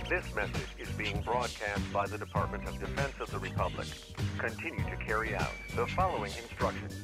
This message is being broadcast by the Department of Defense of the Republic. Continue to carry out the following instructions.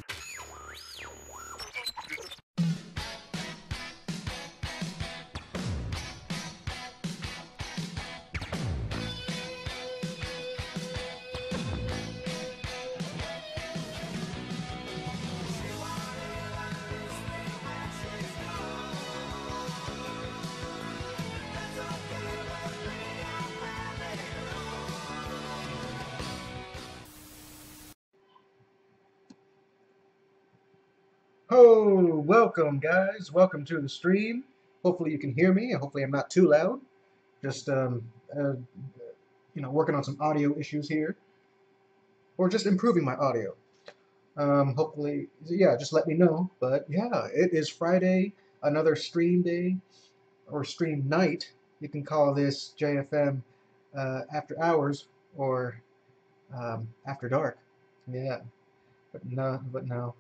Oh, welcome guys. Welcome to the stream. Hopefully you can hear me, and hopefully I'm not too loud. Just working on some audio issues here, or just improving my audio. Hopefully, yeah, just let me know. But yeah, it is Friday, another stream day or stream night. You can call this JFM after hours or after dark. Yeah. But no,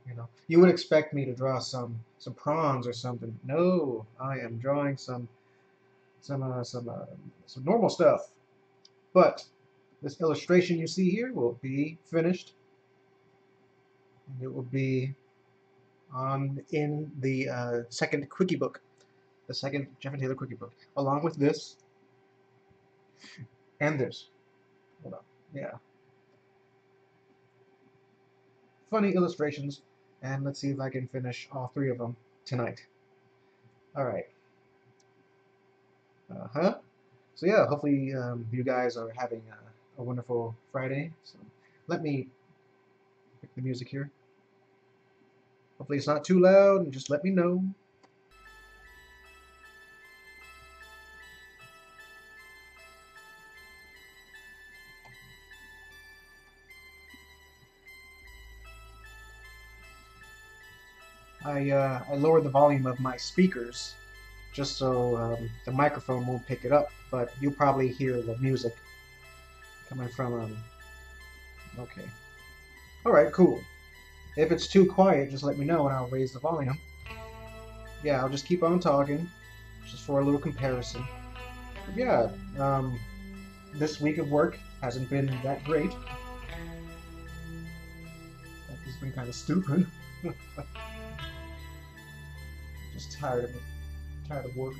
you would expect me to draw some prawns or something. No, I am drawing some normal stuff. But this illustration you see here will be finished, and it will be in the second Quickie book. the second Jeff and Taylor Quickie book, along with this and this. Hold on. Yeah. Funny illustrations, and let's see if I can finish all three of them tonight. All right. So yeah, hopefully you guys are having a wonderful Friday. So let me pick the music here. Hopefully it's not too loud, and just let me know. I lowered the volume of my speakers just so the microphone won't pick it up, but you'll probably hear the music coming from okay. Alright, cool. If it's too quiet, just let me know and I'll raise the volume. Yeah, I'll just keep on talking, just for a little comparison. But yeah, this week of work hasn't been that great. That has been kind of stupid. Just tired of it. Tired of work.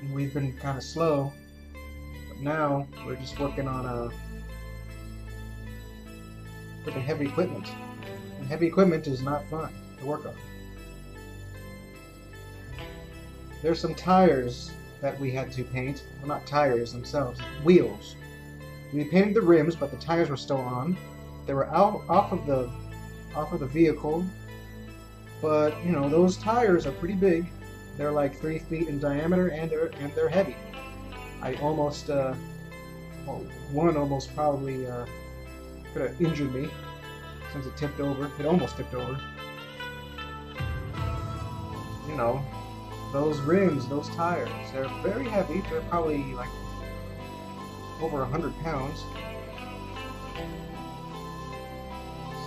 And we've been kind of slow, but now we're just working on freaking heavy equipment. And heavy equipment is not fun to work on. There's some tires that we had to paint. Well, not tires themselves, wheels. We painted the rims, but the tires were still on. They were out off of the vehicle, but you know those tires are pretty big. They're like 3 feet in diameter, and they're heavy. I almost, well, one almost probably could have injured me since it tipped over. It almost tipped over. You know. Those rims, those tires, they're very heavy. They're probably like over 100 pounds.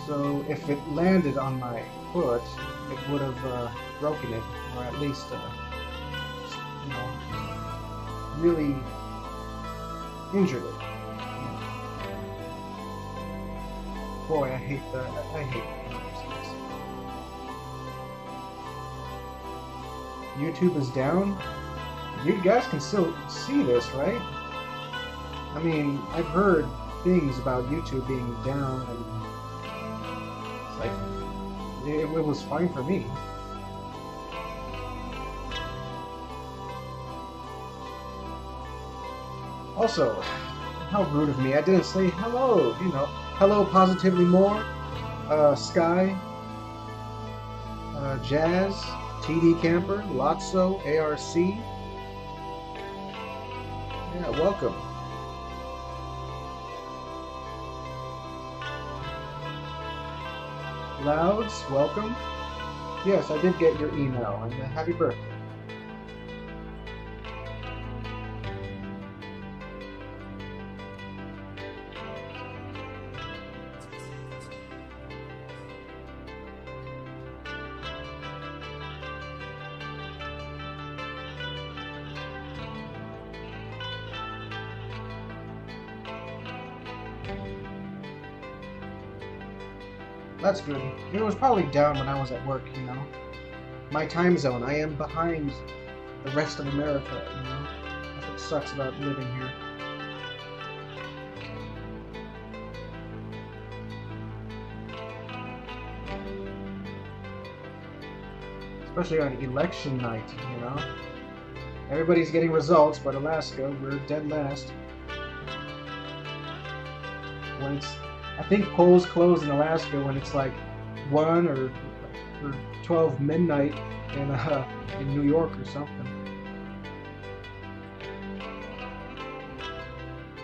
So if it landed on my foot, it would have broken it, or at least, you know, really injured it. Boy, I hate that. I hate that. YouTube is down. You guys can still see this, right? I mean, I've heard things about YouTube being down, and it's like it was fine for me. Also, how rude of me! I didn't say hello. You know, hello, positively more. Sky, Jazz. TD Camper, Lotso, ARC. Yeah, welcome. Louds, welcome. Yes, I did get your email, and happy birthday. That's good. It was probably down when I was at work, you know. My time zone, I am behind the rest of America, you know. That's what sucks about living here. Especially on election night, you know. Everybody's getting results, but Alaska, we're dead last. When it's, I think polls close in Alaska when it's like 1 or 12 midnight in New York or something.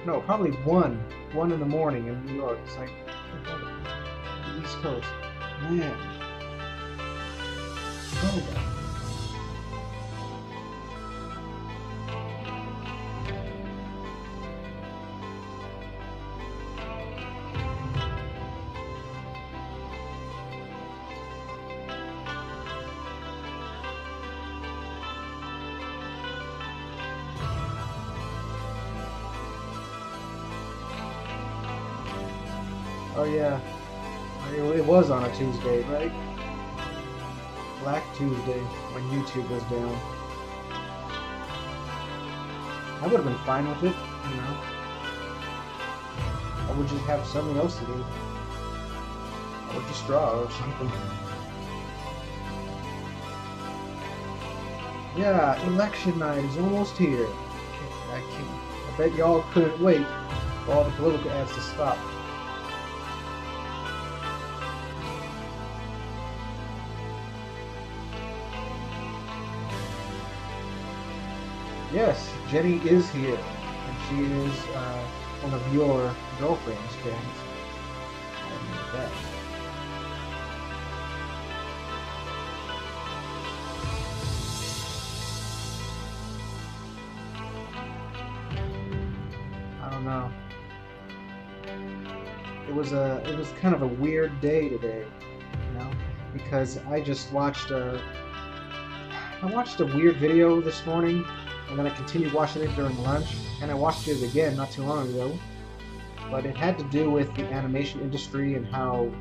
No, probably 1 in the morning in New York. It's like the East Coast. Man. Oh, God. Oh yeah, it was on a Tuesday, right? Black Tuesday, when YouTube was down. I would have been fine with it, you know. I would just have something else to do. I would just draw or something. Yeah, election night is almost here. I bet y'all couldn't wait for all the political ads to stop. Yes, Jenny is here, and she is one of your girlfriend's friends. I admit that. I don't know. It was kind of a weird day today, you know, because I just watched a weird video this morning. And then I continued watching it during lunch, and I watched it again not too long ago. But it had to do with the animation industry and how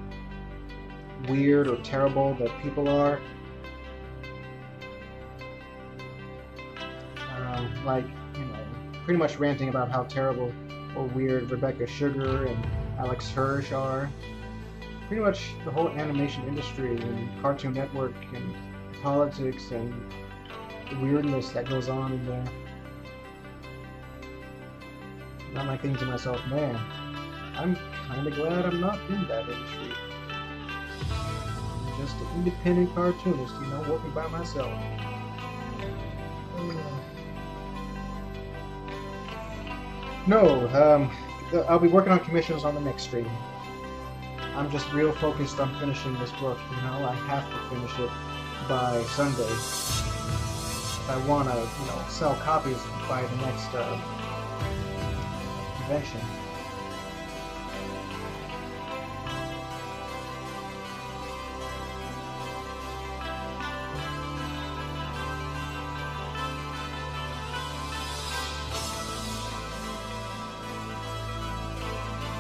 weird or terrible that people are. Like, you know, pretty much ranting about how terrible or weird Rebecca Sugar and Alex Hirsch are. Pretty much the whole animation industry and Cartoon Network and politics and the weirdness that goes on in there. And I'm like thinking to myself, man, I'm kind of glad I'm not in that industry. I'm just an independent cartoonist, you know, working by myself. No, I'll be working on commissions on the next stream. I'm just real focused on finishing this book, you know, I have to finish it by Sunday. I want to, you know, sell copies by the next convention.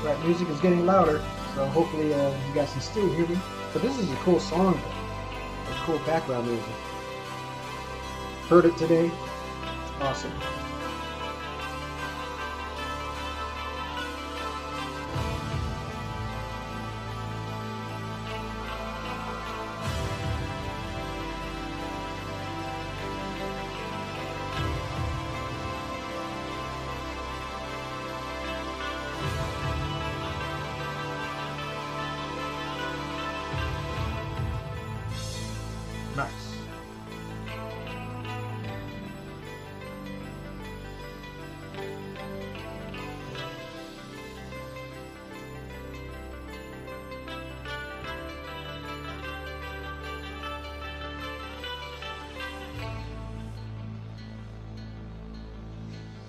Right, music is getting louder, so hopefully you guys can still hear me. But this is a cool song, a cool background music. Heard it today. Awesome. Nice.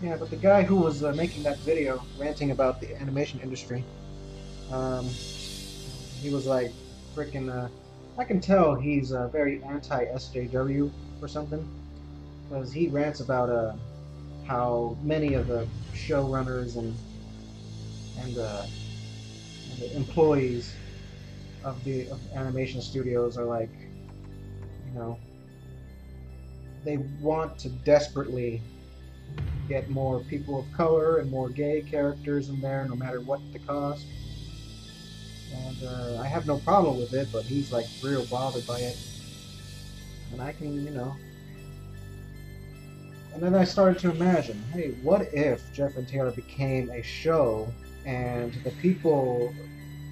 Yeah, but the guy who was making that video, ranting about the animation industry, he was like, freaking, I can tell he's very anti-SJW or something, because he rants about how many of the showrunners and the employees of animation studios are like, you know, they want to desperately get more people of color and more gay characters in there, no matter what the cost. And I have no problem with it, but he's like real bothered by it. And I can, you know. And then I started to imagine, hey, what if Jeff and Taylor became a show and the people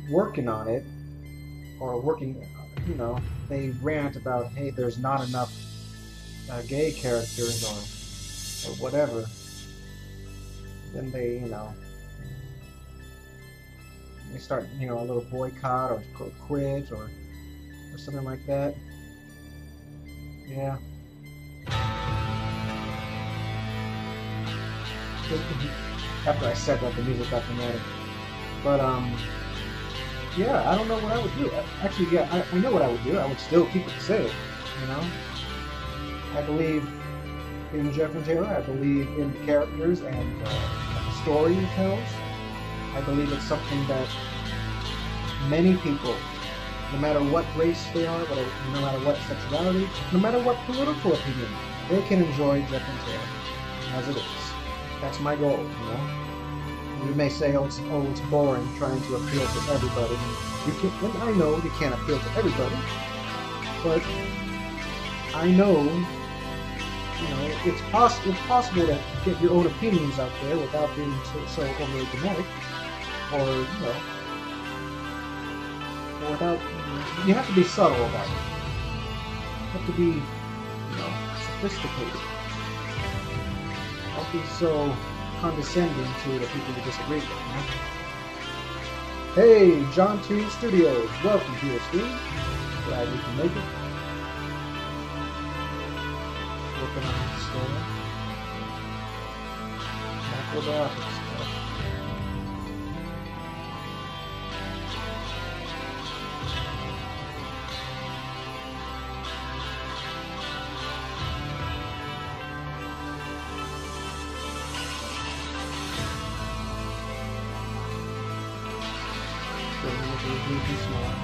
working on it, or working, you know, they rant about, hey, there's not enough gay characters or whatever. Then they, you know, they start, you know, a little boycott or quit or something like that. Yeah. After I said that, the music got dramatic. But yeah, I don't know what I would do. Actually, yeah, I know what I would do. I would still keep it safe, you know. I believe in Jeff and Taylor. I believe in the characters and the story it tells. I believe it's something that many people, no matter what race they are, no matter what sexuality, no matter what political opinion, they can enjoy Jeff and Taylor as it is. That's my goal, you know. You may say, it's boring trying to appeal to everybody. And I know you can't appeal to everybody, but I know, it's possible to get your own opinions out there without being so overly dramatic, or without. You have to be subtle about it. You have to be, sophisticated. Don't be so condescending to the people you disagree with. Hey, John T Studios, welcome to the stream. Glad you can make it. Working on the store. Macrographics stuff. Goofy smile.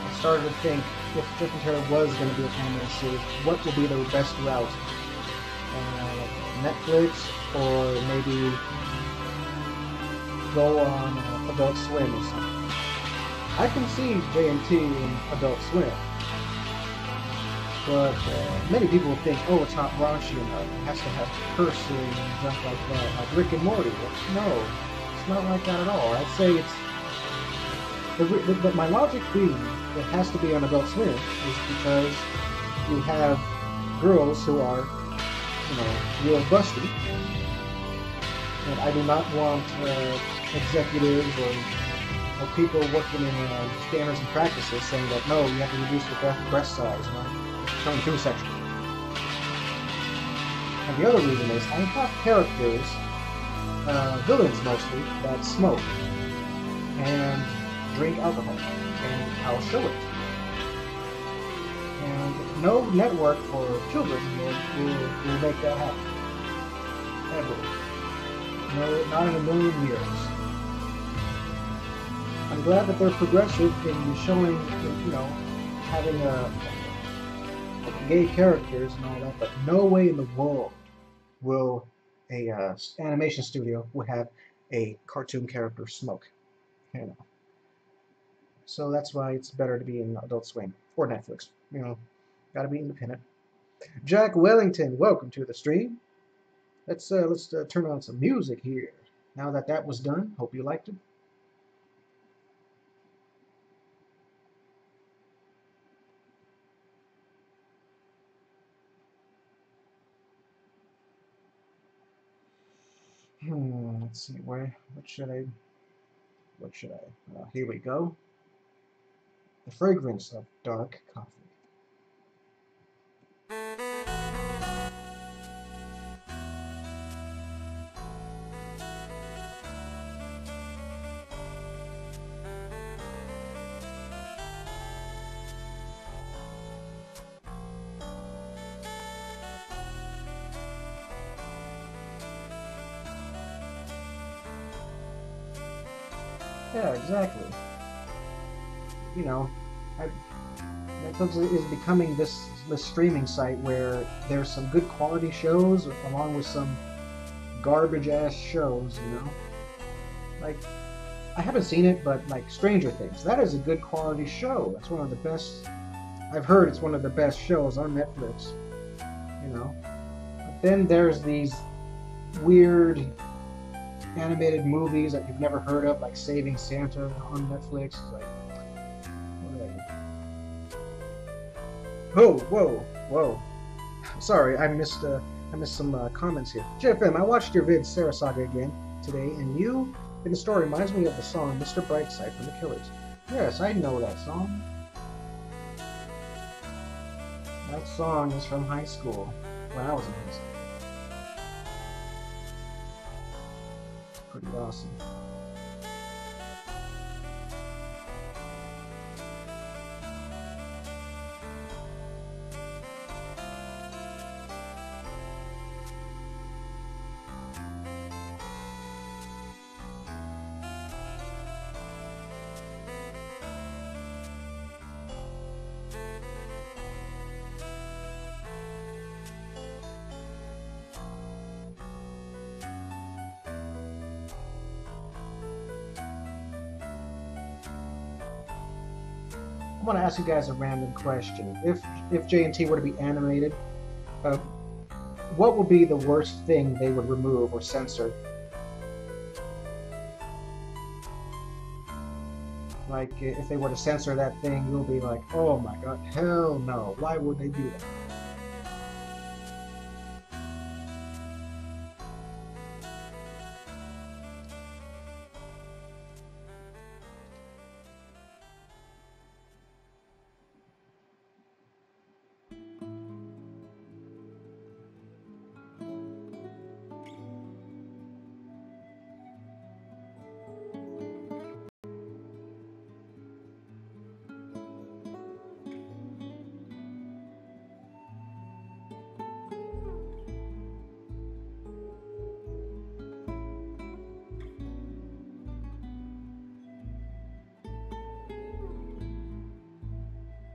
I started to think, if Jeff and Taylor was going to be a animated series, what would be the best route? Netflix, or maybe go on Adult Swim or something. I can see JMT in Adult Swim, but many people think, it's not raunchy enough. It has to have cursing and junk like that, like Rick and Morty. No, it's not like that at all. I'd say but my logic being it has to be on Adult Swim is because you have girls who are, real busty, and I do not want executives or people working in standards and practices saying that no, you have to reduce your breast size, turn too sexual. And the other reason is I have characters, villains mostly, that smoke and drink alcohol, and I'll show it. And no network for children will make that happen. Ever. No, not in a million years. I'm glad that they're progressive in showing, having gay characters and all that, but no way in the world will a animation studio would have a cartoon character smoke. So that's why it's better to be in Adult Swim or Netflix. Gotta be independent. Jack Wellington, welcome to the stream. Let's turn on some music here. Now that was done, hope you liked it. Let's see, what should I, here we go. The fragrance of dark coffee. Yeah, exactly. Netflix is becoming this streaming site where there's some good quality shows along with some garbage ass shows. Like, I haven't seen it, but like Stranger Things, that is a good quality show. That's one of the best. I've heard it's one of the best shows on Netflix. But then there's these weird animated movies that you've never heard of, like Saving Santa on Netflix. Like, whatever. Whoa! Sorry, I missed some comments here. JFM, I watched your vid Sarah Saga again today, and you in the story reminds me of the song Mr. Brightside from the Killers. Yes, I know that song. That song is from high school, when I was in high school. Pretty awesome. I want to ask you guys a random question. If J&T were to be animated, uh, what would be the worst thing they would remove or censor? Like, if they were to censor that thing, you'll be like, oh my god, hell no, why would they do that?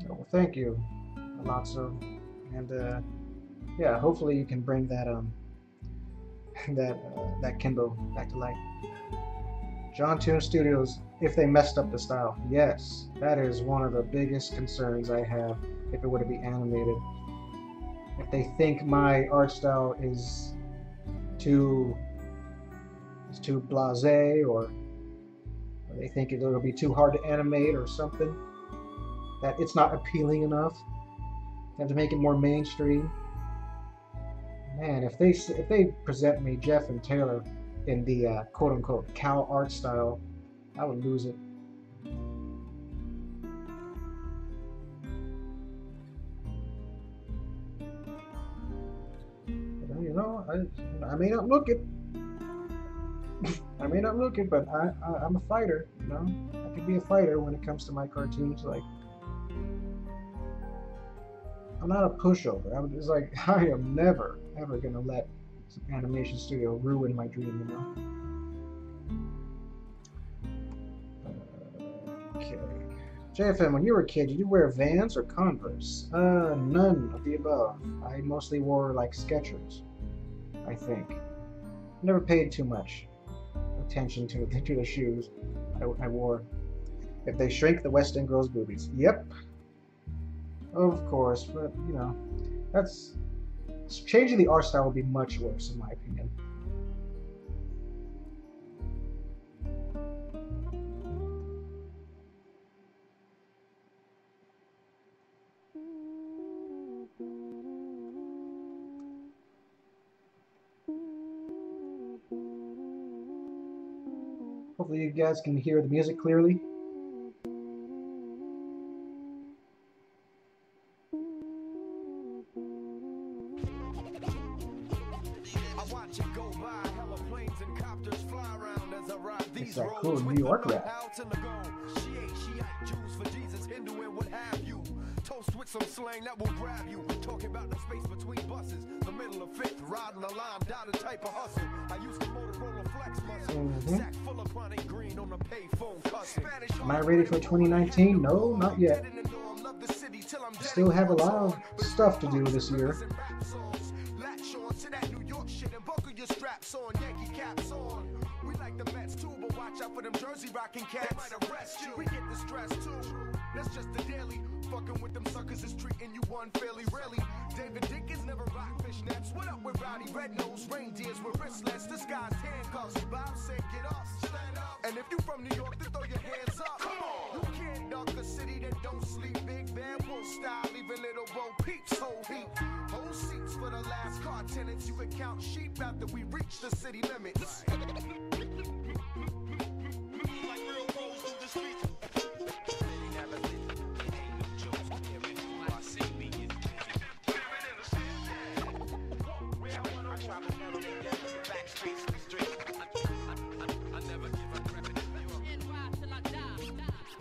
Well, thank you, Alonso, and yeah, hopefully you can bring that that Kindle back to life. John Toon Studios, if they messed up the style, yes, that is one of the biggest concerns I have if it were to be animated. If they think my art style is too blasé, or they think it'll be too hard to animate or something, that it's not appealing enough, they have to make it more mainstream. Man, if they present me Jeff and Taylor in the quote-unquote cow art style, I would lose it. But, you know, I may not look it. I may not look it, but I'm a fighter. You know, I can be a fighter when it comes to my cartoons. Like, I'm not a pushover. I'm just like, I am never ever gonna let some animation studio ruin my dream, you know. Okay. JFM, when you were a kid, did you wear Vans or Converse? None of the above. I mostly wore like Skechers, I think. Never paid too much attention to the shoes I wore. If they shrink, the West End grows boobies. Yep. Of course, but you know, that's changing the art style would be much worse in my opinion. Hopefully you guys can hear the music clearly. It's that cool New York rap. Toast with some slang that will grab you. Talking about the space between buses, the middle of fifth, riding the line, down the type of hustle. I used to Motorola flex muscle, sack full of chronic green on the payphone cussing. Am I ready for 2019? No, not yet. Still have a lot of stuff to do this year. Latch on to that New York shit and buckle your straps on, Yankee caps on. We like the Mets too, but watch out for them Jersey rocking cats. They might arrest you. We get the stress too. That's just the daily. Fucking with them suckers is treating you unfairly, really. David Dinkins never rock fishnets. What up with Rowdy Red-Nosed reindeers with wristlets? This guy's handcuffs. Bob said get up, stand up. And if you from New York, then throw your hands up. Come on. You can't dunk a city that don't sleep. Big bad wolf style, leaving little Bo Peeps whole heap. Hold seats for the last car tenants. You can count sheep after we reach the city limits. Like real rolls through the streets.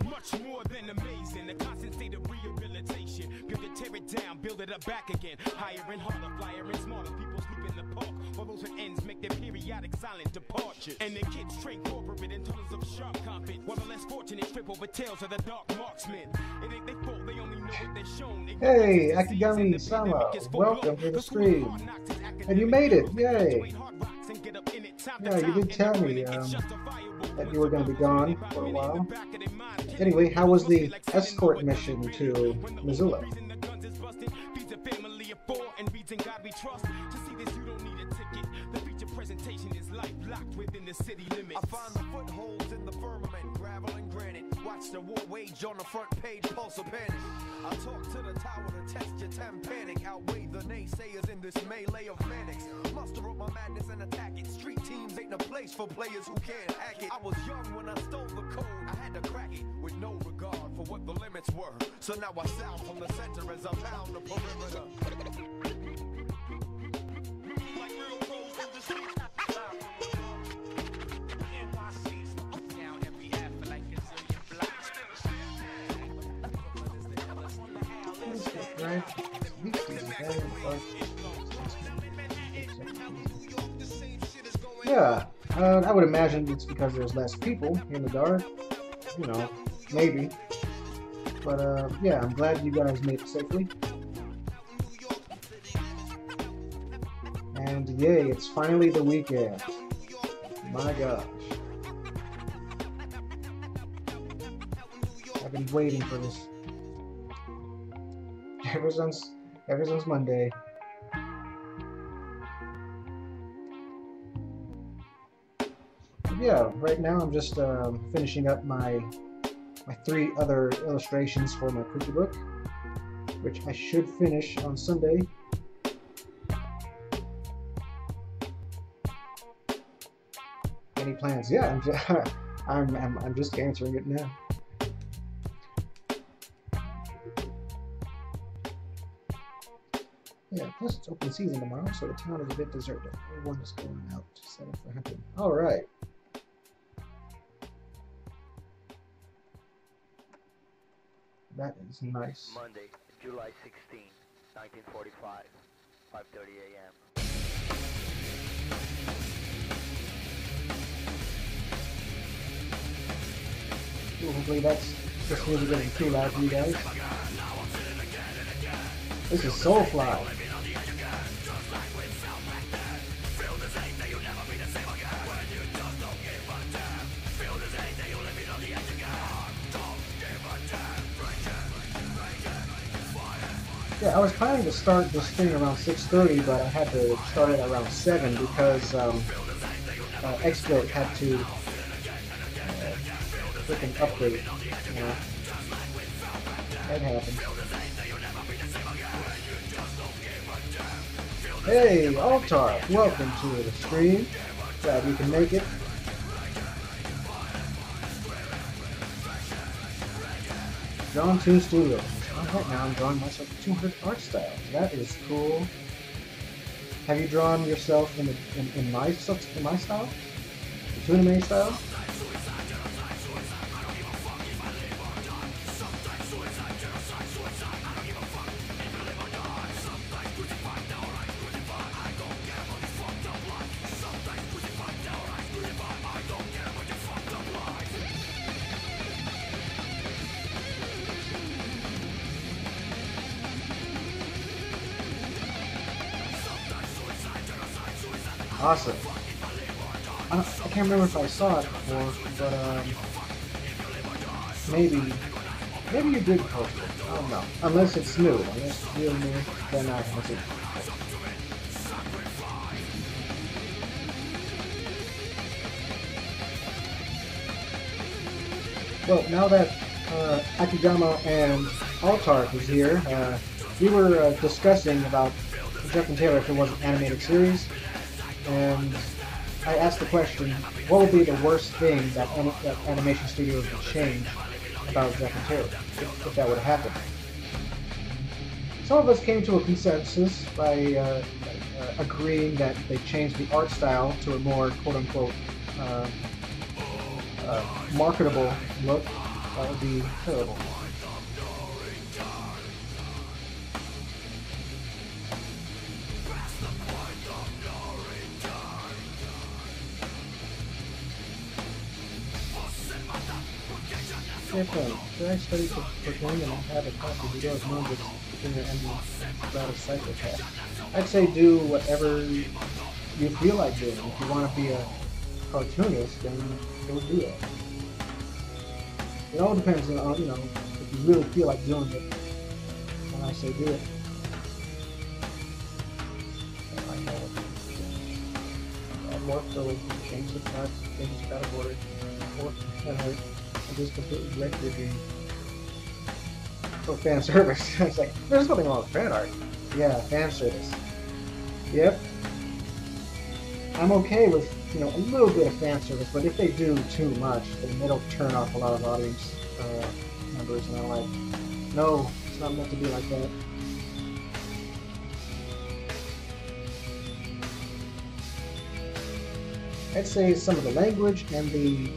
Much more than amazing, the constant state of rehabilitation. Build it, tear it down, build it up back again. Higher and harder, flyer and smarter. People sleep in the park, while those at ends make their periodic silent departures. And the kids train corporate in tunnels of sharp confit, while the less fortunate trip over tails of the dark marksmen. It ain't their fault, they only know what they're shown. Hey, Akigami-sama, welcome to the stream. And you made it, yay! Yeah, you did tell me that you were going to be gone for a while. Anyway, how was the escort mission to Missoula? I find the footholds in the firmament, gravel and granite. Watch the war wage on the front page, pulse of panic. I talk to the tower to test your tympanic. Outweigh the naysayers in this melee of manics. Muster up my madness and attack it. Street teams ain't a place for players who can't hack it. I was young when I stole the code. I had to crack it with no regard for what the limits were. So now I sound from the center as I pound the perimeter. Like real pros in the street. Right? Yeah, I would imagine it's because there's less people in the dark. You know, maybe. But yeah, I'm glad you guys made it safely. And yay, it's finally the weekend. My gosh. I've been waiting for this ever since Monday. Yeah, right now I'm just finishing up my 3 other illustrations for my Quickie book, which I should finish on Sunday. Any plans? Yeah, I'm just answering it now. Yeah, plus it's open season tomorrow, so the town is a bit deserted. Everyone is going out to set up for hunting. Alright. That is nice. Monday, July 16, 1945, 5:30 a.m. Hopefully this music isn't too loud for you guys. This is Soulfly. Yeah, I was planning to start this thing around 6:30, but I had to start it around 7 because XSplit had to freaking update. You know, that happened. Hey, Altar, welcome to the stream. Glad you can make it. Drawn 2 Studios. Right now I'm drawing myself a 200 art style. That is cool. Have you drawn yourself in my style? The Tuname style? Awesome. I can't remember if I saw it before, but maybe you did post it. I don't know. Unless it's new. Unless it's real new, then I haven't seen it. Well, now that Akigama and Altark is here, we were discussing about Jeff and Taylor if it was an animated series. And I asked the question, what would be the worst thing that animation studios would change about Jack and Taylor, if that would happen? Some of us came to a consensus by agreeing that they changed the art style to a more quote-unquote marketable look. That would be terrible. JFM, should I study cocaine and have a copy of Guido's Moonbits between your enemy about a psychopath? I'd say do whatever you feel like doing. If you want to be a cartoonist, then go do that. It all depends on, you know, if you really feel like doing it. When I say do it. I know what. Add more filler, change the cut, change the category, or and just completely wreck your game. For fan service. It's like, there's nothing wrong with fan art. Yeah, fan service. Yep. I'm okay with, you know, a little bit of fan service, but if they do too much, then it'll turn off a lot of audience members, and I'm like, no, it's not meant to be like that. I'd say some of the language and the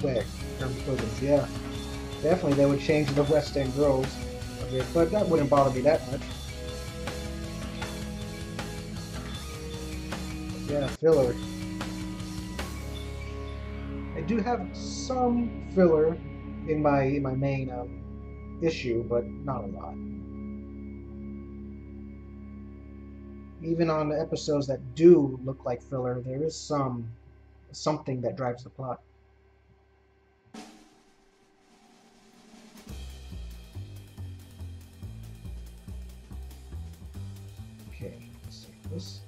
wag term slogans, yeah. Definitely they would change the West End girls a bit, but that wouldn't bother me that much. Yeah, filler. I do have some filler in my main issue, but not a lot. Even on the episodes that do look like filler, there is something that drives the plot. Okay, let's save this.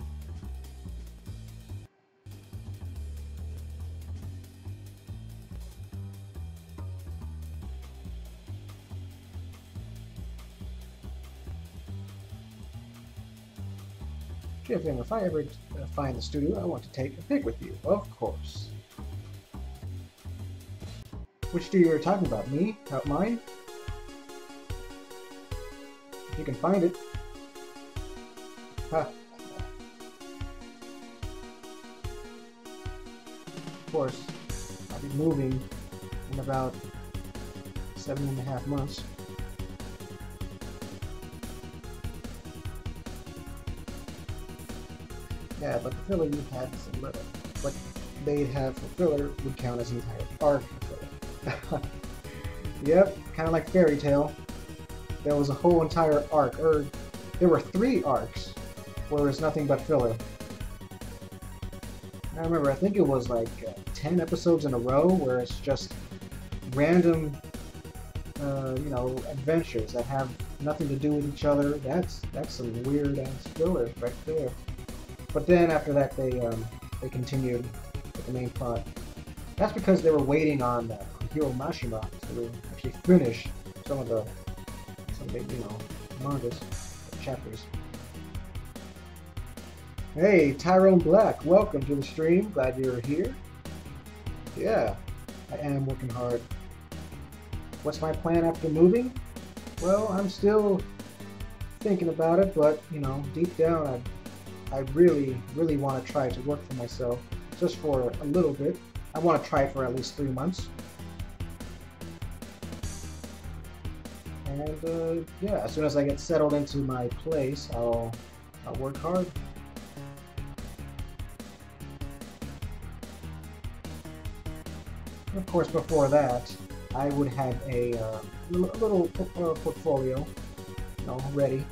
JFM, if I ever find the studio, I want to take a pic with you, of course. Which studio are you talking about? Me? Not mine? If you can find it. Huh. Of course, I'll be moving in about 7.5 months. Yeah, but the filler you had is a little. What they'd have for filler would count as an entire arc for filler. Yep, kind of like Fairy Tail. There was a whole entire arc, or there were 3 arcs where there's nothing but filler. I remember, I think it was like 10 episodes in a row where it's just random, you know, adventures that have nothing to do with each other. That's some weird ass filler right there. But then after that, they continued with the main plot. That's because they were waiting on Hiro Mashima to actually finish some of the you know, mangas, chapters. Hey, Tyrone Black, welcome to the stream. Glad you're here. Yeah, I am working hard. What's my plan after moving? Well, I'm still thinking about it, but you know, deep down, I really want to try to work for myself, just for a little bit. I want to try it for at least 3 months. And yeah, as soon as I get settled into my place, I'll work hard. Of course, before that, I would have a little portfolio, you know, ready.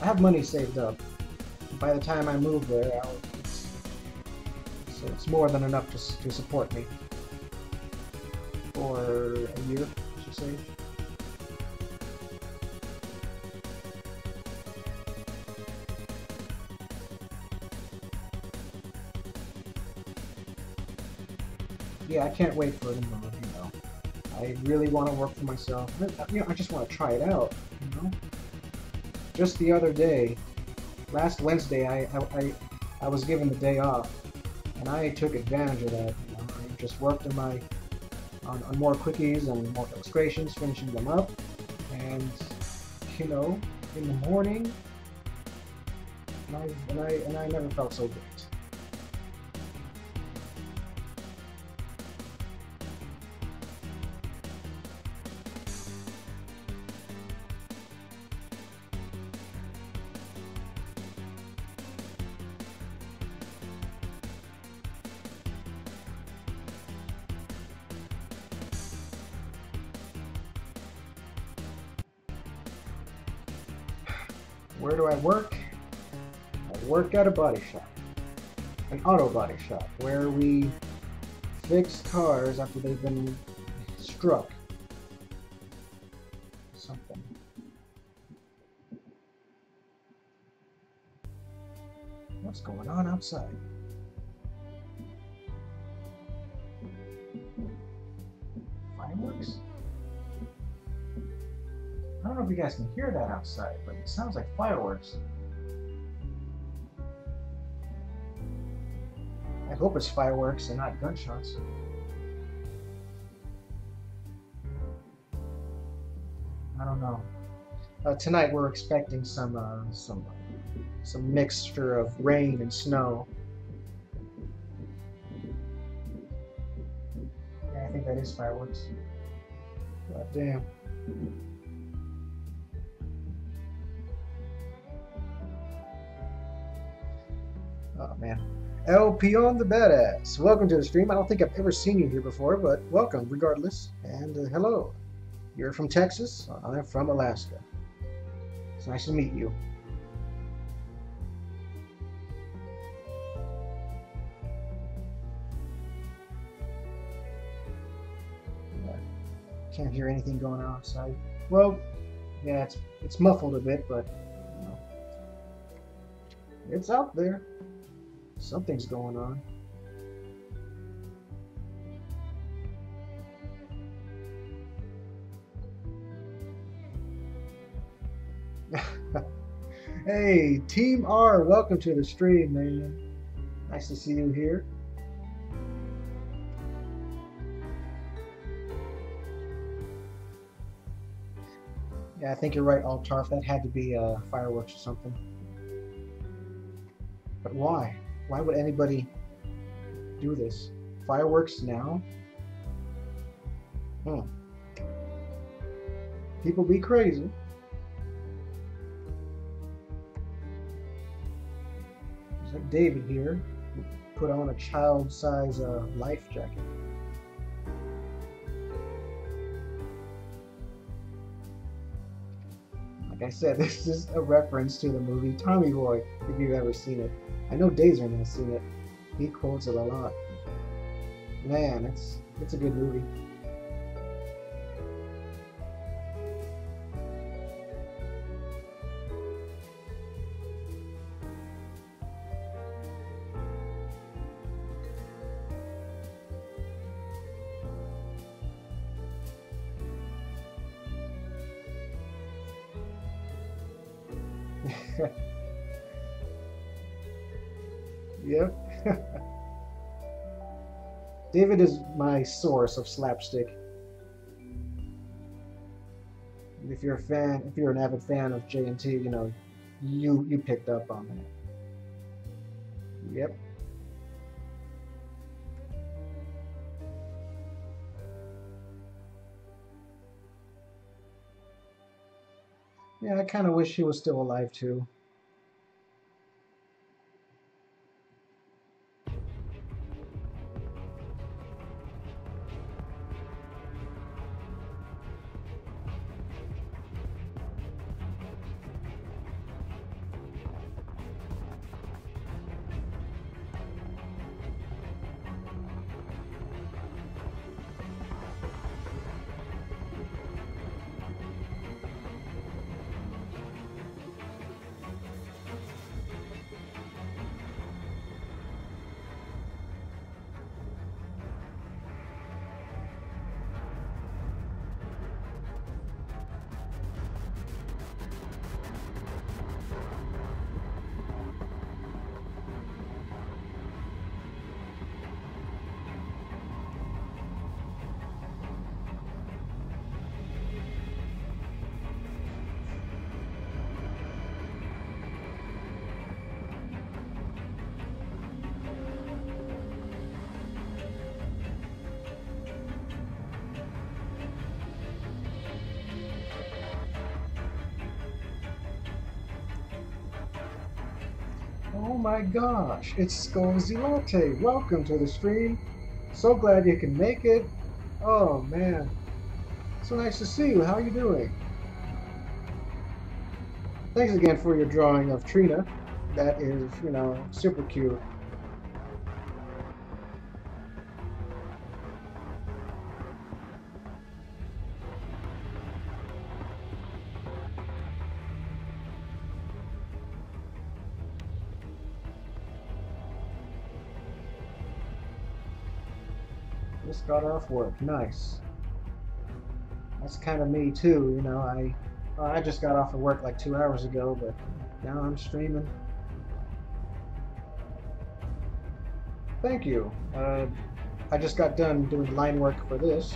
I have money saved up. By the time I move there, it's more than enough to support me for a year, I should say. Yeah, I can't wait for the move, you know. I really want to work for myself. You know, I just want to try it out, you know. Just the other day, last Wednesday, I was given the day off, and I took advantage of that. You know, I just worked on more quickies and more illustrations, finishing them up, and you know, in the morning, and I never felt so great. Where do I work? I work at a body shop. an auto body shop where we fix cars after they've been struck. Something. What's going on outside? Fireworks? I don't know if you guys can hear that outside, but it sounds like fireworks. I hope it's fireworks and not gunshots. I don't know. Tonight we're expecting some mixture of rain and snow. Yeah, I think that is fireworks. God damn. Oh man. LP on the Badass. Welcome to the stream. I don't think I've ever seen you here before, but welcome regardless. And hello. You're from Texas? I'm from Alaska. It's nice to meet you. Can't hear anything going on outside. Well, yeah, it's muffled a bit, but you know, it's out there. Something's going on. Hey, Team R, welcome to the stream, man. Nice to see you here. Yeah, I think you're right, Altarf. That had to be fireworks or something. But why? Why would anybody do this? Fireworks now? People be crazy. There's like David here, who put on a child-size life jacket. Like I said, this is a reference to the movie Tommy Boy, if you've ever seen it. I know Dazerman has seen it. He quotes it a lot. Man, it's a good movie. Yep. David is my source of slapstick. If you're a fan, if you're an avid fan of J&T, you know, you picked up on that. Yep. Yeah, I kind of wish he was still alive too. Oh my gosh, it's Scozy Latte. Welcome to the stream. So glad you can make it. Oh man, so nice to see you. How are you doing? Thanks again for your drawing of Trina. That is, you know, super cute. Just got off work. Nice. That's kind of me too, you know. I just got off of work like 2 hours ago, but now I'm streaming. Thank you. I just got done doing line work for this.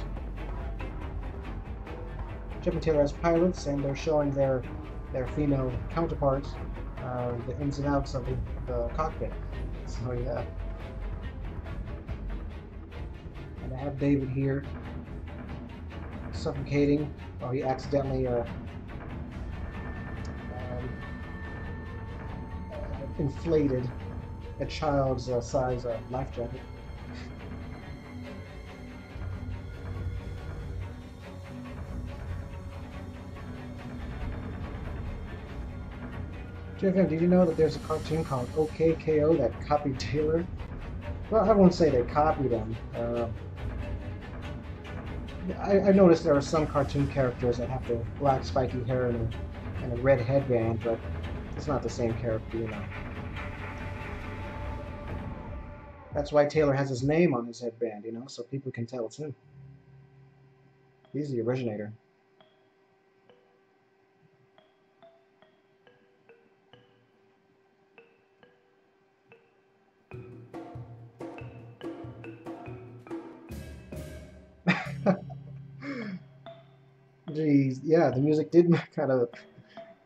Chip and Taylor as pilots, and they're showing their female counterparts the ins and outs of the cockpit. So yeah. And I have David here suffocating while he accidentally inflated a child's size life jacket. JFM, did you know that there's a cartoon called OKKO that copied Taylor? Well, I won't say they copied him. I noticed there are some cartoon characters that have the black spiky hair and a red headband, but it's not the same character, you know. That's why Taylor has his name on his headband, you know, so people can tell it's him. He's the originator. Jeez, yeah, the music did kind of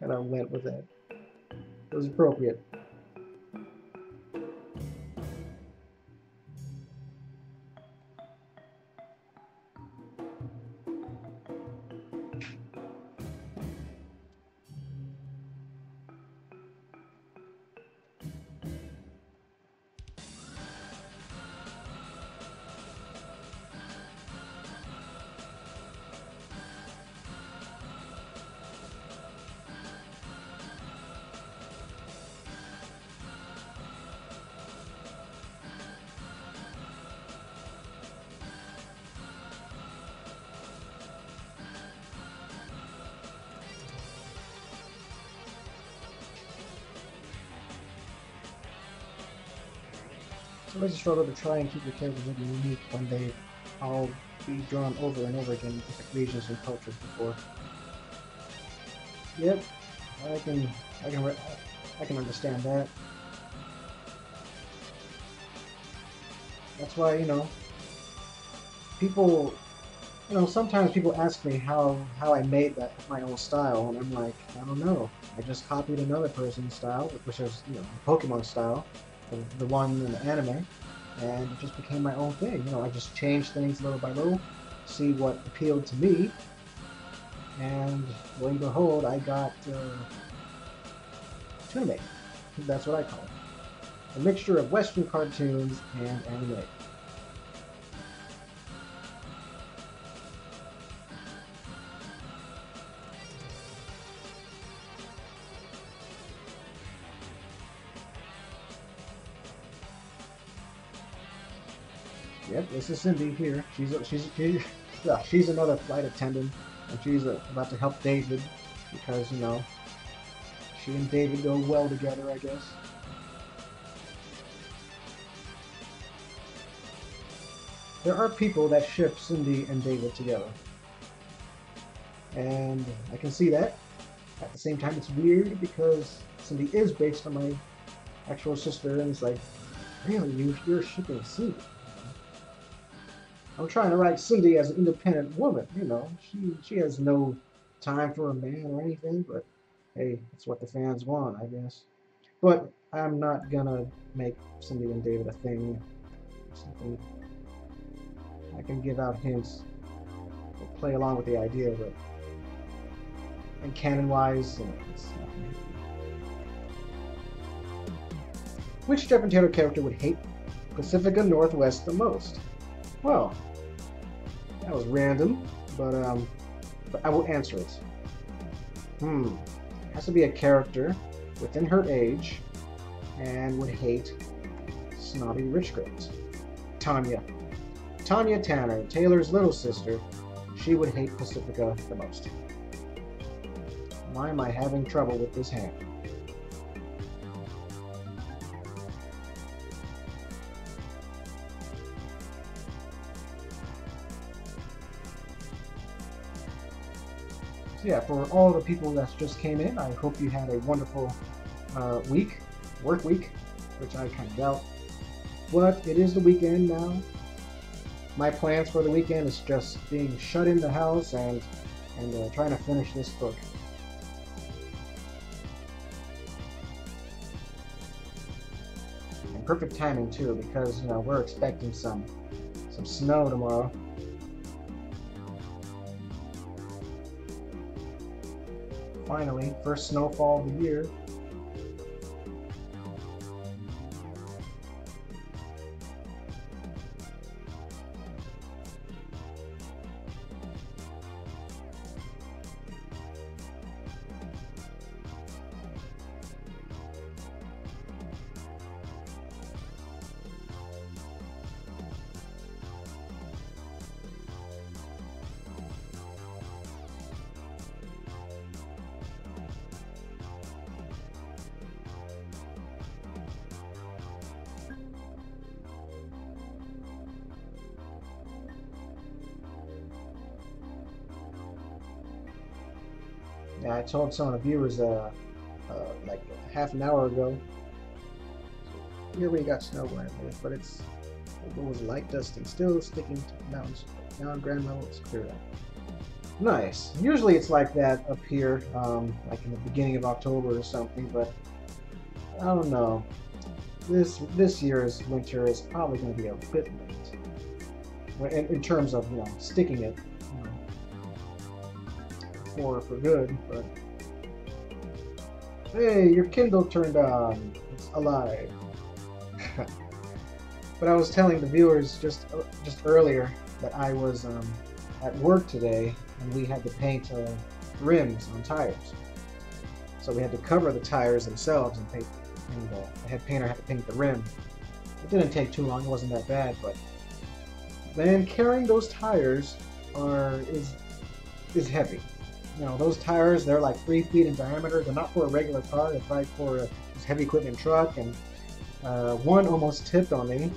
went with that. It was appropriate. It's always a struggle to try and keep your characters looking unique when they all be drawn over and over again in different regions and cultures before. Yep, I can understand that. That's why, you know, people, you know, sometimes people ask me how I made that my own style, and I'm like, I don't know. I just copied another person's style, which is, you know, Pokemon style, the one in the anime, and it just became my own thing. You know, I just changed things little by little, see what appealed to me, and lo and behold, I got Tooname. That's what I call it. A mixture of Western cartoons and anime. Yep, this is Cindy here. She's another flight attendant, and she's about to help David because, you know, she and David go well together, I guess. There are people that ship Cindy and David together, and I can see that. At the same time, it's weird because Cindy is based on my actual sister, and it's like, really, you're shipping Cindy? I'm trying to write Cindy as an independent woman, you know. She has no time for a man or anything, but hey, it's what the fans want, I guess. But I'm not gonna make Cindy and David a thing. Something I can give out hints, or play along with the idea, but and canon-wise, it's nothing. Which Jeff and Taylor character would hate Pacifica Northwest the most? Well, that was random, but I will answer it. It has to be a character within her age and would hate snobby rich girls. Tanya Tanner, Taylor's little sister, she would hate Pacifica the most. Why am I having trouble with this hand? So yeah, for all the people that just came in, I hope you had a wonderful work week, which I kind of doubt. But it is the weekend now. My plans for the weekend is just being shut in the house and trying to finish this book. And perfect timing too, because we're expecting some snow tomorrow. Finally, first snowfall of the year. Yeah, I told some of the viewers like half an hour ago. Here we got snow where I live, but it was light dusting, still sticking to the mountains. Now on ground level, it's cleared up. Nice. Usually it's like that up here, like in the beginning of October or something, but I don't know. This year's winter is probably going to be a bit late in terms of sticking it for good. But hey, your Kindle turned on. It's alive. But I was telling the viewers just earlier that I was at work today and we had to paint rims on tires. So we had to cover the tires themselves and paint. And the head painter had to paint the rim. It didn't take too long. It wasn't that bad, but then carrying those tires is heavy. Those tires, they're like 3 feet in diameter. They're not for a regular car. They're probably for a heavy equipment truck. And one almost tipped on me.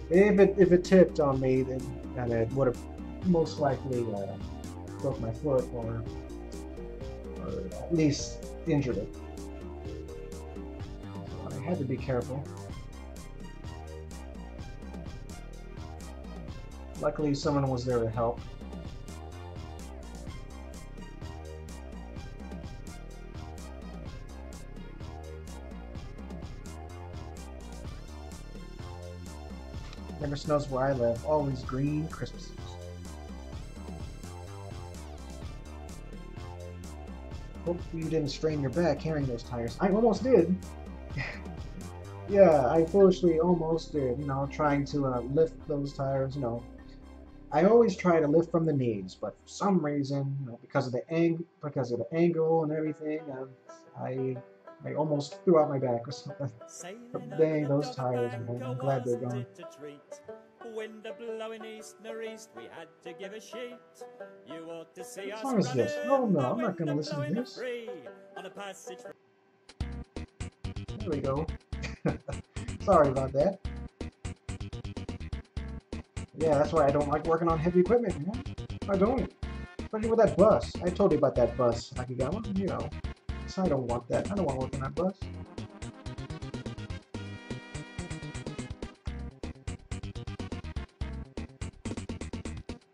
If it tipped on me, then it would have most likely broke my foot or at least injured it. So I had to be careful. Luckily, someone was there to help. Never snows where I live. Always green Christmases. Hope you didn't strain your back carrying those tires. I almost did. Yeah, I foolishly almost did. Trying to lift those tires. I always try to lift from the knees, but for some reason, because of the angle and everything, I almost threw out my back or something. But dang, those tires, man, I'm glad they're gone. Wind blowing east nor'east, we had to give a sheet. You ought to see What song is this? Oh no, I'm not gonna listen to this. On a passage. There we go. Sorry about that. Yeah, that's why I don't like working on heavy equipment, man. I don't. Especially with that bus. I told you about that bus, Akigama. So I don't want that. I don't want to work on that bus.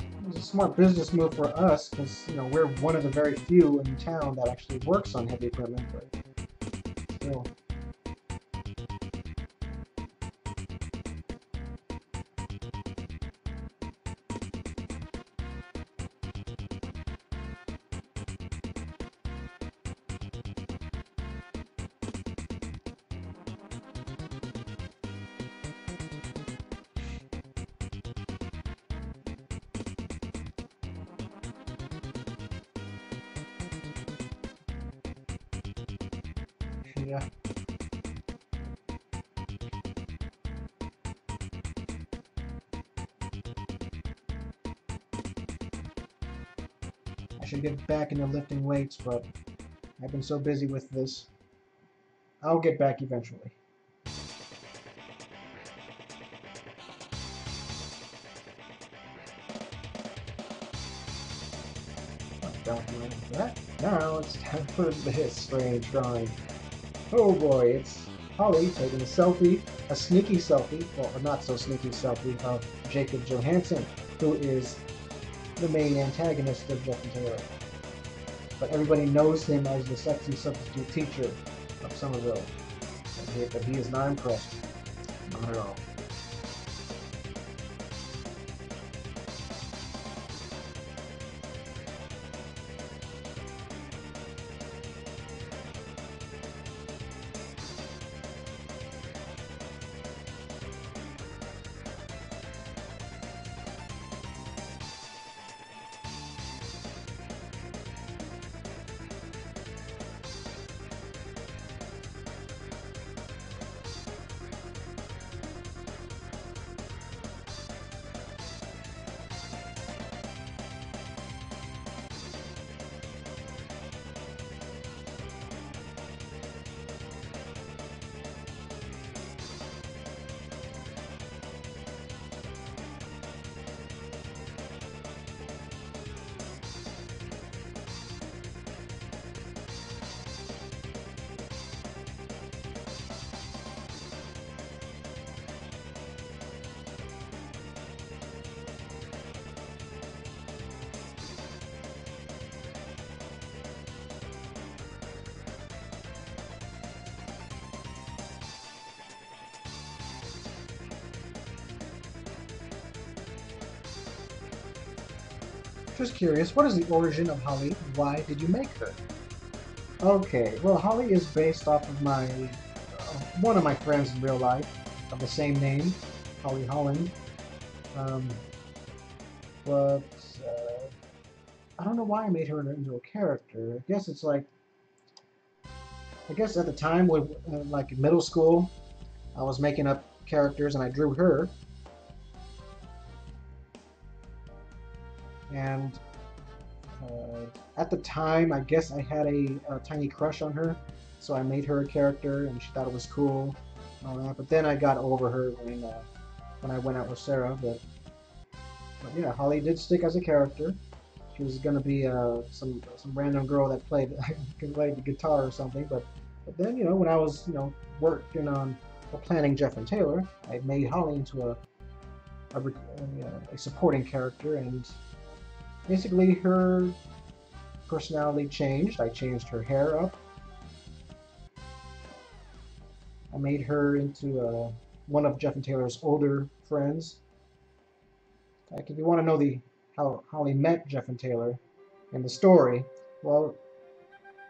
It was a smart business move for us because, we're one of the very few in town that actually works on heavy equipment, but still. Yeah. I should get back into lifting weights, but I've been so busy with this. I'll get back eventually. document. Yeah. Now it's time for this strange drawing. Oh boy, it's Holly taking a sneaky selfie, well, a not so sneaky selfie of Jacob Johansson, who is the main antagonist of Jeff and Taylor. But everybody knows him as the sexy substitute teacher of Somerville. But he is not impressed. Not at all. Just curious, what is the origin of Holly? Why did you make her? Okay, well, Holly is based off of one of my friends in real life of the same name, Holly Holland. Um, but I don't know why I made her into a character. I guess it's like, I guess at the time, with like in middle school, I was making up characters and I drew her. And at the time, I guess I had a tiny crush on her, so I made her a character, and she thought it was cool, and all that. But then I got over her when I went out with Sarah. But yeah, Holly did stick as a character. She was gonna be some random girl that played the guitar or something. But then when I was working on or planning Jeff and Taylor, I made Holly into a supporting character, and basically her personality changed. I changed her hair up. I made her into one of Jeff and Taylor's older friends. Like, if you want to know how Holly met Jeff and Taylor in the story, well,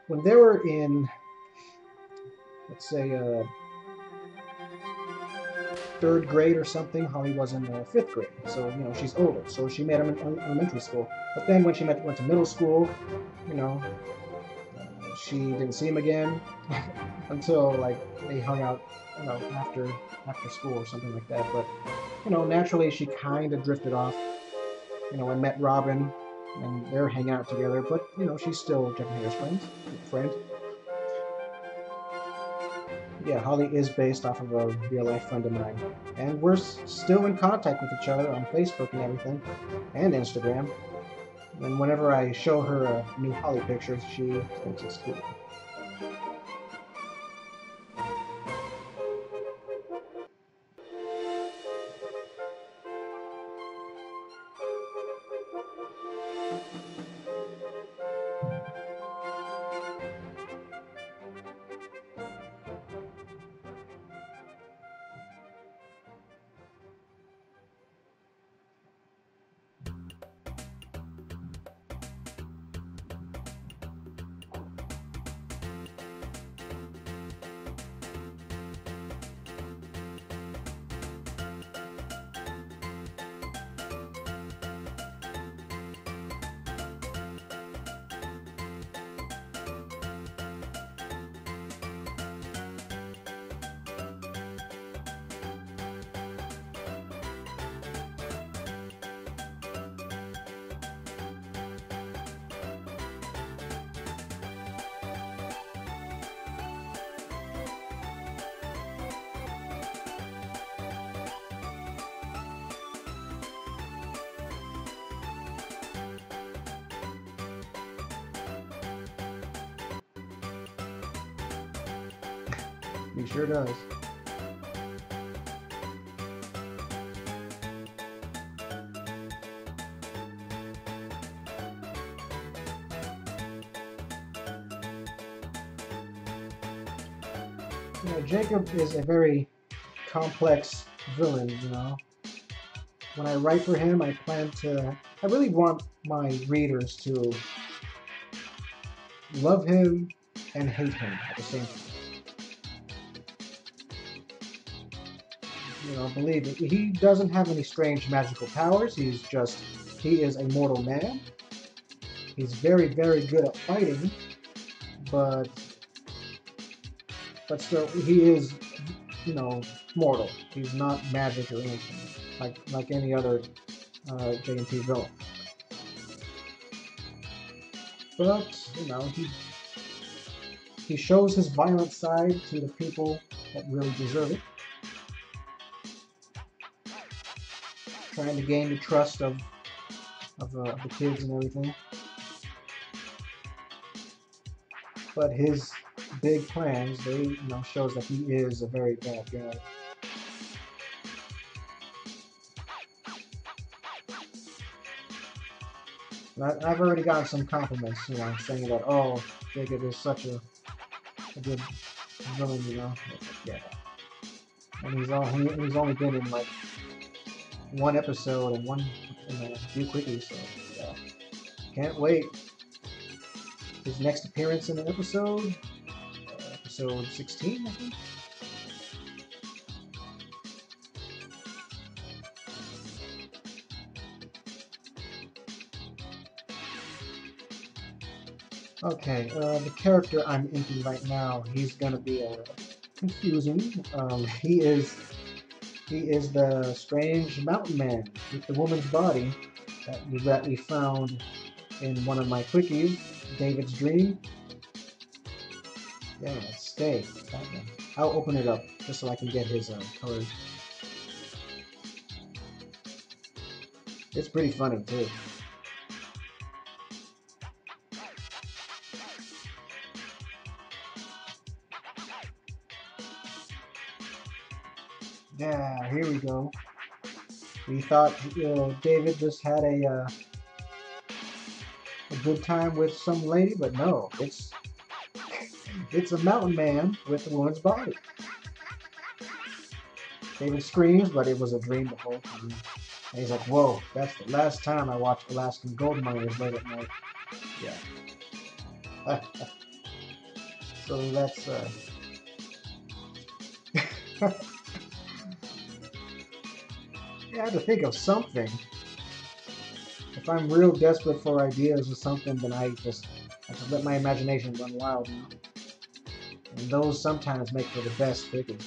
when they were in, let's say, third grade or something, Holly was in fifth grade. So she's older. So she met him in elementary school. But then when she went to middle school, she didn't see him again until like they hung out, after school or something like that. But naturally she kind of drifted off, and met Robin, and they're hanging out together. But she's still Jeff and Taylor's friend. Yeah, Holly is based off of a real life friend of mine, and we're still in contact with each other on Facebook and everything, and Instagram. And whenever I show her a new Holly picture, she thinks it's cool. He sure does. You know, Jacob is a very complex villain, you know. When I write for him, I really want my readers to love him and hate him at the same time. You know, believe me, he doesn't have any strange magical powers. He is a mortal man. He's very, very good at fighting, but still, he is, you know, mortal. He's not magic or anything like any other J&T villain. But you know, he shows his violent side to the people that really deserve it, trying to gain the trust of the kids and everything. But his big plans, they shows that he is a very bad guy. I've already gotten some compliments, saying that, oh, Jacob is such a good villain, Yeah. And he's only been in like one episode and a few quickies, so yeah. Can't wait. His next appearance in an episode 16, I think. Okay, the character I'm into right now, he's gonna be confusing. He is the strange mountain man with the woman's body that we found in one of my quickies, David's Dream. Yeah, stay. I'll open it up just so I can get his colors. It's pretty funny too. Yeah, here we go. We thought David just had a good time with some lady, but no, it's a mountain man with a woman's body. David screams, but it was a dream the whole time. And he's like, whoa, that's the last time I watched Alaskan gold miners late at night. Yeah. So that's I had to think of something. If I'm real desperate for ideas or something, then I just let my imagination run wild, And those sometimes make for the best quickie.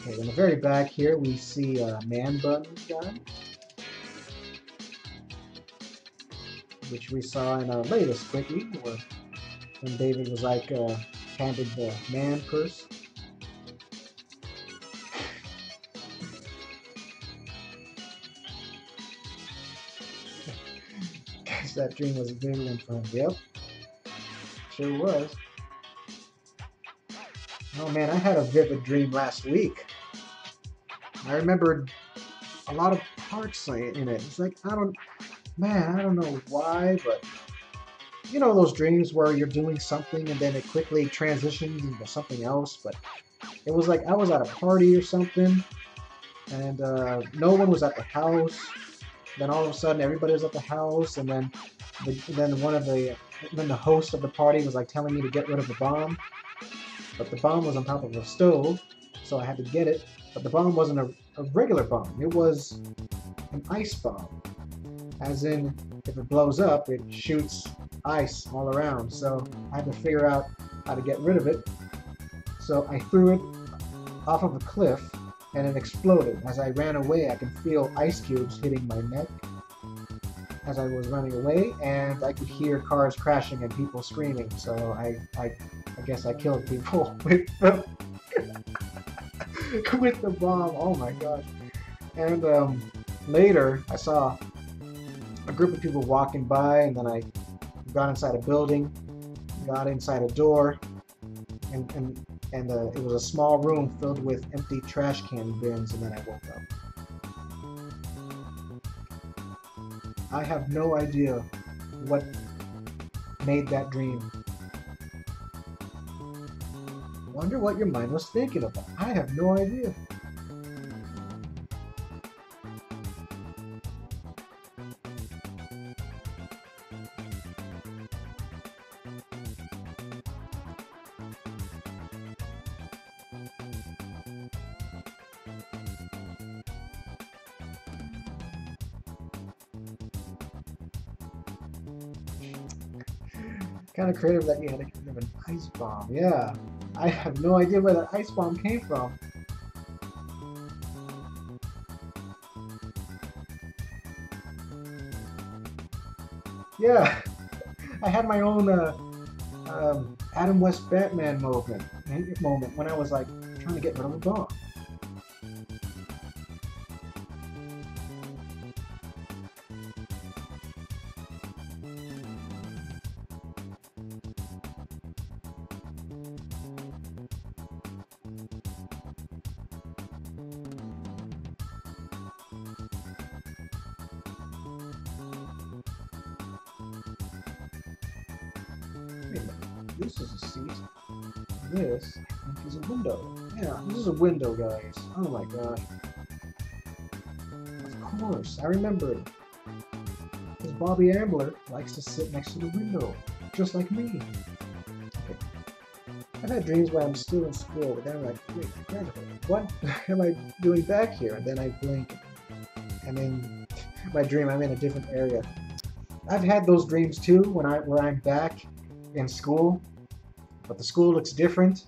Okay, in the very back here we see a man bun guy, which we saw in our latest quickie, when David was like handed the man purse. That dream was a big one for him. Yep, sure was. Oh man, I had a vivid dream last week. I remembered a lot of parts in it. It's like, I don't know why, but you know those dreams where you're doing something and then it quickly transitions into something else. But it was like I was at a party or something, and no one was at the house. Then all of a sudden, everybody was at the house, and then the host of the party was like telling me to get rid of the bomb, but the bomb was on top of a stove, so I had to get it. But the bomb wasn't a regular bomb; it was an ice bomb, as in if it blows up, it shoots ice all around. So I had to figure out how to get rid of it. So I threw it off of a cliff, and it exploded. As I ran away, I could feel ice cubes hitting my neck as I was running away, and I could hear cars crashing and people screaming. So I guess I killed people with with the bomb. Oh my gosh. And later, I saw a group of people walking by, and then I got inside a building, got inside a door, and it was a small room filled with empty trash can bins, and then I woke up. I have no idea what made that dream. Wonder what your mind was thinking about. I have no idea. Kind of creative that you had to have an ice bomb. Yeah, I have no idea where that ice bomb came from. Yeah, I had my own Adam West Batman moment when I was like trying to get rid of a bomb. This is a seat. This, I think, is a window. Yeah, this is a window, guys. Oh my gosh. Of course, I remember. Because Bobby Ambler likes to sit next to the window, just like me. Okay. I've had dreams where I'm still in school, but then I'm like, wait, I graduated. What am I doing back here? And then I blink, and in my dream, I'm in a different area. I've had those dreams too, where I'm back in school, but the school looks different.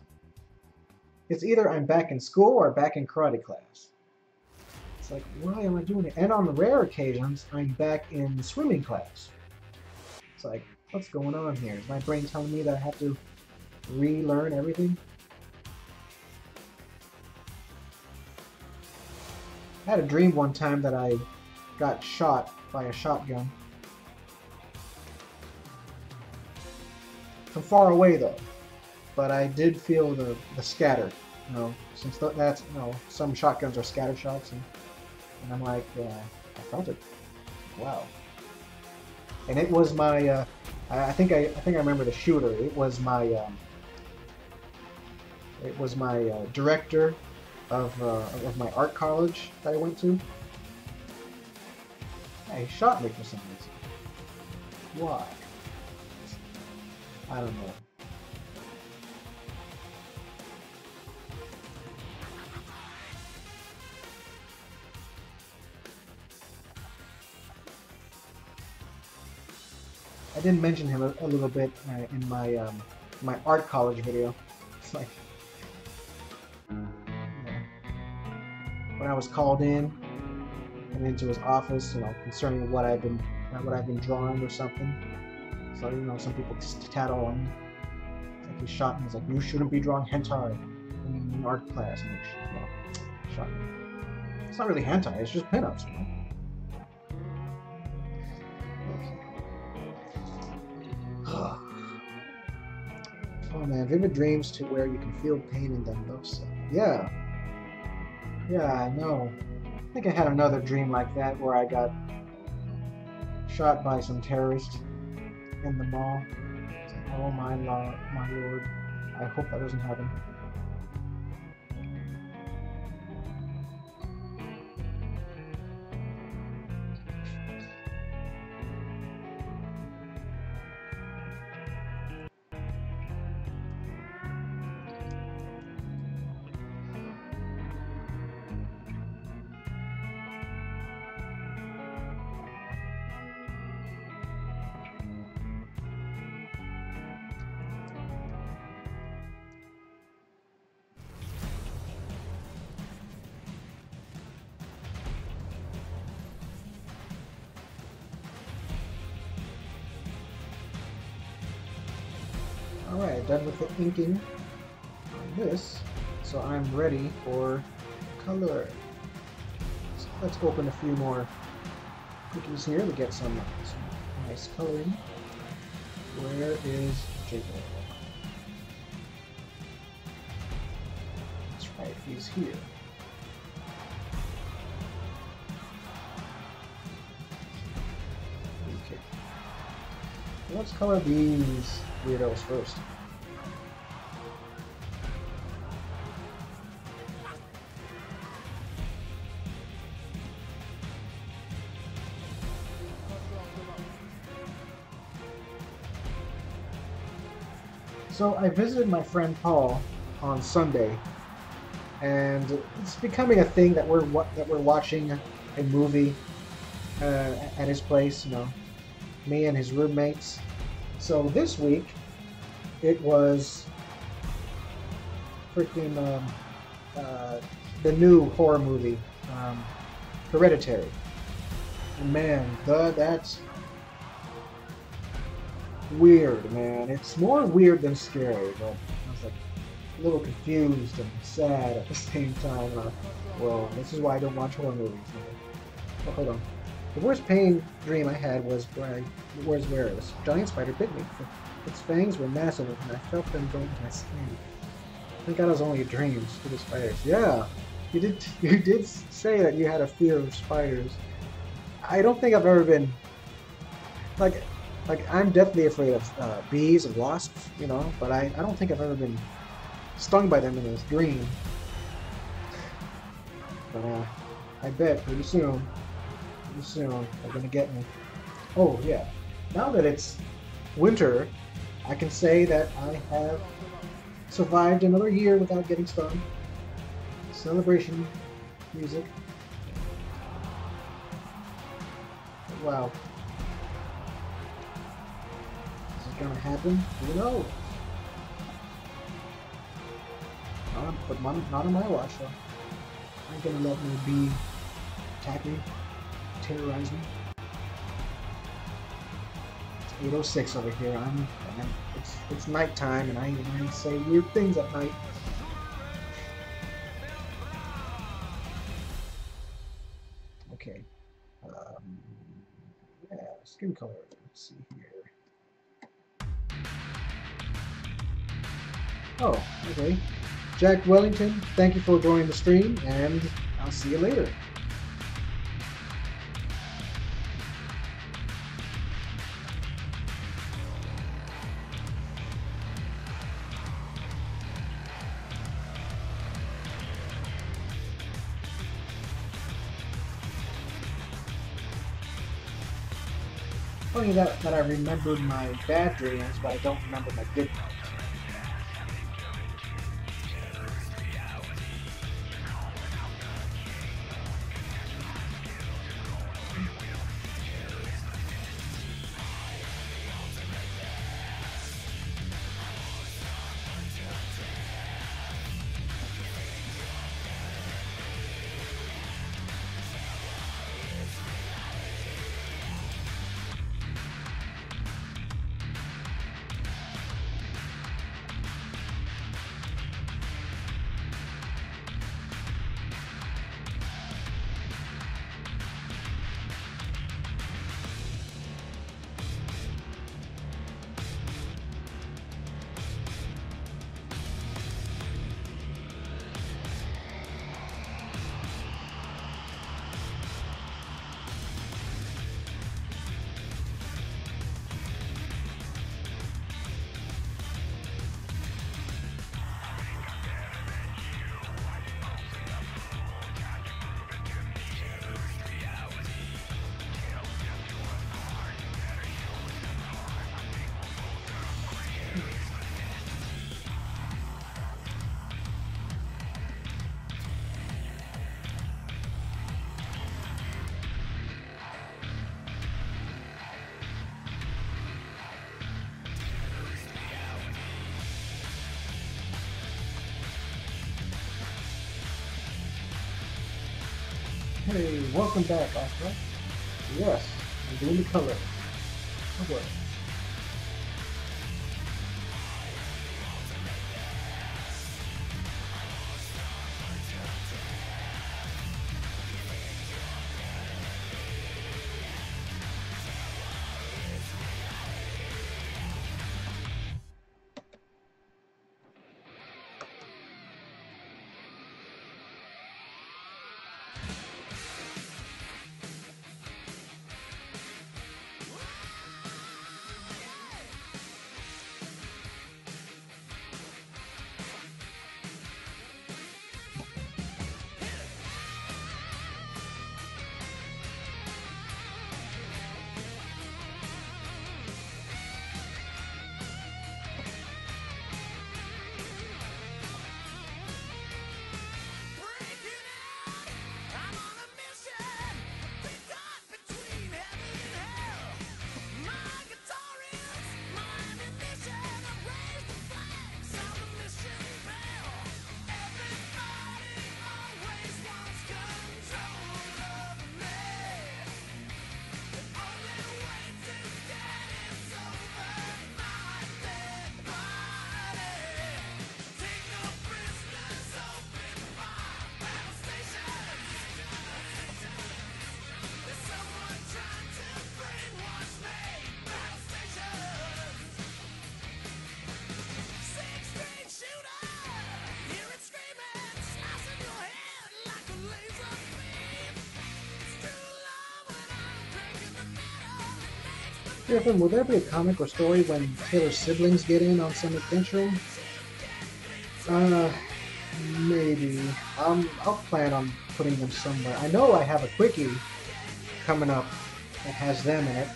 It's either I'm back in school or back in karate class. It's like, why am I doing it? And on the rare occasions, I'm back in swimming class. It's like, what's going on here? Is my brain telling me that I have to relearn everything? I had a dream one time that I got shot by a shotgun. From far away though, but I did feel the scatter, you know, since that's, you know, some shotguns are scatter shots, and I'm like, I felt it. Wow. And it was my, I think I remember the shooter. It was my director of my art college that I went to. Yeah, he shot me for some reason. Why? I don't know. I did mention him a little bit in my my art college video. It's like, you know, when I was called in and into his office, you know, concerning what I've been drawing or something. So, you know, some people tattle on me. It's like he shot me. He's like, you shouldn't be drawing hentai in art class. And he shot me. It's not really hentai, it's just pinups, you know? Okay. Oh man, vivid dreams to where you can feel pain in them, though. So, yeah. Yeah, I know. I think I had another dream like that where I got shot by some terrorist in the mall. Oh my lord. I hope that doesn't happen. Alright, done with the inking on this, so I'm ready for color. So let's open a few more cookies here to get some nice coloring. Where is JFM? Alright, he's here. Okay. Let's color these weirdos first. So I visited my friend Paul on Sunday, and it's becoming a thing that we're watching a movie at his place. You know, me and his roommates. So this week, it was freaking the new horror movie, Hereditary. And man, that's weird, man. It's more weird than scary, but I was like a little confused and sad at the same time. Well, this is why I don't watch horror movies. Oh, hold on. The worst pain dream I had was where this giant spider bit me. Its fangs were massive, and I felt them go into my skin. Thank God it was only a dream. Stupid spiders. Yeah, you did say that you had a fear of spiders. I don't think I've ever been like I'm deathly afraid of bees and wasps, you know, but I don't think I've ever been stung by them in this dream. But I bet pretty soon they're gonna get me. Oh yeah, now that it's winter, I can say that I have survived another year without getting stung. Celebration music. Wow. Gonna happen? Who knows? But not on my watch, though. I'm gonna let my bee attack me, terrorize me. It's 8:06 over here. It's nighttime, and I say weird things at night. Okay. Yeah, skin color. Let's see here. Oh, okay. Jack Wellington, thank you for joining the stream, and I'll see you later. Funny that I remembered my bad dreams, but I don't remember my good ones. Hey, welcome back, Oscar. Yes, I'm doing the color. Oh boy. JFM, will there be a comic or story when Taylor's siblings get in on some adventure? Uh, maybe. I'll plan on putting them somewhere. I know I have a Quickie coming up that has them in it.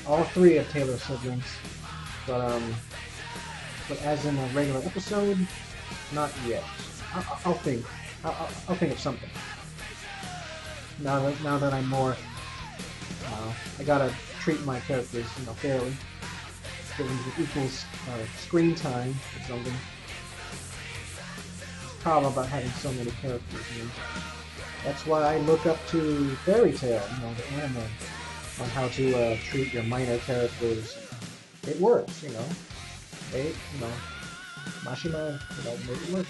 All three of Taylor's siblings. But as in a regular episode, not yet. I'll think. I'll think of something. Now that I'm more, I gotta treat my characters, fairly. Give them equal screen time or something. Problem about having so many characters. That's why I look up to Fairy Tail, the anime, on how to treat your minor characters. It works, They, Mashima, make it work.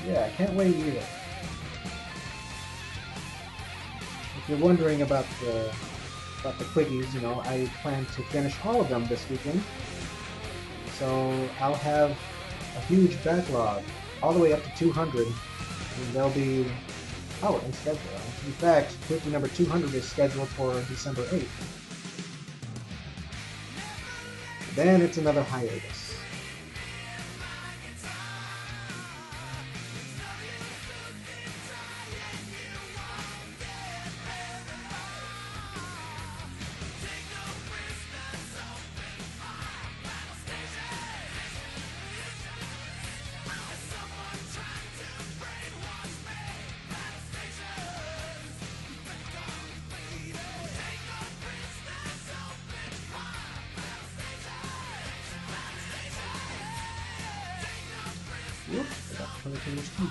Yeah, I can't wait either. If you're wondering about the Quickies, I plan to finish all of them this weekend. So I'll have a huge backlog, all the way up to 200, and they'll be in schedule. In fact, Quickie number 200 is scheduled for December 8th. Then it's another hiatus. Whoops, I got to turn it in this key.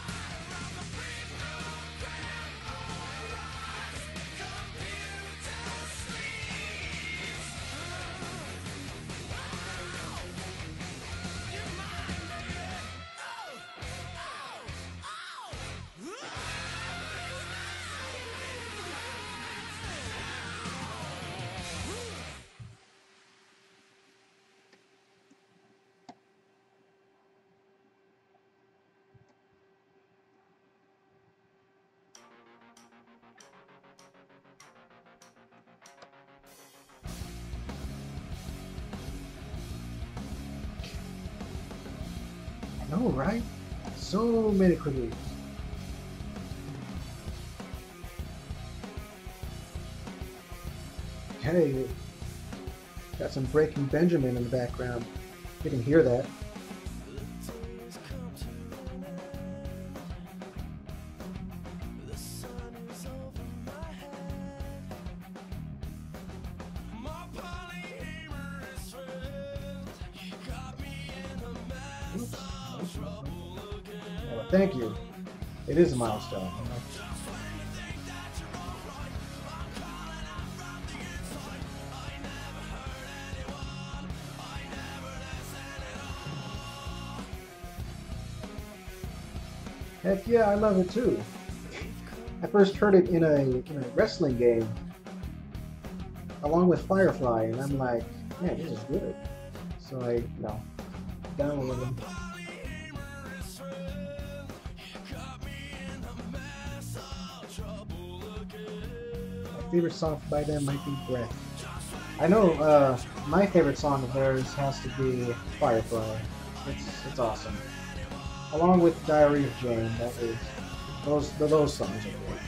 I know, right? So many quickies. Hey, got some Breaking Benjamin in the background. You can hear that. Well, thank you. It is a milestone. Heck yeah, I love it too. I first heard it in a wrestling game, along with Firefly, and I'm like, man, this is good. So I, downloaded them. My favorite song by them might be Breath. I know my favorite song of theirs has to be Firefly. It's awesome. Along with Diary of Jane, those songs are great.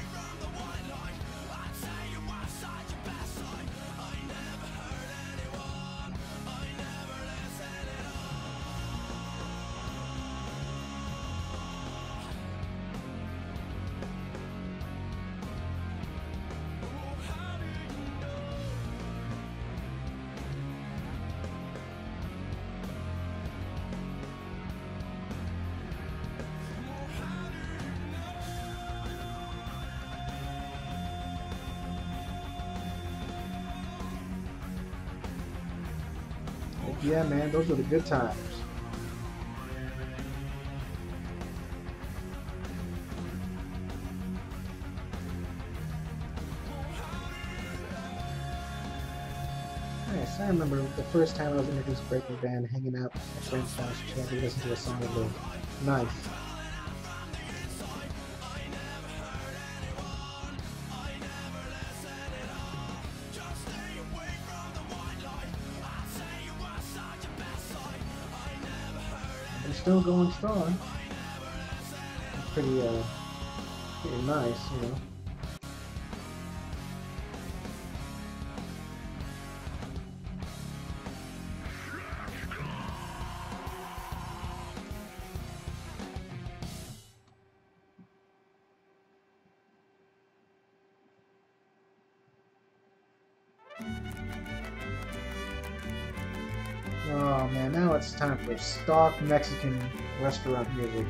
Yeah, man, those are the good times. I remember the first time I was introduced to Breaking Band, hanging out at a friend's house, trying to listen to a song of the Nice. They're still going strong. It's pretty nice, you know. Oh man, now it's time for stock Mexican restaurant music.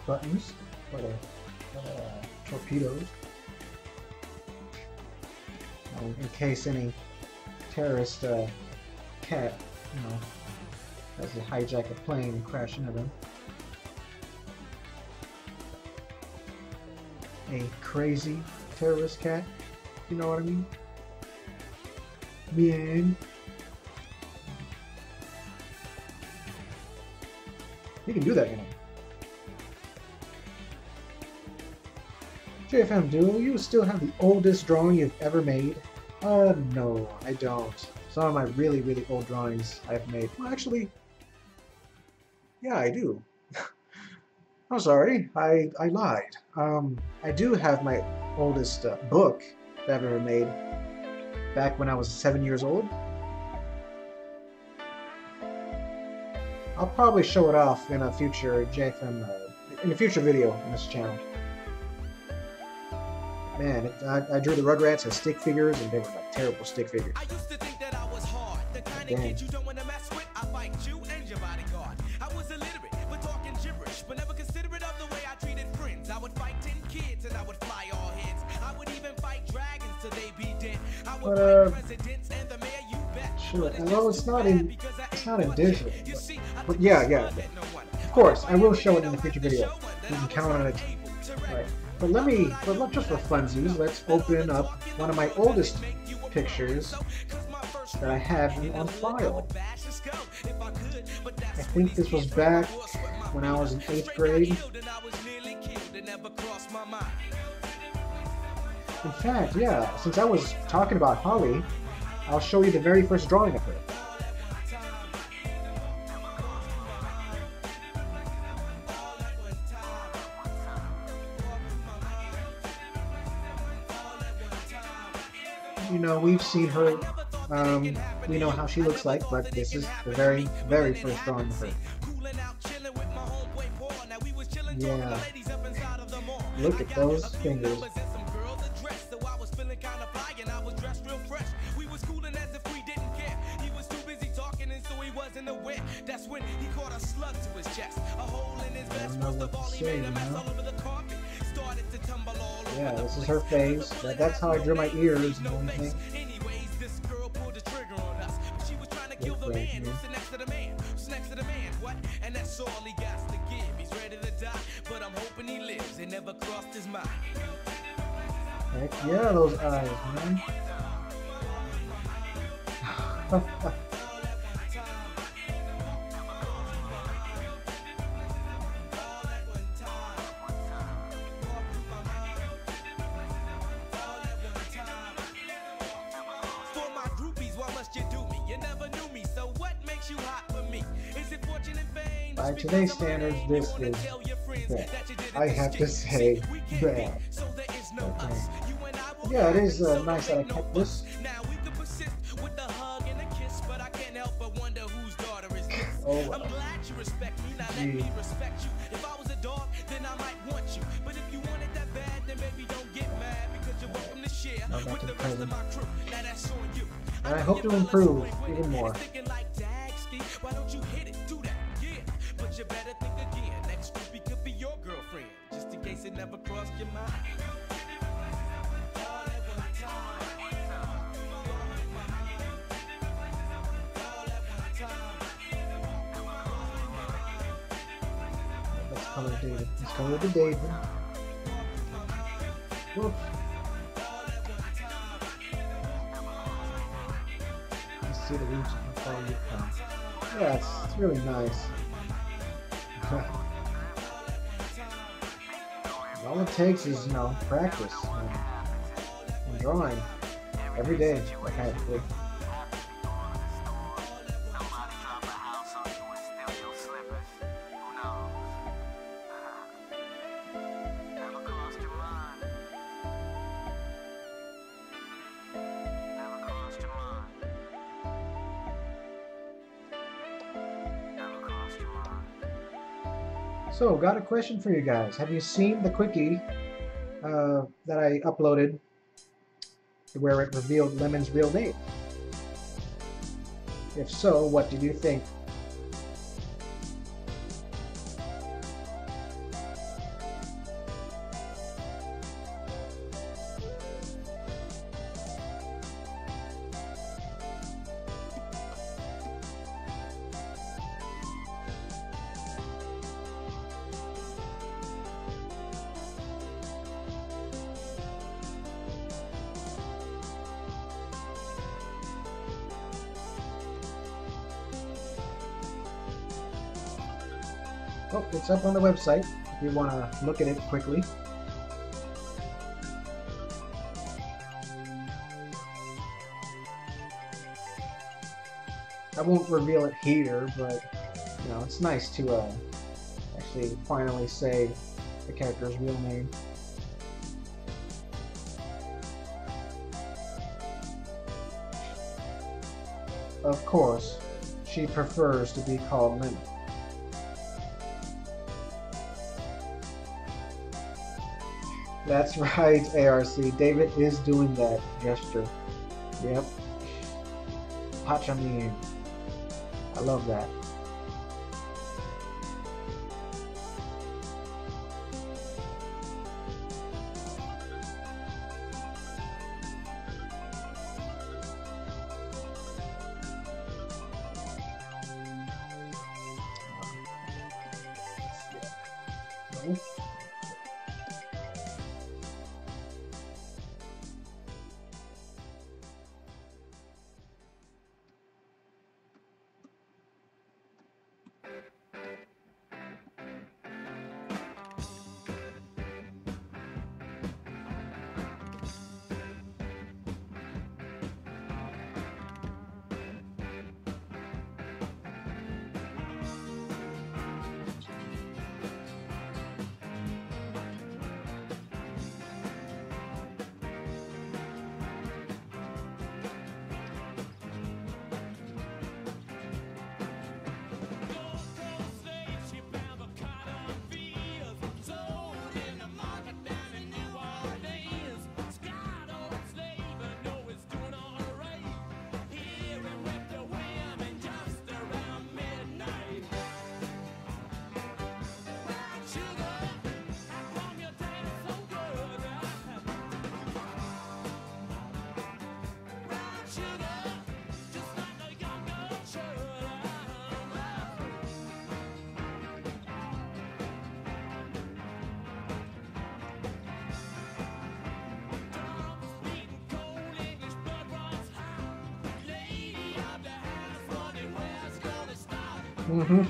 Buttons for the torpedoes, in case any terrorist cat, you know, has to hijack a plane and crash into them. A crazy terrorist cat, you know what I mean? Bien. You can do that, you know. JFM, do you still have the oldest drawing you've ever made? No, I don't. Some of my really, really old drawings I've made. Well, actually, yeah, I do. I'm sorry, I lied. I do have my oldest book that I've ever made back when I was 7 years old. I'll probably show it off in a future JFM, in a future video on this channel. Man, I drew the Rugrats as stick figures, and they were like terrible stick figures. I used to think that I was hard, the kind of kid you don't want to mess with. I fight you and your bodyguard. I was illiterate, but talking gibberish, but never considerate of the way I treated friends. I would fight 10 kids and I would fly all heads. I would even fight dragons till they be dead. I would fight presidents and the mayor, you bet. Sure, although it's not in digital. But yeah. Of course, I will show it in a future video. You can count on it. Right. But just for funsies, let's open up one of my oldest pictures that I have on file. I think this was back when I was in 8th grade. In fact, yeah, since I was talking about Holly, I'll show you the very first drawing of her. You know, we've seen her, we know how she looks like, but this is the very, very first drawing of her. Yeah, look at those fingers. That's when he caught a slug to his chest, a hole in his vest. First of all, he made a mess all over the carpet. Started to tumble all over. Yeah, this is her face. That's how I drew my ears and everything. Anyways, this girl pulled the trigger on us. She was trying to kill the man who's next to the man. Who's next to the man? What? And that's all he got to give. He's ready to die, but I'm hoping he lives. It never crossed his mind. Heck yeah, those eyes, man. By today's standards, this is bad. I have to say bad. Okay. Yeah, it is nice that I kept this. Oh, I'm glad you respect me. Now let me respect you. If I was a dog, then I might want you. But if you want it that bad, then maybe don't get mad because you're welcome to share with the rest of my crew. Now that's on you. And I hope to improve even more. Why don't you hit it? Do that. Yeah. But you better think again. Next groupie could be your girlfriend. Just in case it never crossed your mind. Let's color David. Let's color the David. Whoops. Let's see the roots of the fall you come. Yeah, it's really nice. All it takes is, you know, practice and drawing every day, practically. So, got a question for you guys. Have you seen the Quickie that I uploaded where it revealed Lemon's real name? If so, what did you think? Oh, it's up on the website if you want to look at it quickly. I won't reveal it here, but you know, it's nice to actually finally say the character's real name. Of course, she prefers to be called Lemon. That's right, ARC. David is doing that gesture. Yep. Pachamin. I love that. No. Mm-hmm.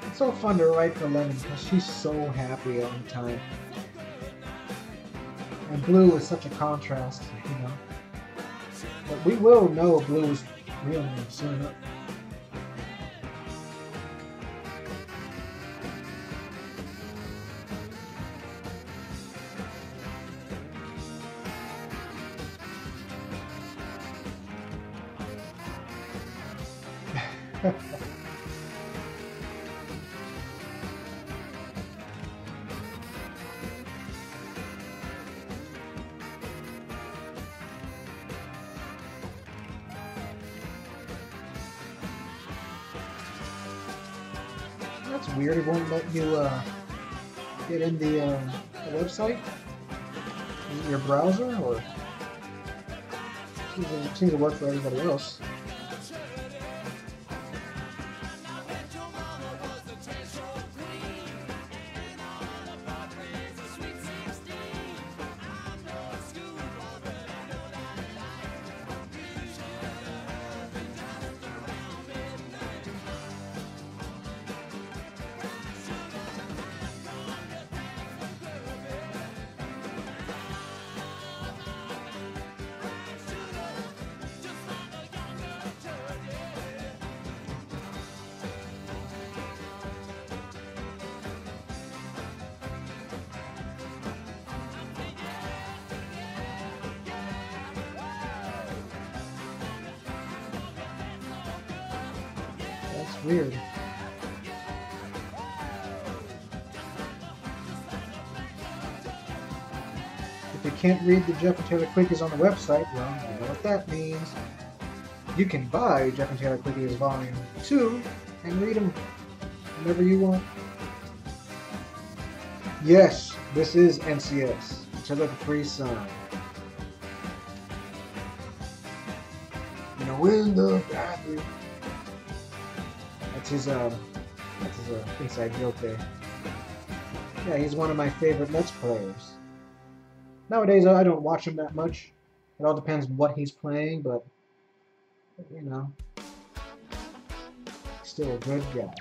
It's so fun to write for Lemon because she's so happy all the time. And Blue is such a contrast, you know. But we will know Blue's real name soon. That's weird. It won't let you get in the website, your browser, or seems to work for everybody else. That's weird. If you can't read the Jeff and Taylor Quickies on the website, well, you know what that means. You can buy Jeff and Taylor Quickies Volume 2 and read them whenever you want. Yes, this is NCS, Until the Free Sun. You know, in the bathroom. That's his inside joke there. Yeah, he's one of my favorite Let's Players. Nowadays, I don't watch him that much. It all depends what he's playing, but, you know, still a good guy.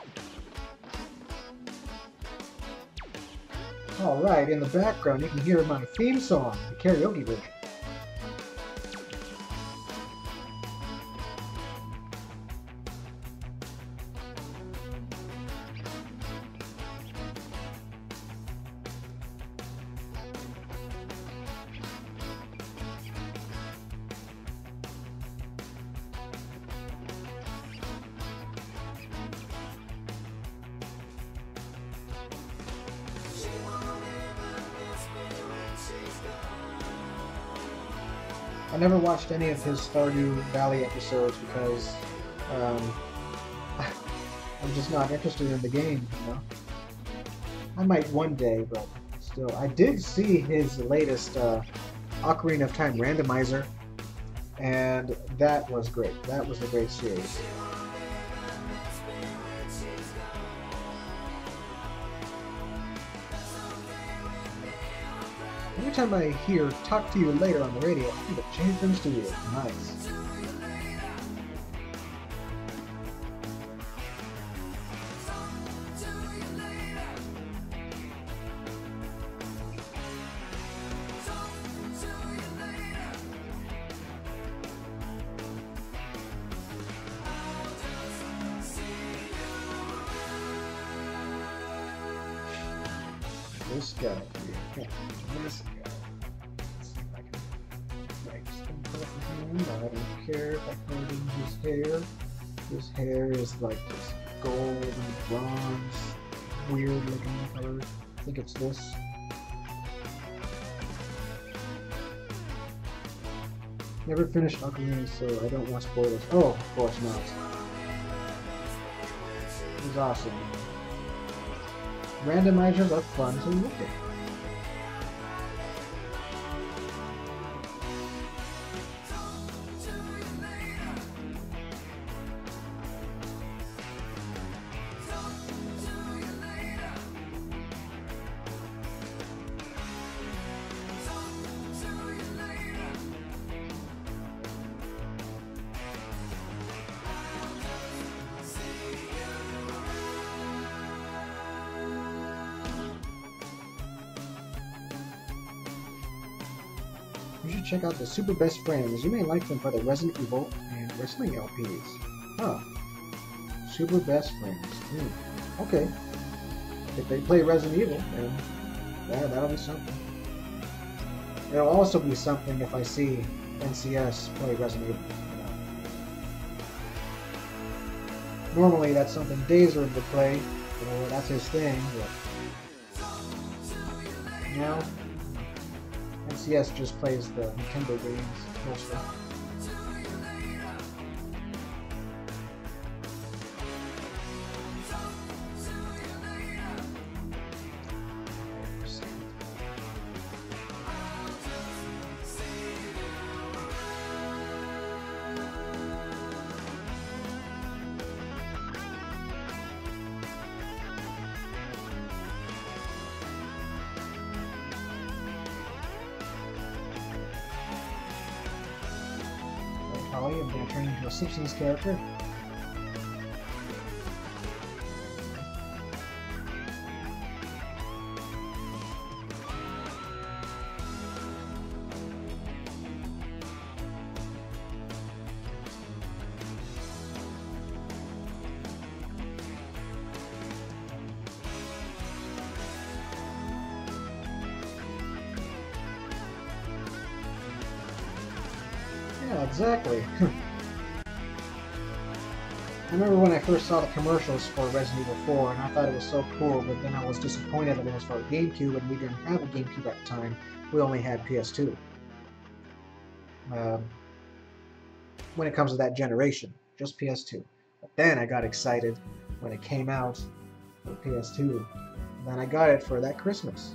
Alright, in the background you can hear my theme song, the karaoke version. I never watched any of his Stardew Valley episodes because I'm just not interested in the game, you know. I might one day, but still. I did see his latest Ocarina of Time randomizer, and that was great. That was a great series. Every time I hear "Talk to You Later" on the radio, I think of JFM Studios. Nice. This guy here. Yeah, this guy. Let's see if I can write something up his name. I don't care if I color in his hair. His hair is like this gold and bronze, weird looking color. I think it's this. Never finished Ocarina, so I don't want spoilers. Oh, of course not. It was awesome. Randomizers are fun to look at. You should check out the Super Best Friends. You may like them for the Resident Evil and wrestling LPs. Huh. Super Best Friends. Okay. If they play Resident Evil, then yeah, that'll be something. It'll also be something if I see NCS play Resident Evil. Normally that's something Dazer would play, you know, that's his thing, but now NCS just plays the Nintendo games mostly. Holly, I'm going to turn into a Simpsons character. Yeah, exactly. I remember when I first saw the commercials for Resident Evil 4 and I thought it was so cool, but then I was disappointed that it was for GameCube and we didn't have a GameCube at the time. We only had PS2. When it comes to that generation, just PS2. But then I got excited when it came out for PS2. And then I got it for that Christmas.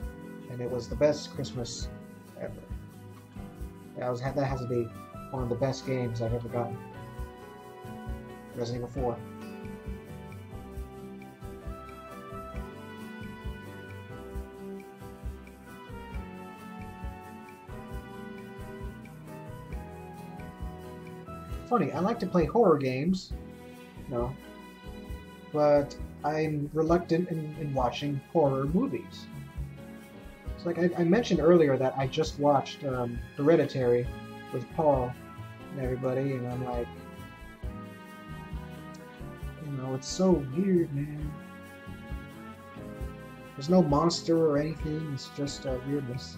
And it was the best Christmas ever. That has to be one of the best games I've ever gotten. Resident Evil 4. Funny, I like to play horror games, but I'm reluctant in watching horror movies. It's like I mentioned earlier that I just watched Hereditary with Paul and everybody, and I'm like, it's so weird, man. There's no monster or anything, it's just weirdness.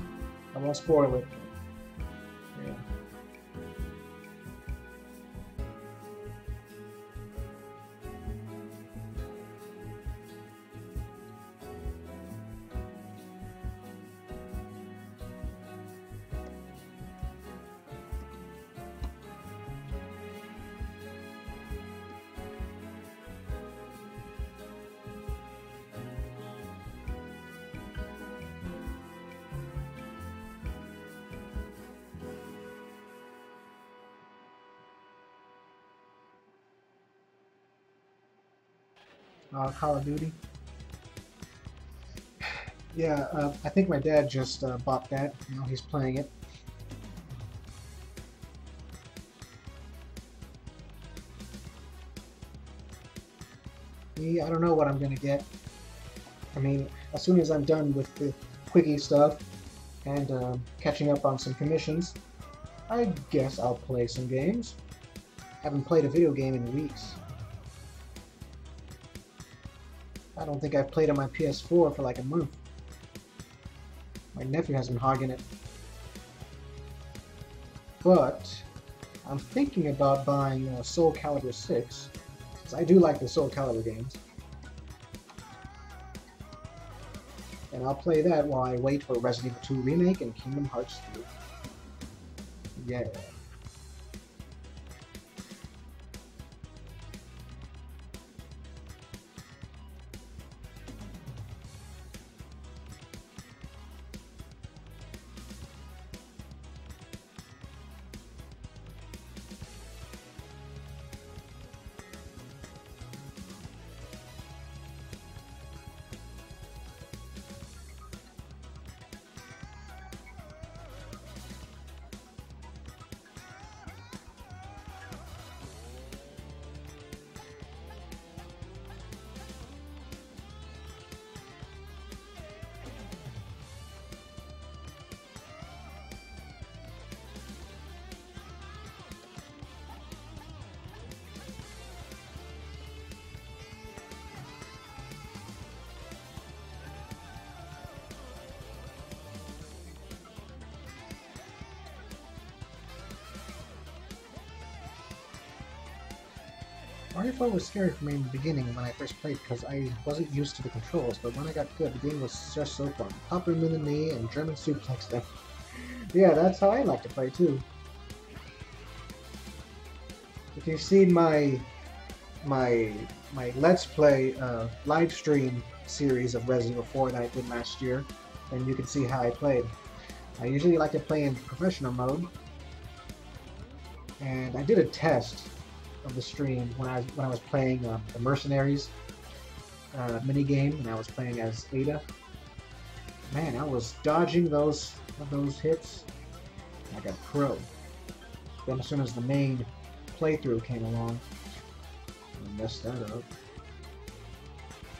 I won't spoil it. Yeah. Call of Duty. Yeah, I think my dad just bought that. He's playing it. Me, I don't know what I'm gonna get. I mean, as soon as I'm done with the Quickie stuff and catching up on some commissions, I guess I'll play some games. Haven't played a video game in weeks. I don't think I've played on my PS4 for like a month. My nephew has been hogging it. But I'm thinking about buying Soul Calibur 6, because I do like the Soul Calibur games. And I'll play that while I wait for Resident Evil 2 Remake and Kingdom Hearts 3. Yeah. RE4 was scary for me in the beginning when I first played because I wasn't used to the controls, but when I got good, the game was just so fun. Pop them in the knee and German suplex them. Yeah, that's how I like to play too. If you've seen my Let's Play live stream series of Resident Evil 4 that I did last year, then you can see how I played. I usually like to play in professional mode, and I did a test of the stream when I was playing the Mercenaries mini game, and I was playing as Ada. Man, I was dodging those hits like a pro. Then as soon as the main playthrough came along, I messed that up.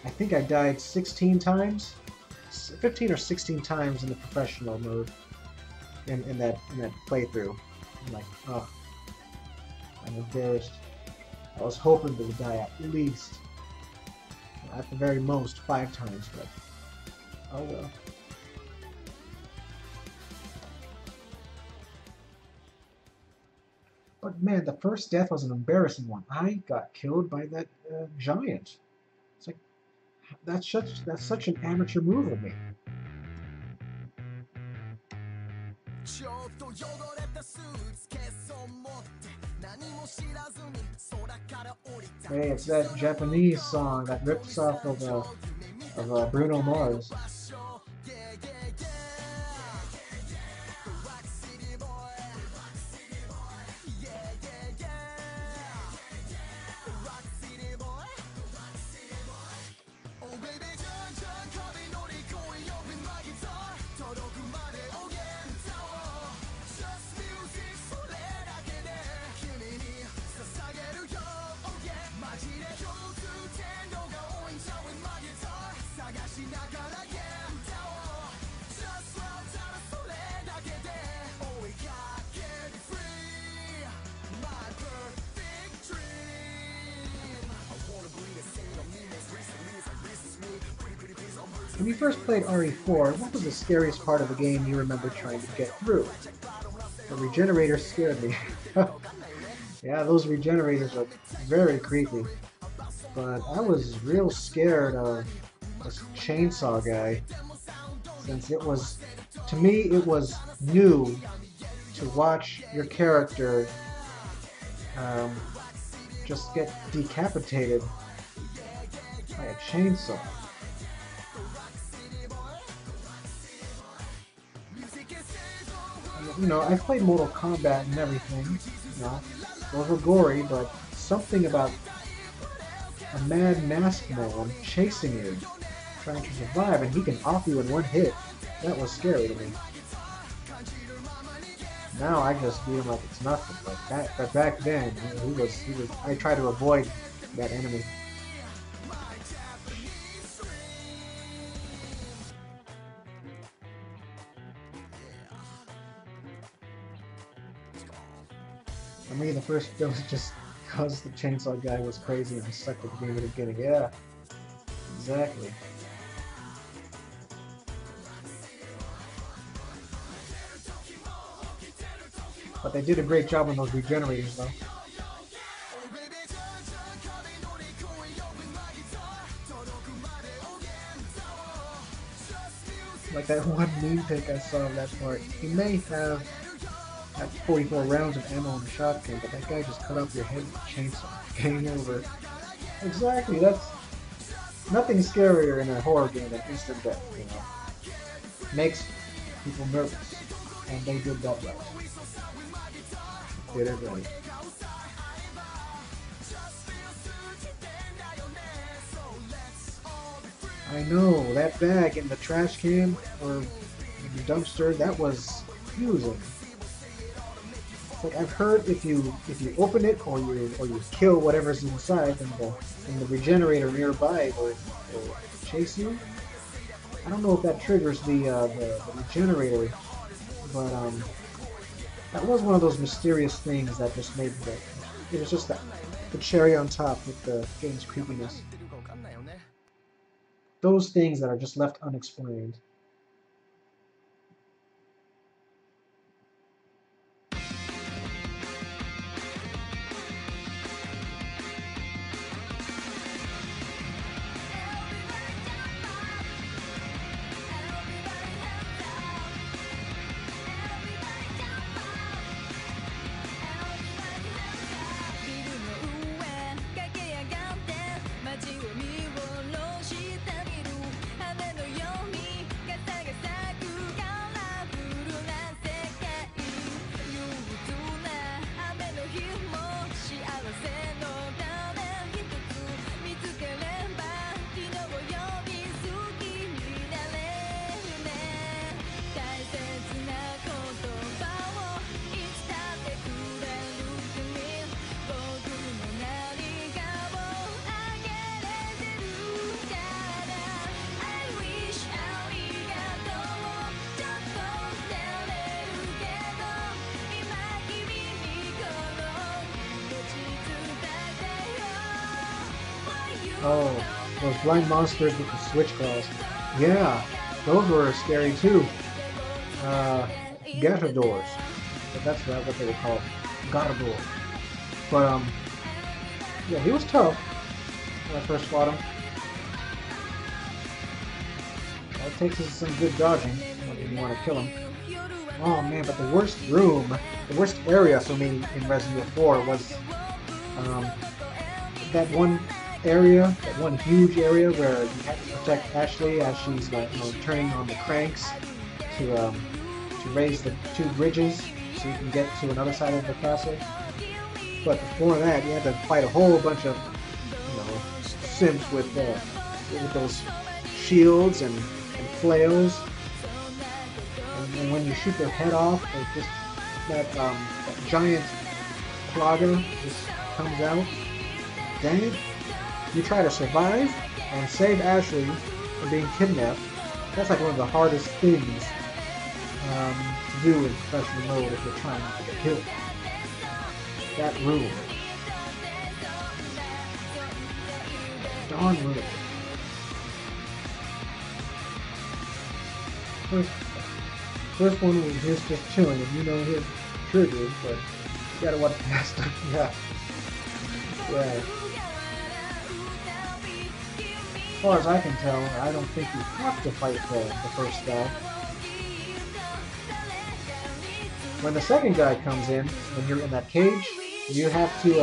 I think I died 16 times, 15 or 16 times in the professional mode in that playthrough. I'm like, oh, I'm embarrassed. I was hoping to die at least, at the very most, 5 times, but oh well. But man, the first death was an embarrassing one. I got killed by that giant. It's like, that's such an amateur move of me. Hey, it's that Japanese song that rips off of Bruno Mars. When you first played RE4, what was the scariest part of the game you remember trying to get through? The regenerator scared me. Yeah, those regenerators are very creepy. But I was real scared of this chainsaw guy, since it was, to me, it was new to watch your character just get decapitated by a chainsaw. You know, I've played Mortal Kombat and everything, you know, those were gory, but something about a mad masked man chasing you, trying to survive, and he can off you in one hit, that was scary to me. Now I just beat him like it's nothing, but back then, I tried to avoid that enemy. For me, the first dose just because the chainsaw guy was crazy and I sucked at the game at the beginning. Yeah, exactly. But they did a great job on those regenerators, though. Like that one meme pic I saw of that part. He may have had 44 rounds of ammo in the shotgun, but that guy just cut off your head with a chainsaw. Game over. Exactly, that's nothing scarier in a horror game than instant death, you know. Makes people nervous, and they did that right. Did it right. I know, that bag in the trash can or in the dumpster, that was confusing. Like I've heard if you open it or you kill whatever's inside, then the regenerator nearby will chase you. I don't know if that triggers the regenerator, but that was one of those mysterious things that just made it was just the cherry on top with the game's creepiness. Those things that are just left unexplained. Oh, those blind monsters with the switch claws. Yeah, those were scary too. Gatadors. But that's not what they were called. Gatador. But, yeah, he was tough when I first fought him. All it takes is some good dodging when you want to kill him. Oh man, but the worst room, the worst area for me in Resident Evil 4 was that one area, that one huge area where you have to protect Ashley as she's like, turning on the cranks to raise the two bridges so you can get to another side of the castle. But before that, you had to fight a whole bunch of, simps with those shields and flails. And when you shoot their head off, it just that giant clogger just comes out. Dang it! You try to survive and save Ashley from being kidnapped. That's like one of the hardest things to do in professional mode if you're trying not to get killed. That room. Darn room. First one was just chilling, and you know his triggers, but you gotta watch past him. Yeah. Yeah. As far as I can tell, I don't think you have to fight the first guy. When the second guy comes in, when you're in that cage, you have to,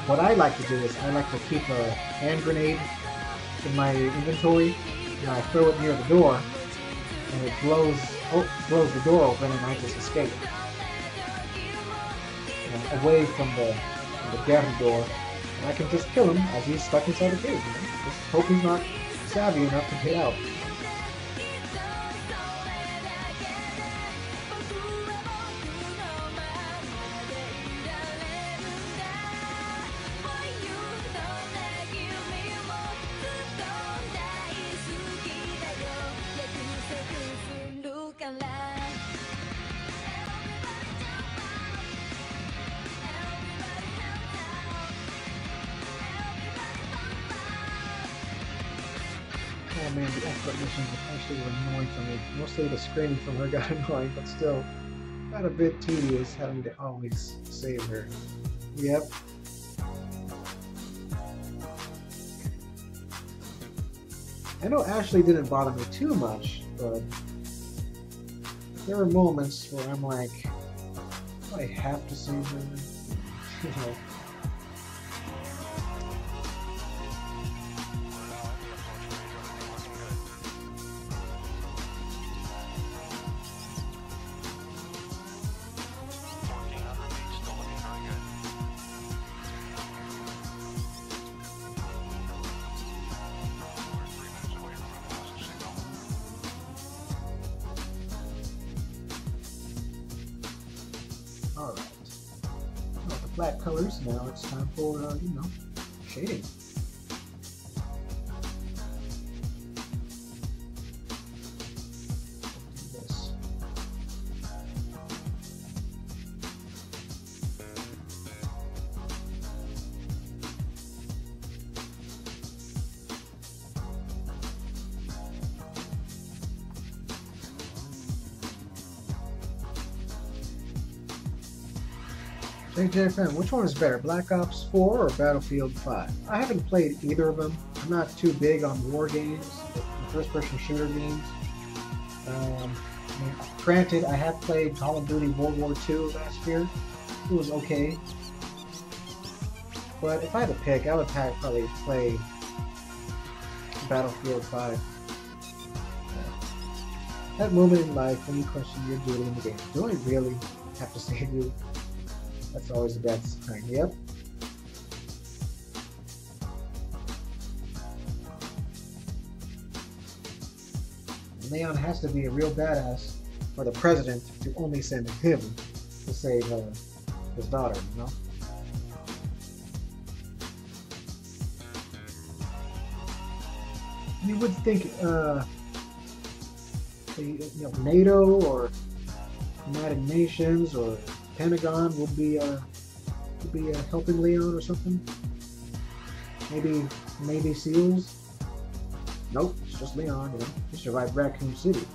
what I like to do is I like to keep a hand grenade in my inventory, and I throw it near the door, and it blows the door open, and I just escape. Away from the garden door, and I can just kill him as he's stuck inside the cage. Just hope he's not savvy enough to get out. Oh man, the expert missions actually were annoying for me. Mostly the screaming from her got annoying, but still got a bit tedious having to always save her. Yep. I know Ashley didn't bother me too much, but there were moments where I'm like, do I have to save her? You know. Alright. With the flat colors, now it's time for, shading. Do this. JFM, which one is better, Black Ops 4 or Battlefield 5? I haven't played either of them. I'm not too big on war games, first-person shooter games. Granted, I have played Call of Duty World War II last year. It was okay. But if I had to pick, I would probably play Battlefield 5. That moment in life when you question your duty in the game. Do I really have to save you? That's always the best thing. Yep. Leon has to be a real badass for the president to only send him to save his daughter, you know? You would think, NATO or United Nations or Pentagon would be helping Leon or something. Maybe Navy SEALs? Nope, it's just Leon, you know. He survived Raccoon City.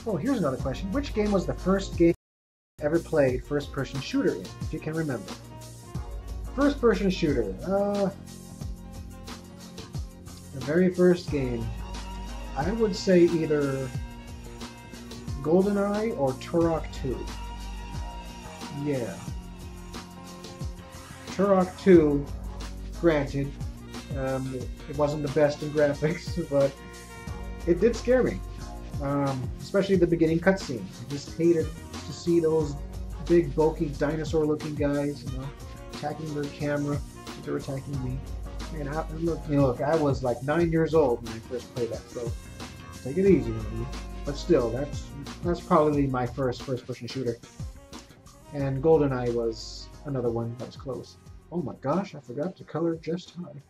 Oh, here's another question. Which game was the first game you ever played first-person shooter in, if you can remember? First-person shooter. The very first game. I would say either GoldenEye or Turok 2. Yeah. Turok 2, granted, it wasn't the best in graphics, but it did scare me. Especially the beginning cutscene. I just hated to see those big, bulky, dinosaur-looking guys, you know, attacking their camera. They were attacking me. Man, look, I was like 9 years old when I first played that, so take it easy on me. But still, that's probably my first-person shooter. And GoldenEye was another one that was close. Oh my gosh, I forgot to color just high.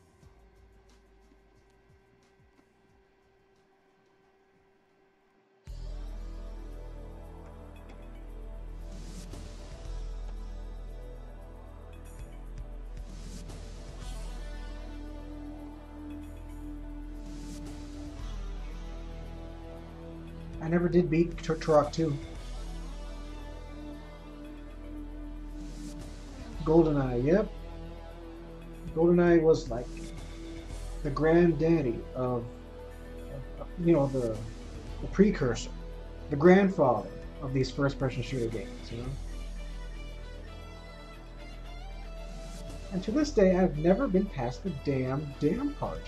I never did beat Turok 2. GoldenEye, yep. GoldenEye was like the granddaddy of you know, the precursor, the grandfather of these first-person shooter games, you know. And to this day, I've never been past the damn part.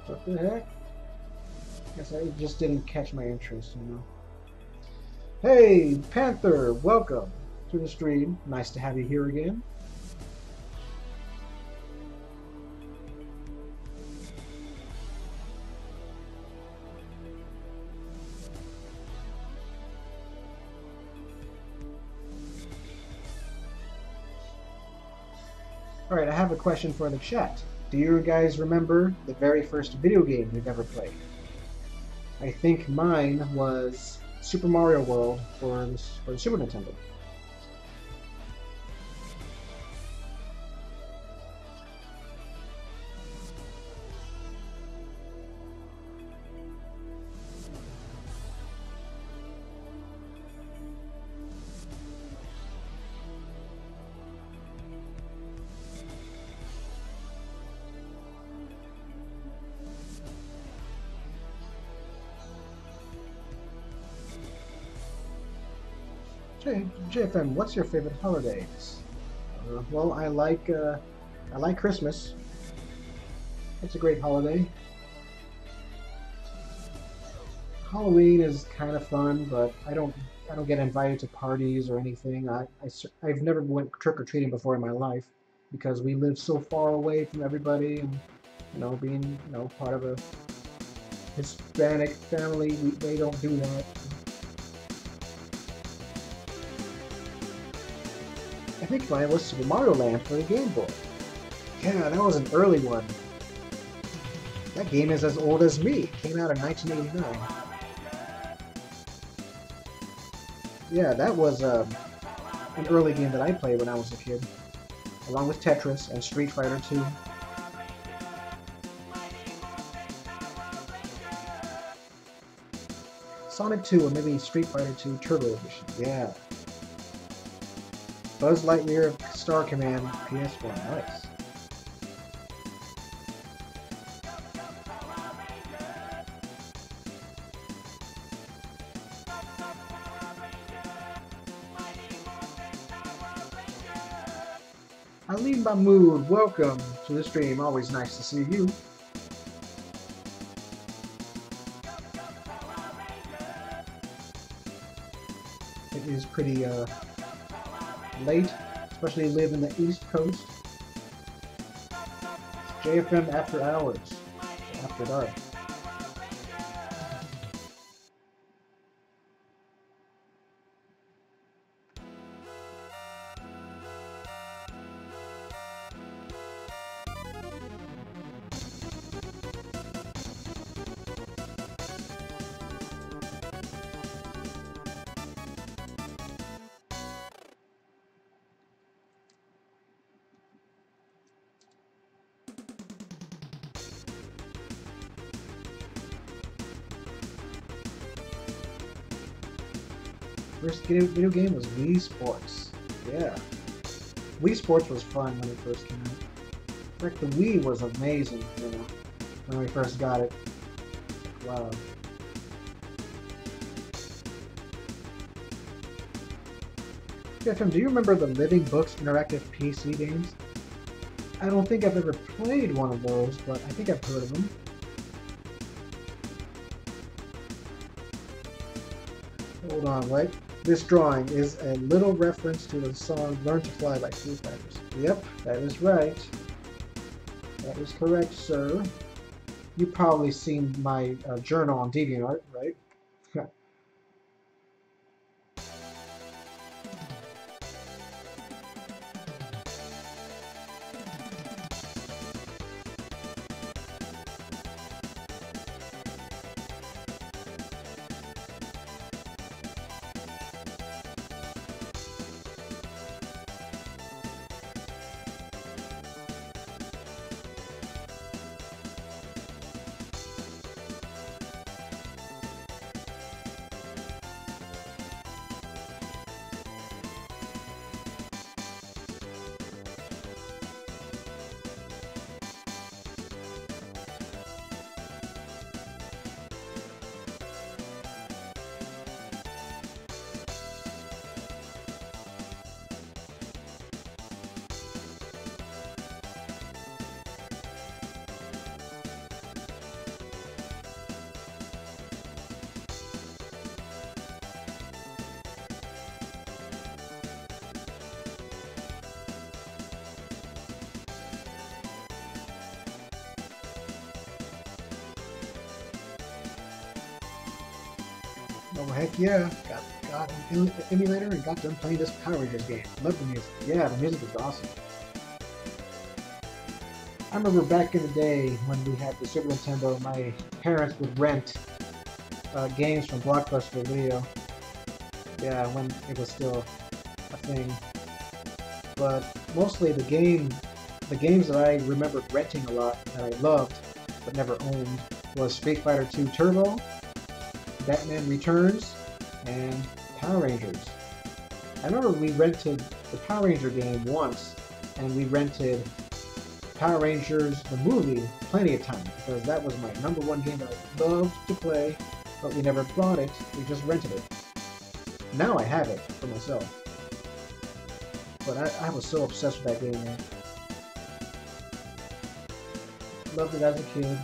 What the heck? Guess I just didn't catch my interest, you know. Hey, Panther, welcome to the stream. Nice to have you here again. Alright, I have a question for the chat. Do you guys remember the very first video game you've ever played? I think mine was Super Mario World for the Super Nintendo. JFM, what's your favorite holidays? Well, I like Christmas. It's a great holiday. Halloween is kind of fun, but I don't get invited to parties or anything. I've never went trick-or-treating before in my life because we live so far away from everybody, and you know, being, you know, part of a Hispanic family, they don't do that. I think mine was Super Mario Land for the Game Boy. Yeah, that was an early one. That game is as old as me. It came out in 1989. Yeah, that was an early game that I played when I was a kid, along with Tetris and Street Fighter 2. Sonic 2 or maybe Street Fighter 2 Turbo Edition. Yeah. Buzz Lightyear Star Command PS1. Nice. Alim Mahmood, welcome to the stream. Always nice to see you. It is pretty late, especially live in the East Coast. JFM after hours, after dark. First video game was Wii Sports. Yeah. Wii Sports was fun when it first came out. Like the Wii was amazing, you know, when we first got it. Wow. JFM, do you remember the Living Books interactive PC games? I don't think I've ever played one of those, but I think I've heard of them. Hold on, wait. This drawing is a little reference to the song Learn to Fly by Foo Fighters. Yep, that is right. That is correct, sir. You've probably seen my journal on DeviantArt, right? Oh heck yeah! Got an emulator and got done playing this Power Rangers game. Love the music. Yeah, the music is awesome. I remember back in the day when we had the Super Nintendo, my parents would rent games from Blockbuster Video. Yeah, when it was still a thing. But mostly the games that I remember renting a lot that I loved but never owned was Street Fighter II Turbo, Batman Returns, and Power Rangers. I remember we rented the Power Ranger game once, and we rented Power Rangers the movie plenty of times, because that was my #1 game that I loved to play, but we never bought it, we just rented it. Now I have it for myself. But I was so obsessed with that game, man. Loved it as a kid.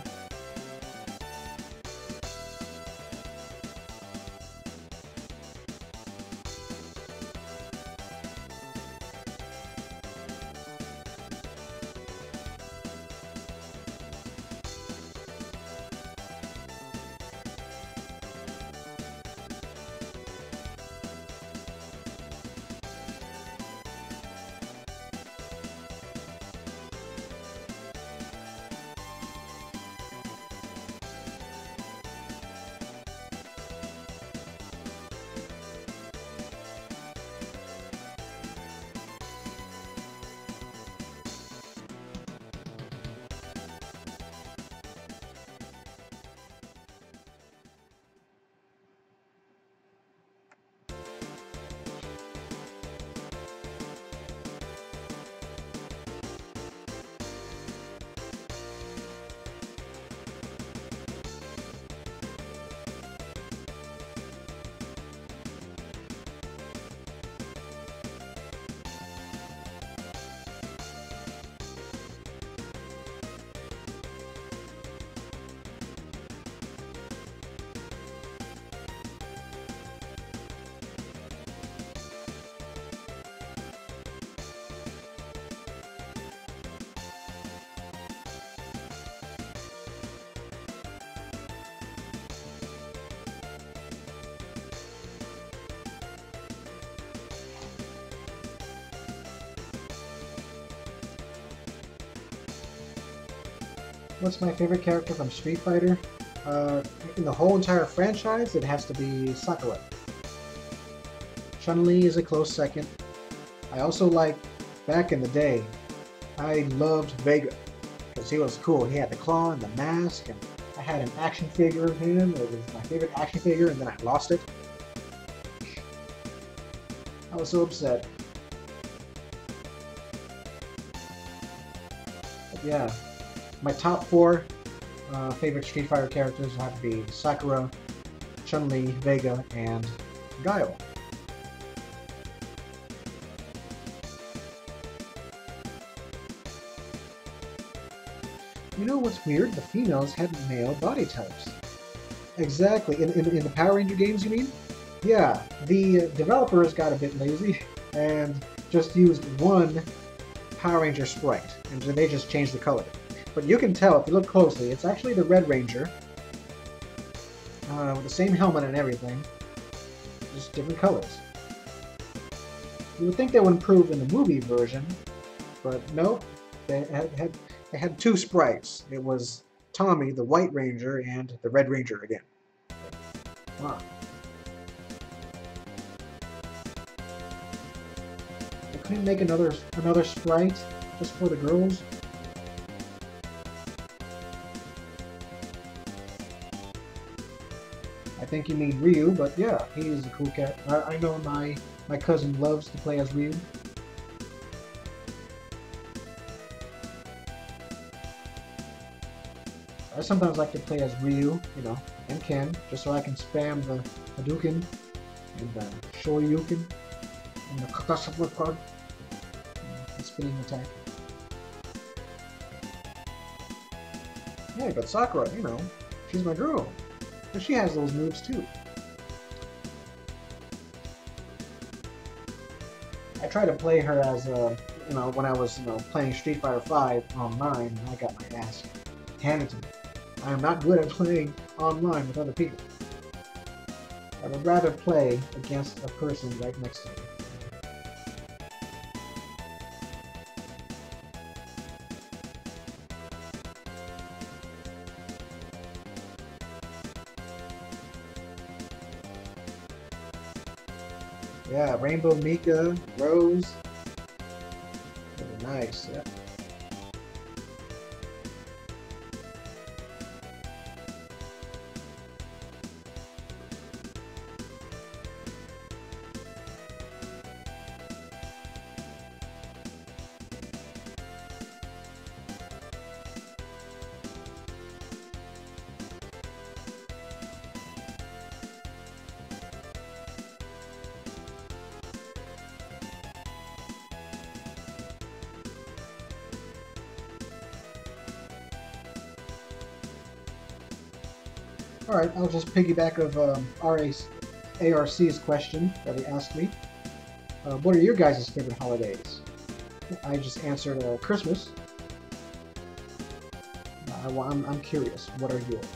What's my favorite character from Street Fighter? In the whole entire franchise, it has to be Sakura. Chun-Li is a close second. I also like, back in the day, I loved Vega, because he was cool. He had the claw and the mask, and I had an action figure of him. It was my favorite action figure, and then I lost it. I was so upset. But yeah, my top 4 favorite Street Fighter characters have to be Sakura, Chun-Li, Vega, and Guile. You know what's weird? The females had male body types. Exactly. In the Power Ranger games, you mean? Yeah, the developers got a bit lazy and just used one Power Ranger sprite, and they just changed the color. But you can tell, if you look closely, it's actually the Red Ranger, with the same helmet and everything, just different colors. You would think they would improve in the movie version, but nope, they had 2 sprites. It was Tommy, the White Ranger, and the Red Ranger again. Wow. They couldn't make another sprite just for the girls. I think you mean Ryu, but yeah, he is a cool cat. I know my cousin loves to play as Ryu. I sometimes like to play as Ryu, you know, and Ken, just so I can spam the Hadouken and the Shoryuken and the Kakashabukan and the spinning attack. Yeah, but Sakura, you know, she's my girl. And she has those moves too. I tried to play her as, you know, when I was, you know, playing Street Fighter V online, and I got my ass handed to me. I am not good at playing online with other people. I would rather play against a person right next to me. Yeah, Rainbow Mika, Rose. Really nice, yeah. Alright, I'll just piggyback of ARC's question that he asked me. What are your guys' favorite holidays? I just answered Christmas. I'm curious, what are yours?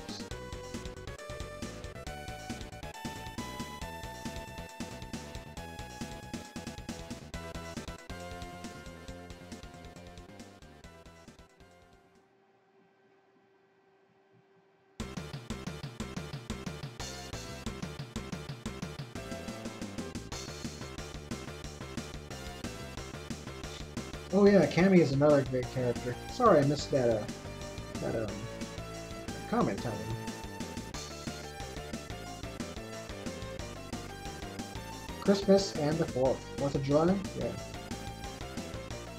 Oh yeah, Cammy is another great character. Sorry I missed that comment time. Christmas and the 4th of July? Yeah.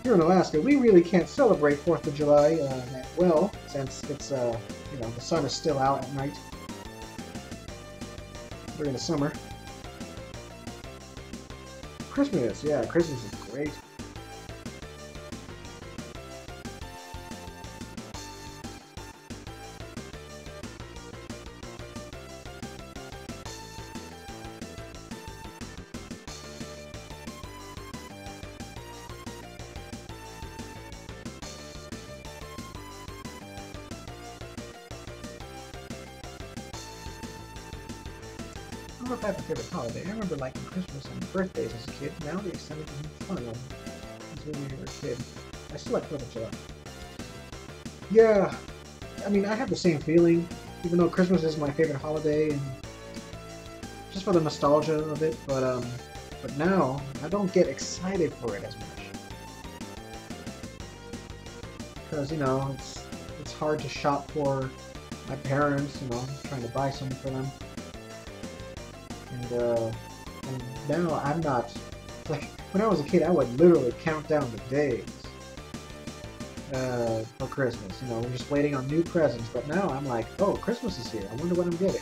Here in Alaska, we really can't celebrate 4th of July that well, since it's, you know, the sun is still out at night during the summer. Christmas, yeah, Christmas is great. I don't know if I have a favorite holiday. I remember liking Christmas and birthdays as a kid. Now the extended isn't fun as when you were a kid. I still like 4th of July. Yeah, I mean, I have the same feeling, even though Christmas is my favorite holiday, and just for the nostalgia of it. But now I don't get excited for it as much because it's hard to shop for my parents. Trying to buy something for them, and now I'm not like when I was a kid. I would literally count down the days for Christmas. We're just waiting on new presents. But now I'm like, oh, Christmas is here. I wonder what I'm getting.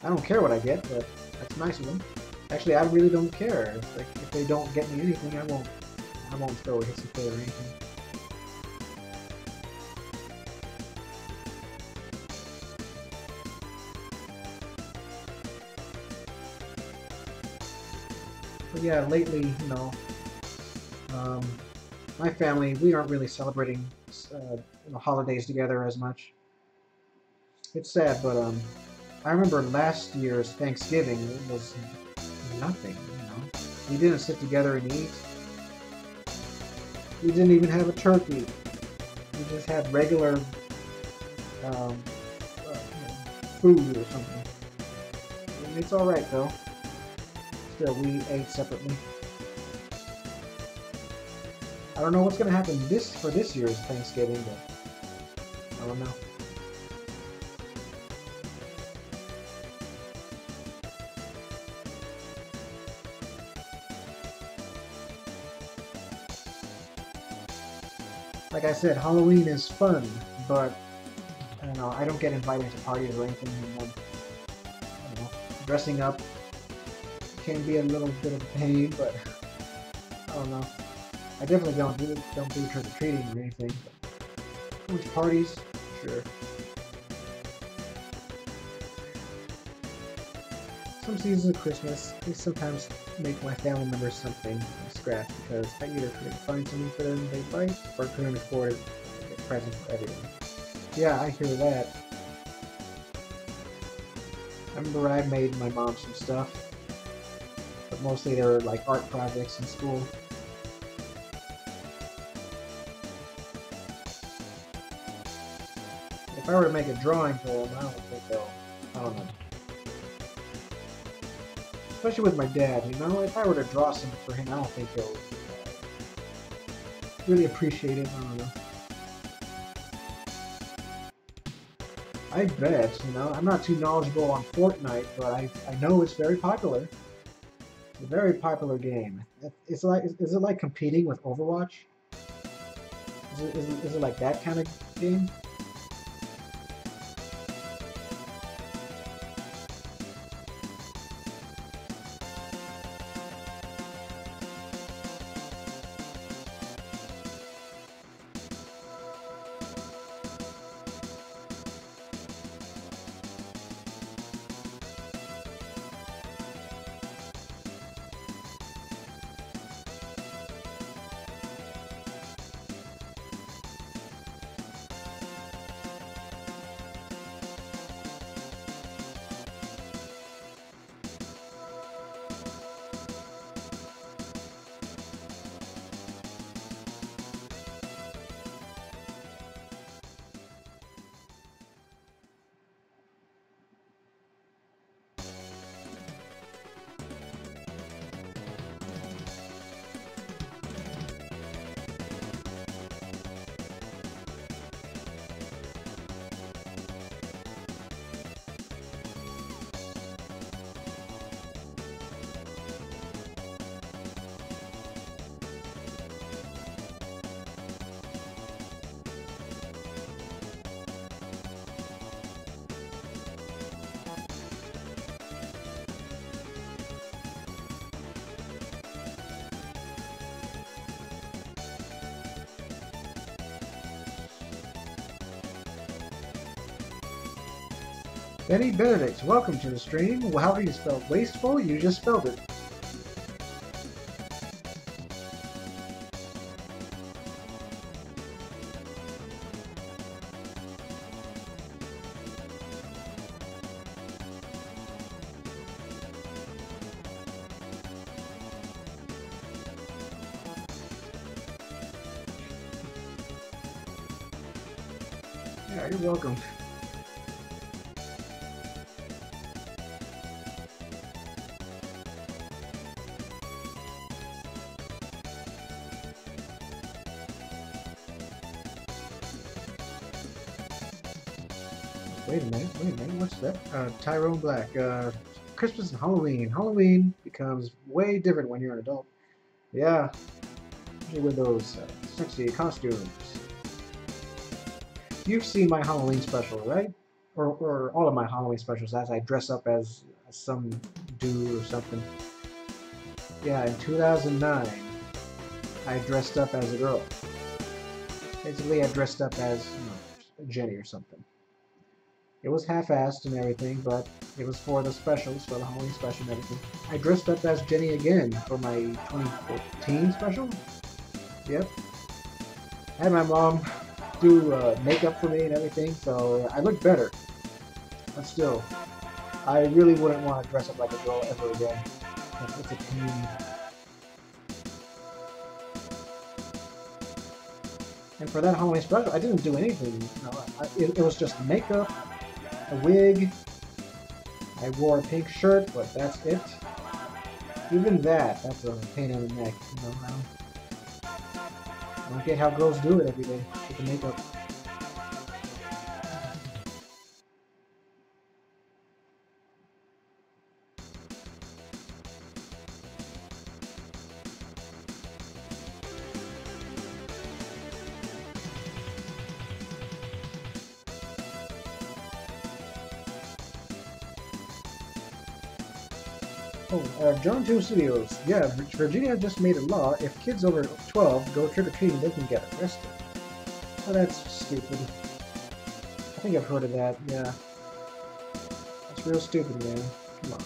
I don't care what I get, but that's nice of them. Actually, I really don't care. It's like if they don't get me anything, I won't throw a hissy fit or anything. But yeah, lately, my family, we aren't really celebrating holidays together as much. It's sad, but I remember last year's Thanksgiving, it was nothing. We didn't sit together and eat. We didn't even have a turkey. We just had regular food or something. And it's alright though. Still, we ate separately. I don't know what's going to happen for this year's Thanksgiving, but I don't know. Like I said, Halloween is fun, but I don't know, I don't get invited to parties or anything. And I don't know, dressing up can be a little bit of a pain, but I don't know. I definitely don't do trick-or-treating or anything. But going to parties, sure. Some seasons of Christmas, they sometimes make my family members something scratch because I either couldn't find something for them they like or couldn't afford a present for everyone. Yeah, I hear that. I remember I made my mom some stuff, but mostly they were like art projects in school. If I were to make a drawing for them, I don't know. Especially with my dad, if I were to draw something for him, I don't think he'll really appreciate it. I don't know. I bet, I'm not too knowledgeable on Fortnite, but I know it's very popular. It's a very popular game. Is it like competing with Overwatch? Is it like that kind of game? Benny Benedict, welcome to the stream. Well, how do you spell wasteful? You just spelled it. Yeah, you're welcome. Wait a minute, what's that? Tyrone Black. Christmas and Halloween. Halloween becomes way different when you're an adult. Yeah, especially with those sexy costumes. You've seen my Halloween special, right? Or all of my Halloween specials as I dress up as some dude or something. Yeah, in 2009, I dressed up as a girl. Basically, I dressed up as, Jenny or something. It was half-assed and everything, but it was for the specials, for the Halloween special and everything. I dressed up as Jenny again for my 2014 special. Yep. I had my mom do makeup for me and everything, so I looked better. But still, I really wouldn't want to dress up like a girl ever again. It's a pain. And for that Halloween special, I didn't do anything. It was just makeup, a wig. I wore a pink shirt, but that's it. Even that's a pain in the neck. I don't get how girls do it every day with the makeup. John 2 Studios. Yeah, Virginia just made a law. If kids over 12 go trick-or-treating, they can get arrested. Oh, that's stupid. I think I've heard of that, yeah. That's real stupid, man. Come on.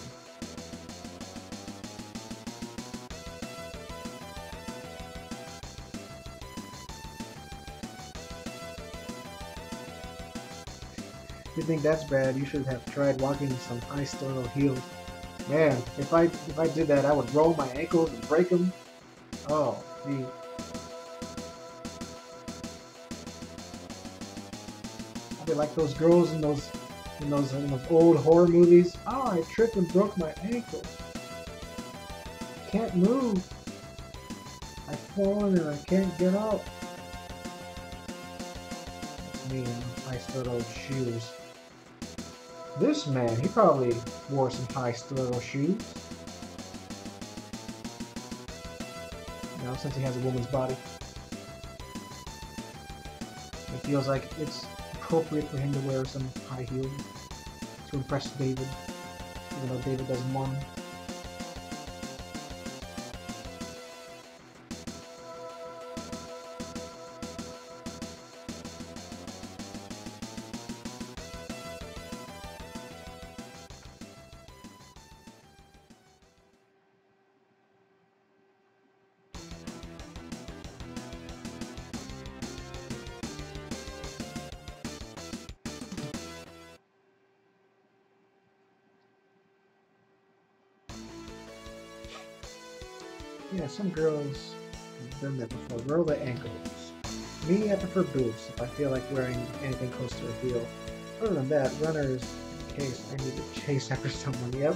If you think that's bad, you should have tried walking in some high-style heels. Man, if I did that, I would roll my ankles and break them. Oh, gee. I'd be like those girls in those old horror movies. Oh, I tripped and broke my ankle. Can't move. I've fallen and I can't get up. That's me in high-style shoes. This man, he probably wore some high-stiletto shoes. Since he has a woman's body. It feels like it's appropriate for him to wear some high heels to impress David, even though David doesn't want him. Yeah, some girls have done that before. Roll the ankles. Me, I prefer boots if I feel like wearing anything close to a heel. Other than that, runners, in case I need to chase after someone. Yep.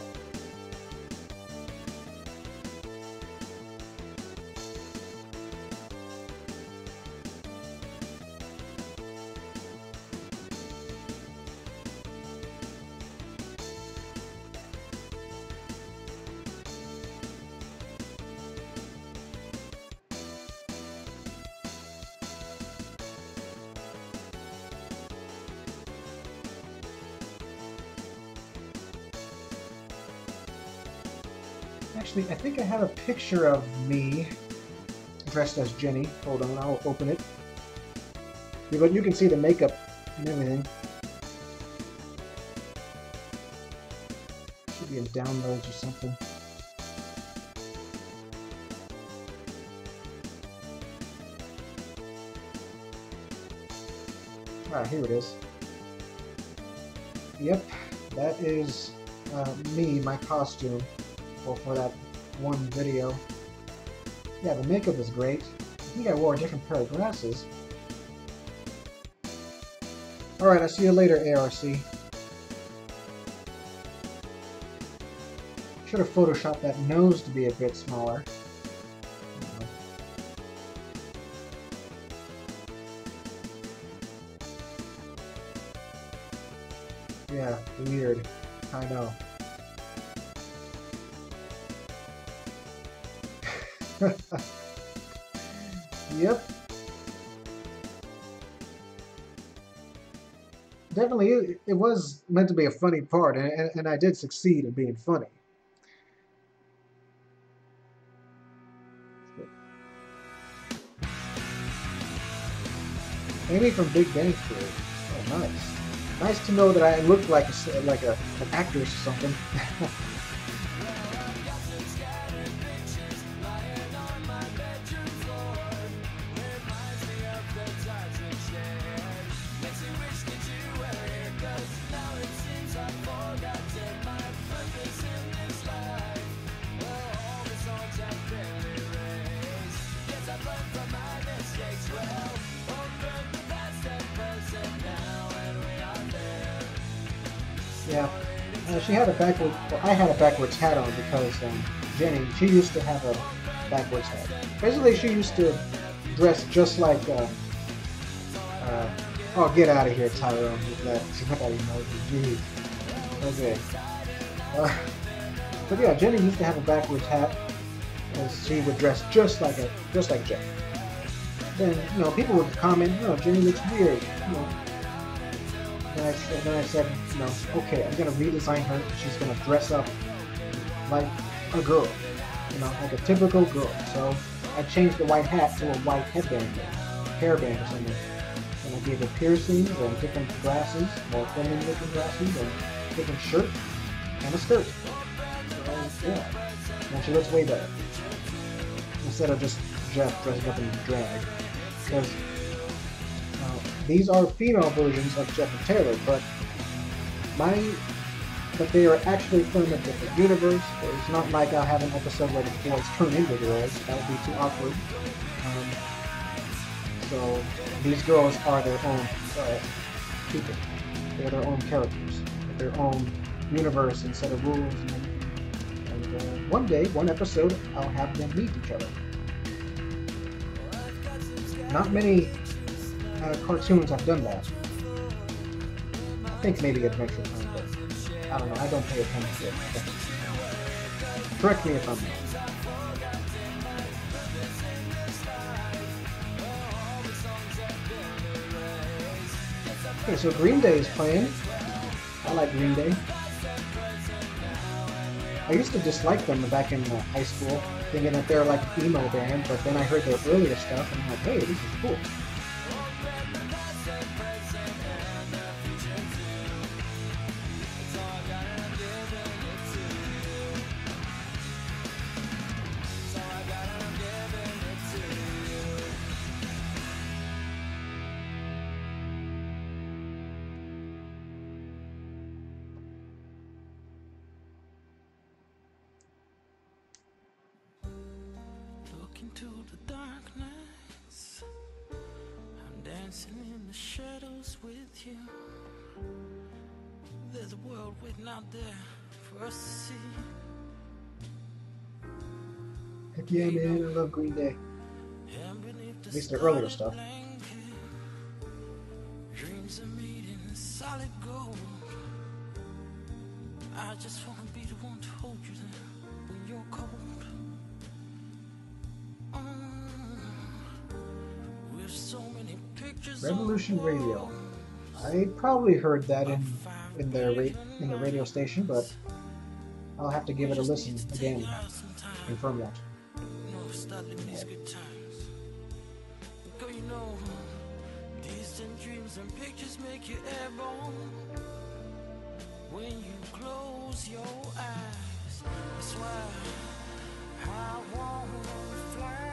Actually, I think I have a picture of me dressed as Jenny. Hold on, I'll open it. But you can see the makeup and everything. Should be in downloads or something. Ah, here it is. Yep, that is me, my costume. For that one video. Yeah, the makeup is great. I think I wore a different pair of glasses. Alright, I'll see you later, ARC. Should have photoshopped that nose to be a bit smaller. Yeah, weird. I know. Yep. Definitely, it was meant to be a funny part, and I did succeed in being funny. Amy from Big Bang Theory. Oh, nice. Nice to know that I look like an actress or something. Yeah, she had a backwards. Well, I had a backwards hat on because Jenny, she used to have a backwards hat. Basically, she used to dress just like. Oh, get out of here, Tyrone! With that emoji. Jeez. Okay. But yeah, Jenny used to have a backwards hat, because she would dress just like Jenny. Then people would comment, Jenny looks weird. Then I said, okay, I'm gonna redesign her. She's gonna dress up like a girl, like a typical girl. So I changed the white hat to a white headband, hairband or something. And I gave her piercings and different glasses, more feminine looking glasses, and different shirt and a skirt. So, yeah, and she looks way better instead of just Jeff dressing up in drag. Because these are female versions of Jeff and Taylor, but they are actually from a different universe. It's not like I'll have an episode where the boys turn into girls. That would be too awkward. So these girls are their own people. They're their own characters, their own universe and set of rules. And one day, one episode, I'll have them meet each other. Not many cartoons have done that. I think maybe Adventure Time, but I don't know. I don't pay attention to it. Correct me if I'm wrong. Okay, so Green Day is playing. I like Green Day. I used to dislike them back in high school, thinking that they're like an emo band, but then I heard their earlier stuff and I'm like, hey, this is cool. Into the darkness, I'm dancing in the shadows with you. There's a world waiting out there for us to see. Heck yeah, man, I love Green Day. At least their earlier stuff. Dreams are made in solid gold. I just want to be the one to hold you there when you're cold. Revolution Radio. I probably heard that in the radio station, but I'll have to give it a listen again. Confirm that. Distant dreams and pictures make you airborne. When you close your eyes, that's why I wanna fly.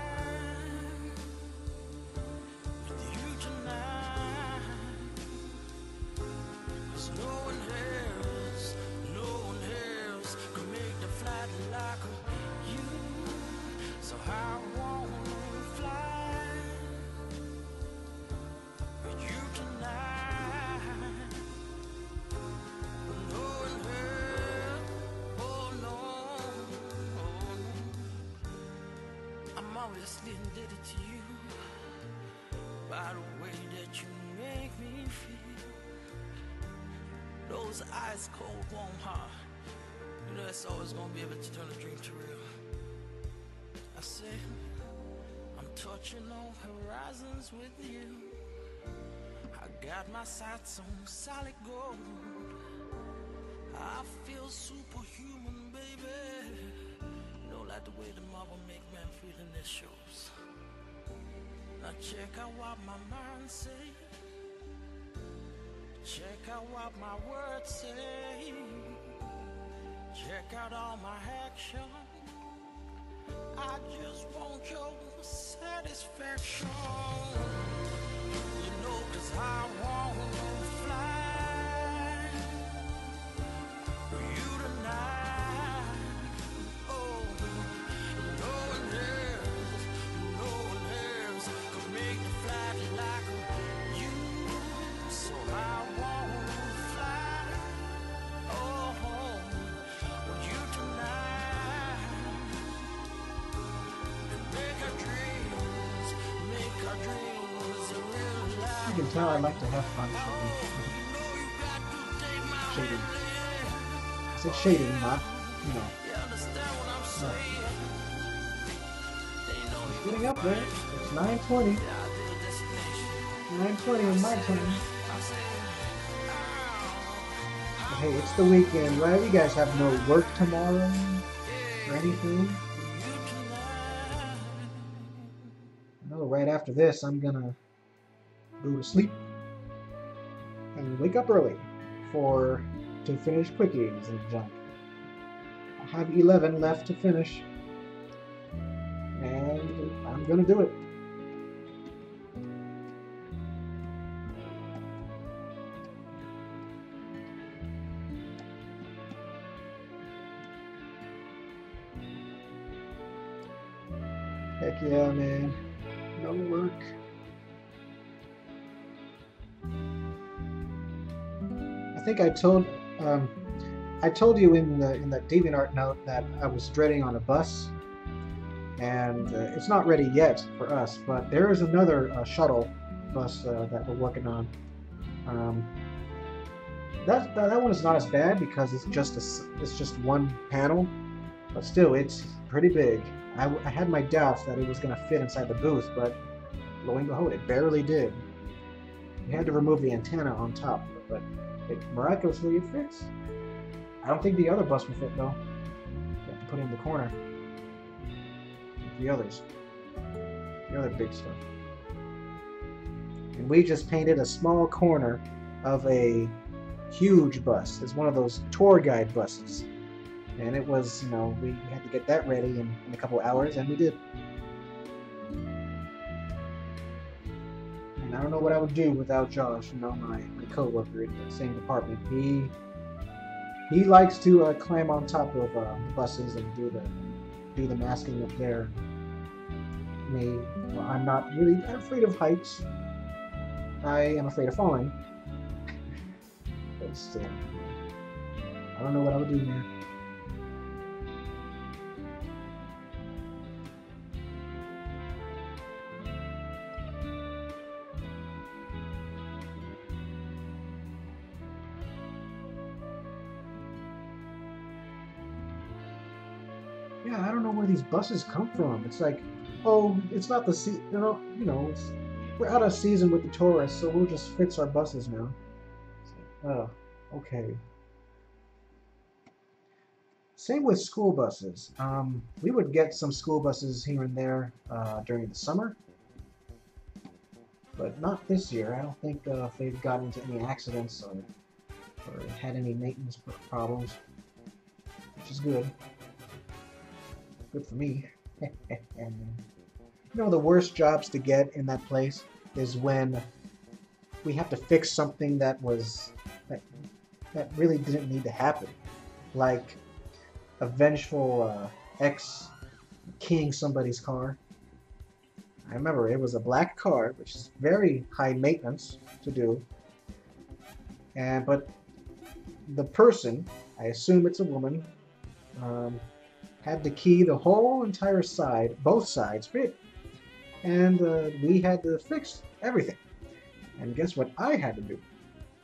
obviously indebted to you by the way that you make me feel. Those ice cold warm heart, you know that's always gonna be able to turn a dream to real. I say I'm touching on horizons with you. I got my sights on solid gold. I feel superhuman, baby. You know, like the way the marble make man feel in their shoes. Now check out what my mind say. Check out what my words say. Check out all my action. I just want your satisfaction. You know, 'cause I want to fly with you tonight. Oh, no one else could make the flight like you. So I want to fly, oh, with you tonight. And make our dreams a real life. You can tell I like to have fun shading. I said shading, not, you know. It's getting up there. It's 9:20. 9:20 on my time. But hey, it's the weekend, right? You guys have no work tomorrow or anything? I know right after this, I'm gonna go to sleep and wake up early to finish quickies and junk. I have 11 left to finish, and I'm gonna do it. Heck yeah, man. No work. I think I told you in the DeviantArt note that I was dreading on a bus, and it's not ready yet for us. But there is another shuttle bus that we're working on. That one is not as bad because it's just one panel, but still it's pretty big. I had my doubts that it was going to fit inside the booth, but lo and behold, it barely did. We had to remove the antenna on top, but miraculously it fits. I don't think the other bus will fit though. You have to put it in the corner. The others. The other big stuff. And we just painted a small corner of a huge bus. It's one of those tour guide buses. And it was, you know, we had to get that ready in a couple hours, and we did. And I don't know what I would do without Josh, you know, my co-worker in the same department. He likes to climb on top of buses and do the masking up there. Me, well, I'm not really afraid of heights. I am afraid of falling. But still, I don't know what I would do, man. Yeah, I don't know where these buses come from. It's like, oh, it's not the season, we're out of season with the tourists, so we'll just fix our buses now. It's like, oh, okay. Same with school buses. We would get some school buses here and there during the summer, but not this year. I don't think they've gotten into any accidents or had any maintenance problems, which is good. Good for me. You know, the worst jobs to get in that place is when we have to fix something that really didn't need to happen, like a vengeful ex keying somebody's car. I remember it was a black car, which is very high maintenance to do, but the person, I assume it's a woman, had to key the whole entire side, both sides fit, and we had to fix everything. And guess what I had to do?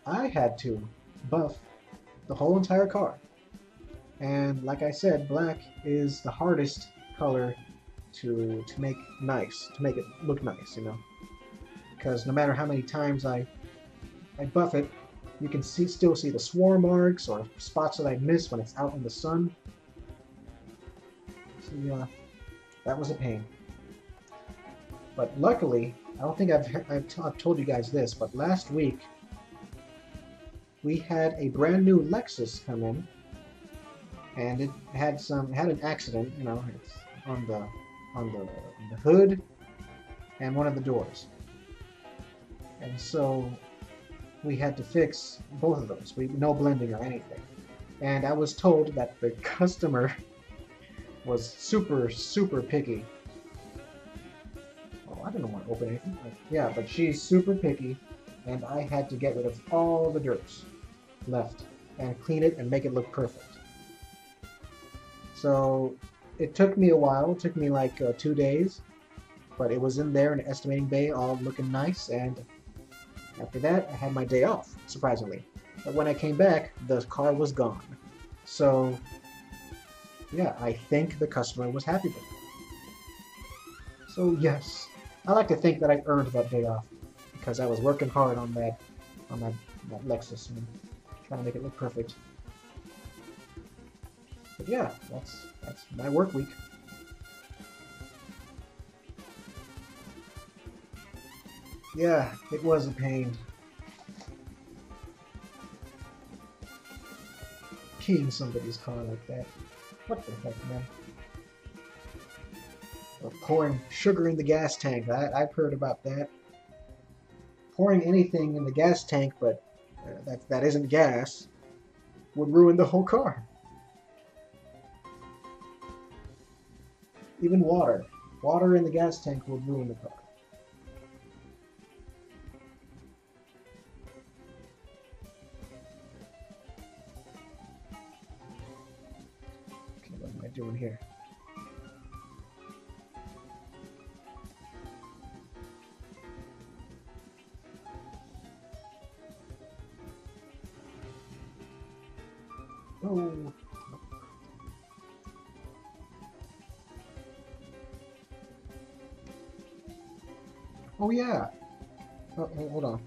I had to buff the whole entire car. And like I said, black is the hardest color to make nice, to make it look nice, you know. Because no matter how many times I buff it, you can still see the swirl marks or spots that I miss when it's out in the sun. So yeah, that was a pain. But luckily, I don't think I've told you guys this, but last week we had a brand new Lexus come in, and it had an accident. You know, it's on the hood and one of the doors, and so we had to fix both of those. No blending or anything. And I was told that the customer was super picky. Oh, I don't want to open anything. Yeah, but she's super picky, and I had to get rid of all the dirt left and clean it and make it look perfect. So it took me a while. It took me like 2 days, but it was in there in the estimating bay, all looking nice. And after that, I had my day off, surprisingly. But when I came back, the car was gone. So yeah, I think the customer was happy with it. So yes, I like to think that I earned that day off because I was working hard on that Lexus and trying to make it look perfect. But yeah, that's my work week. Yeah, it was a pain. Keying somebody's car like that. What the heck, man? Or pouring sugar in the gas tank. I've heard about that. Pouring anything in the gas tank, but that isn't gas, would ruin the whole car. Even water. Water in the gas tank will ruin the car. Okay, what am I doing here? Oh. Oh yeah. Oh, hold on.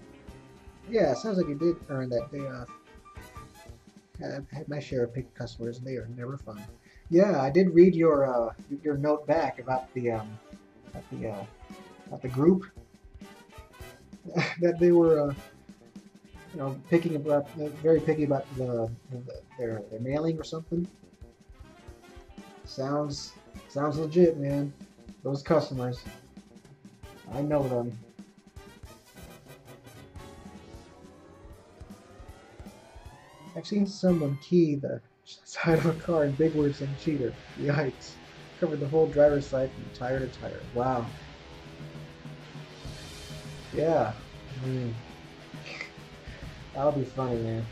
Yeah, it sounds like you did earn that day off. I've had my share of picky customers, and they are never fun. Yeah, I did read your note back about the group that they were you know, very picky about their mailing or something. Sounds legit, man. Those customers, I know them. I've seen someone key the side of a car in big words and cheater. Yikes. Covered the whole driver's side from tire to tire. Wow. Yeah. That'll be funny, man.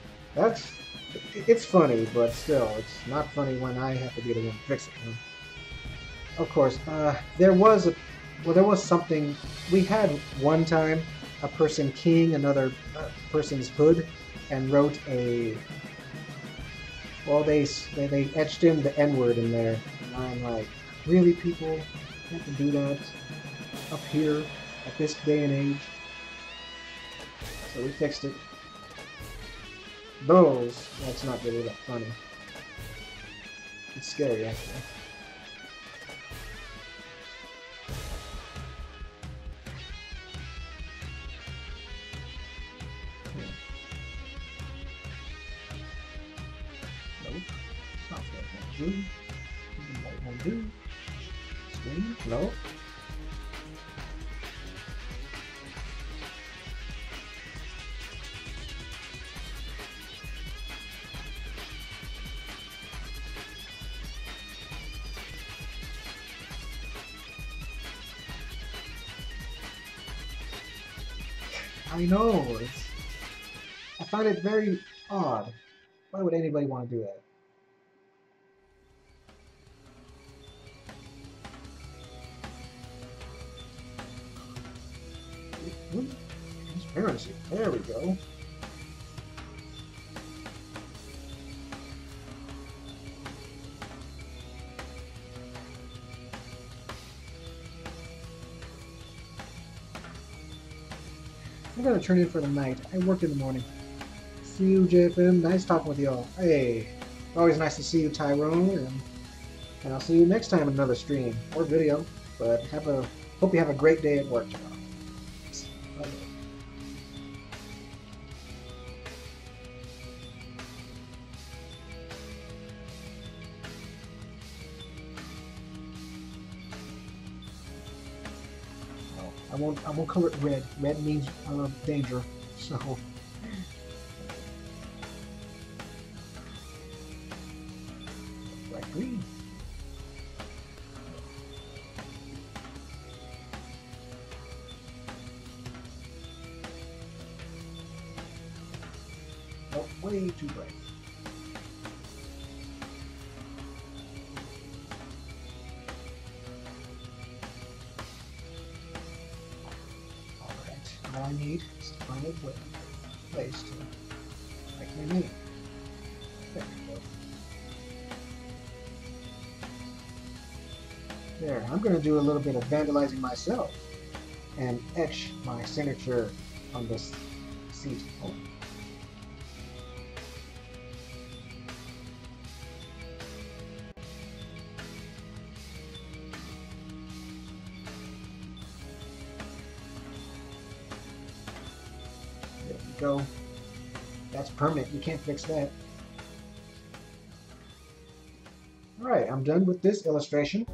It's funny, but still, it's not funny when I have to be the one to fix it. Huh? Of course, there was something. We had one time a person keying another person's hood and wrote a. Well, they etched in the N-word in there, and I'm like, really, people have to do that up here at this day and age? So we fixed it. That's not really that funny. It's scary, actually. Nope. Software won't do. Light won't do. Screen? Nope. I know. I find it very odd. Why would anybody want to do that? Transparency. There we go. I'm gonna turn in for the night. I work in the morning. See you, JFM. Nice talking with y'all. Hey, always nice to see you, Tyrone. And I'll see you next time in another stream or video. But hope you have a great day at work tomorrow. Bye. I won't color it red. Red means danger. So bright green. Oh, way too bright. All I need is to find a place to write my name. There we go. There, I'm going to do a little bit of vandalizing myself and etch my signature on this seat. Oh. There we go. That's permanent. You can't fix that. Alright, I'm done with this illustration.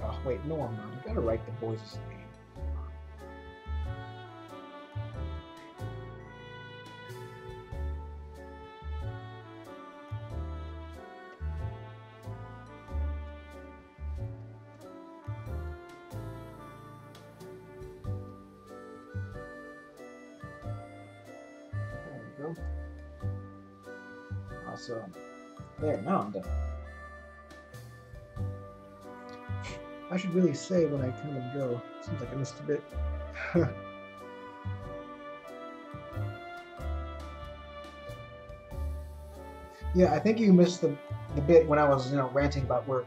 Oh, wait, no, I'm not. I gotta write the boys' name. There we go. Awesome. There, now I'm done. I should really say when I come and go. Seems like I missed a bit. Yeah, I think you missed the bit when I was, ranting about work.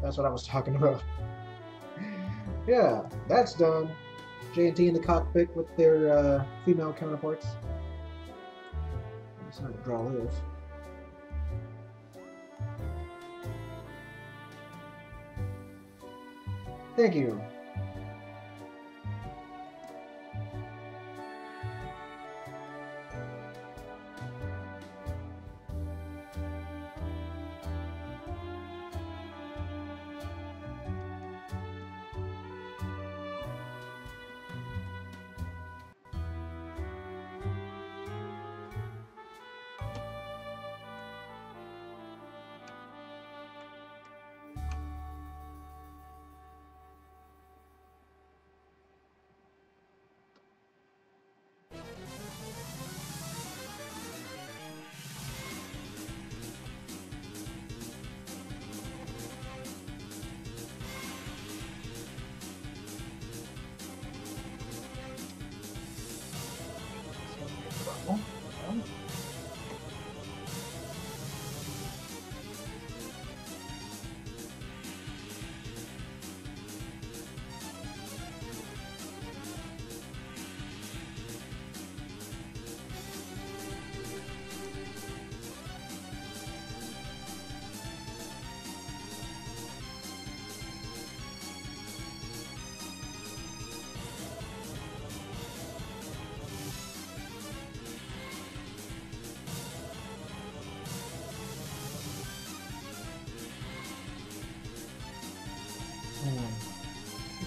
That's what I was talking about. Yeah, that's done. J&T in the cockpit with their female counterparts. It's hard to draw this. Thank you.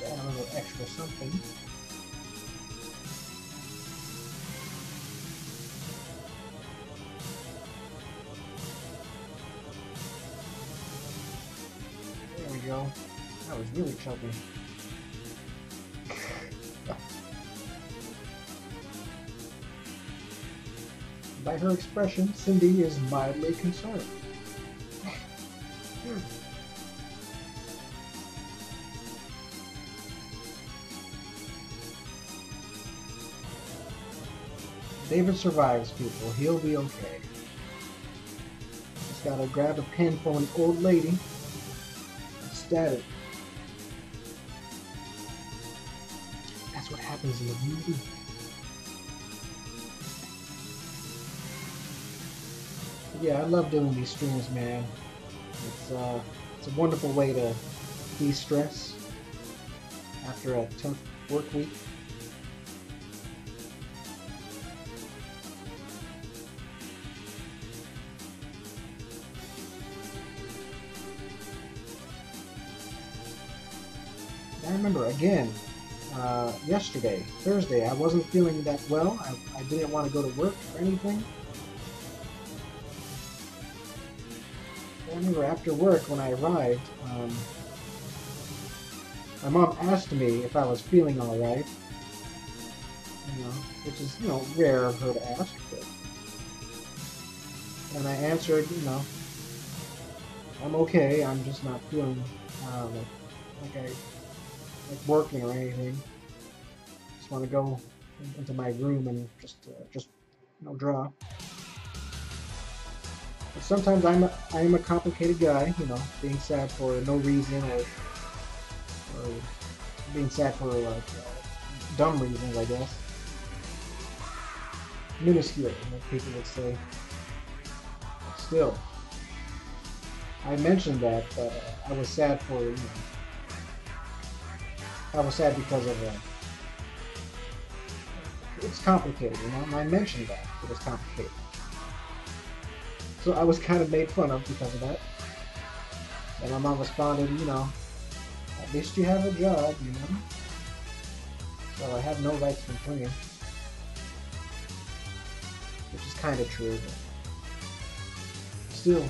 Add a little extra something. There we go. That was really chunky. By her expression, Cindy is mildly concerned. David survives, people. He'll be okay. Just gotta grab a pen from an old lady and stab it. That's what happens in the movie. But yeah, I love doing these streams, man. It's a wonderful way to de-stress after a tough work week. I remember again, yesterday, Thursday, I wasn't feeling that well. I didn't want to go to work or anything. I remember after work when I arrived, my mom asked me if I was feeling alright. You know, which is, you know, rare of her to ask. But... And I answered, you know, I'm okay. I'm just not feeling like working or anything. Just want to go into my room and just you know, draw. But sometimes I am a complicated guy, you know, being sad for no reason or being sad for like dumb reasons, I guess. Minuscule, like people would say. But still, I mentioned that I was sad for, you know, I was sad because of it's complicated, you know, and I mentioned that it was complicated. So I was kind of made fun of because of that. And my mom responded, you know, at least you have a job, you know. So I have no right to complain. Which is kind of true, but still,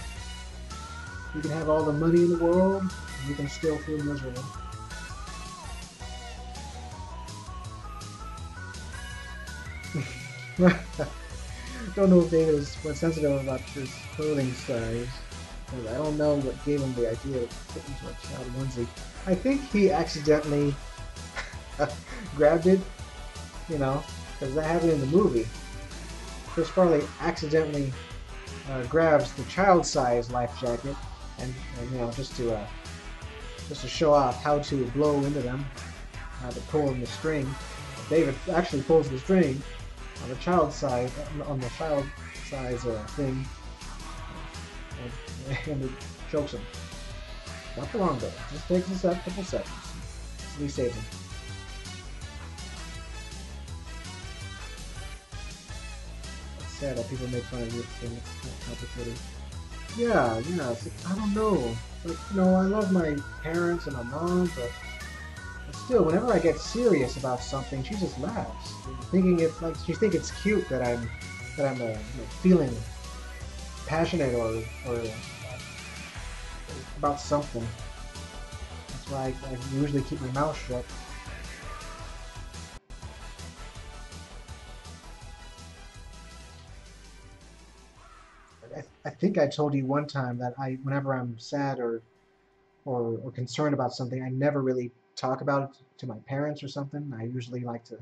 you can have all the money in the world, and you can still feel miserable. Don't know if David was sensitive about his clothing size. I don't know what gave him the idea of fitting into a child onesie. I think he accidentally grabbed it, you know, because that happened in the movie. Chris Farley accidentally grabs the child-size life jacket, and you know, just to show off how to blow into them, how to pull in the string. David actually pulls the string on the child size, thing, and it chokes him. Not for long though. Just takes us a couple seconds. So he saves him. It's sad that people make fun of you and it's complicated. Yeah. It's like, I don't know. Like, you know, I love my parents and my mom, but still, whenever I get serious about something, she just laughs, thinking it's like she thinks it's cute that I'm you know, feeling passionate or about something. That's why I usually keep my mouth shut. I think I told you one time that whenever I'm sad or concerned about something, I never really talk about it to my parents or something. I usually like to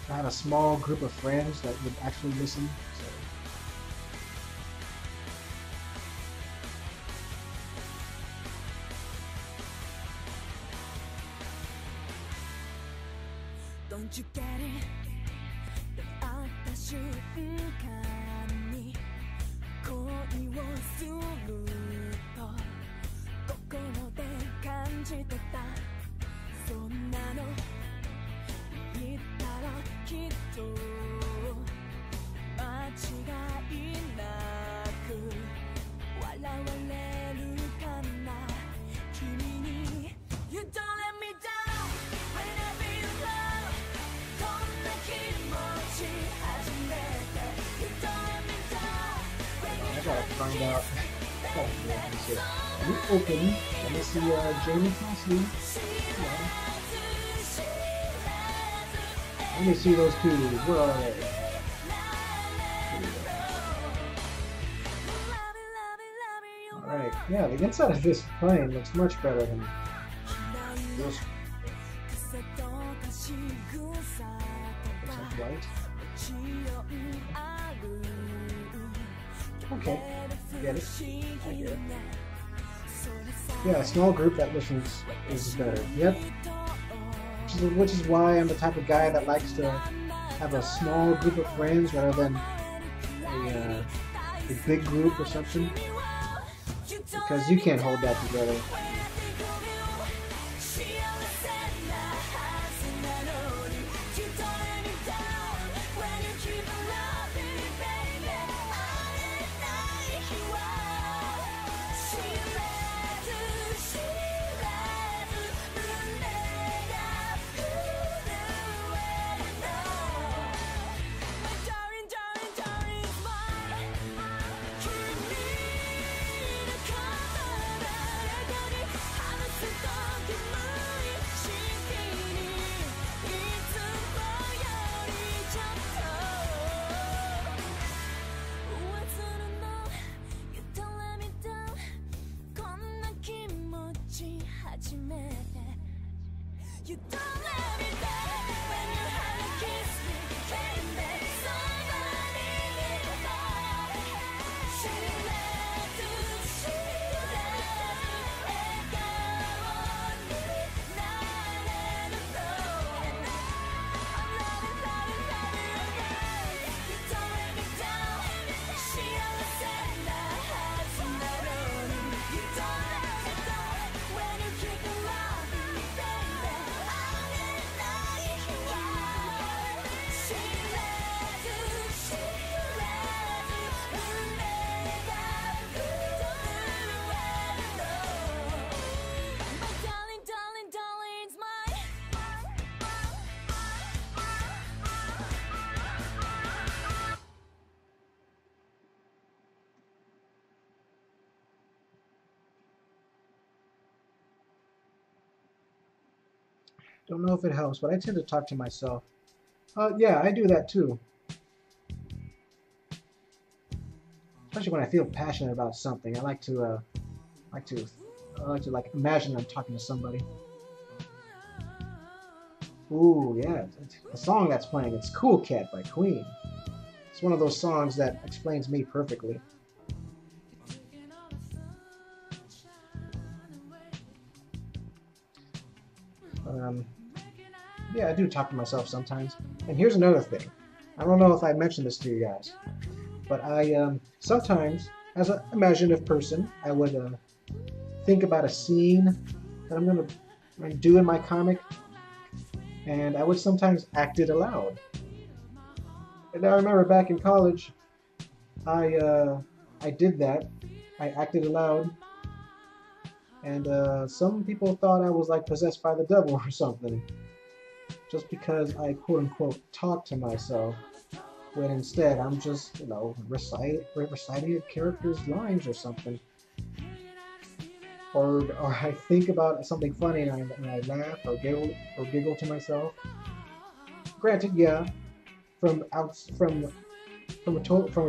have a small group of friends that would actually listen. So. Don't you get it? 出会った瞬間に恋をすると心で感じてたそんなの言ったらきっと間違いなく笑われるかな君に You don't let me down whenever you love こんな気持ち初めて You don't let me down I gotta find out. Oh, yeah, let me see. Let me open. Let me see Jamie Cassidy. Yeah. Let me see those keys. Where are they? Alright, yeah, the inside of this plane looks much better than this. Looks like white. Okay, get it. I get it. Yeah, a small group that listens is better. Yep. Which is why I'm the type of guy that likes to have a small group of friends rather than a big group or something. Because you can't hold that together. You don't let me down when you had to kiss me, baby. Somebody nearby. She let to Don't know if it helps, but I tend to talk to myself. Yeah, I do that too. Especially when I feel passionate about something. I like to imagine I'm talking to somebody. Ooh, yeah, the song that's playing, it's Cool Cat by Queen. It's one of those songs that explains me perfectly. Yeah, I do talk to myself sometimes. And here's another thing. I don't know if I mentioned this to you guys, but I sometimes, as an imaginative person, I would think about a scene that I'm going to do in my comic, and I would sometimes act it aloud. And I remember back in college, I did that. I acted aloud, and some people thought I was like possessed by the devil or something, just because I quote-unquote talk to myself, when instead I'm just, you know, reciting a character's lines or something. Or I think about something funny and I laugh or giggle to myself. Granted, yeah, from a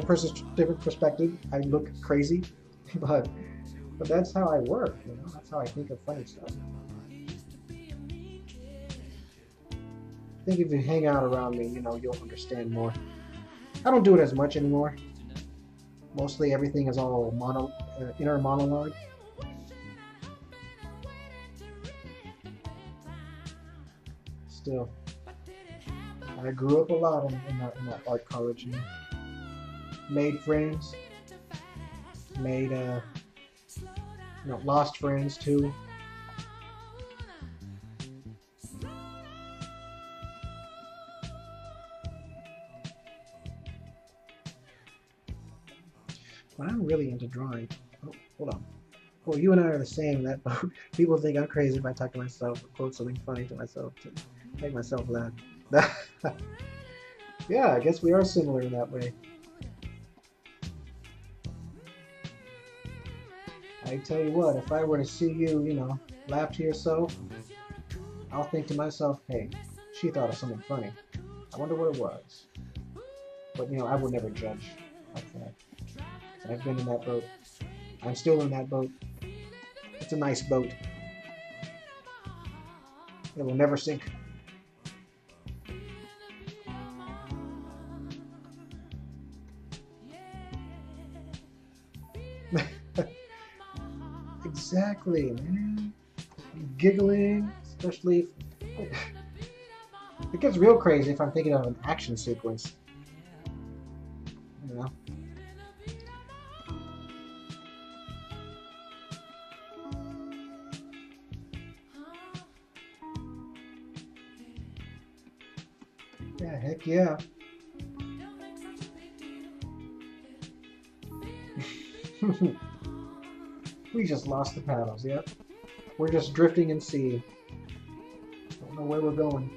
person's different perspective, I look crazy, but that's how I work, you know. That's how I think of funny stuff. I think if you hang out around me, you know, you'll understand more. I don't do it as much anymore. Mostly everything is all inner monologue. Still, I grew up a lot in that art college and made friends, made lost friends too. But I'm really into drawing. Oh, hold on. Well, you and I are the same in that boat. People think I'm crazy if I talk to myself or quote something funny to myself to make myself laugh. Yeah, I guess we are similar in that way. I tell you what, if I were to see you, you know, laugh to yourself, I'll think to myself, hey, she thought of something funny. I wonder what it was. But, you know, I would never judge like that. I've been in that boat. I'm still in that boat. It's a nice boat. It will never sink. Exactly, man. Giggling, especially it gets real crazy if I'm thinking of an action sequence. You know? Yeah, heck yeah. We just lost the paddles, yep. We're just drifting in sea. Don't know where we're going.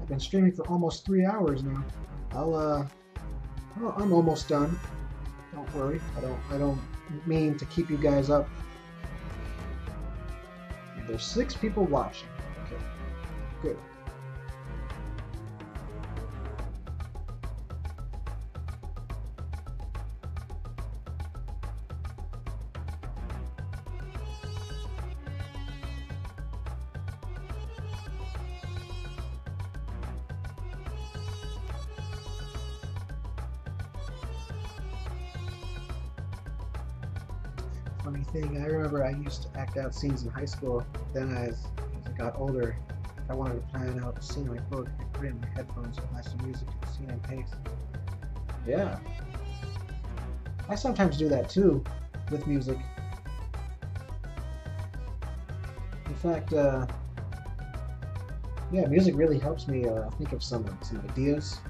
I've been streaming for almost 3 hours now. Well, I'm almost done. Don't worry. I don't mean to keep you guys up. There's 6 people watching. Okay, good. Funny thing, I remember I used to act out scenes in high school. Then as I got older, if I wanted to plan out a scene I book, I put it in my headphones and blast some music to the scene and pace. Yeah. I sometimes do that too, with music. In fact, yeah, music really helps me think of some ideas.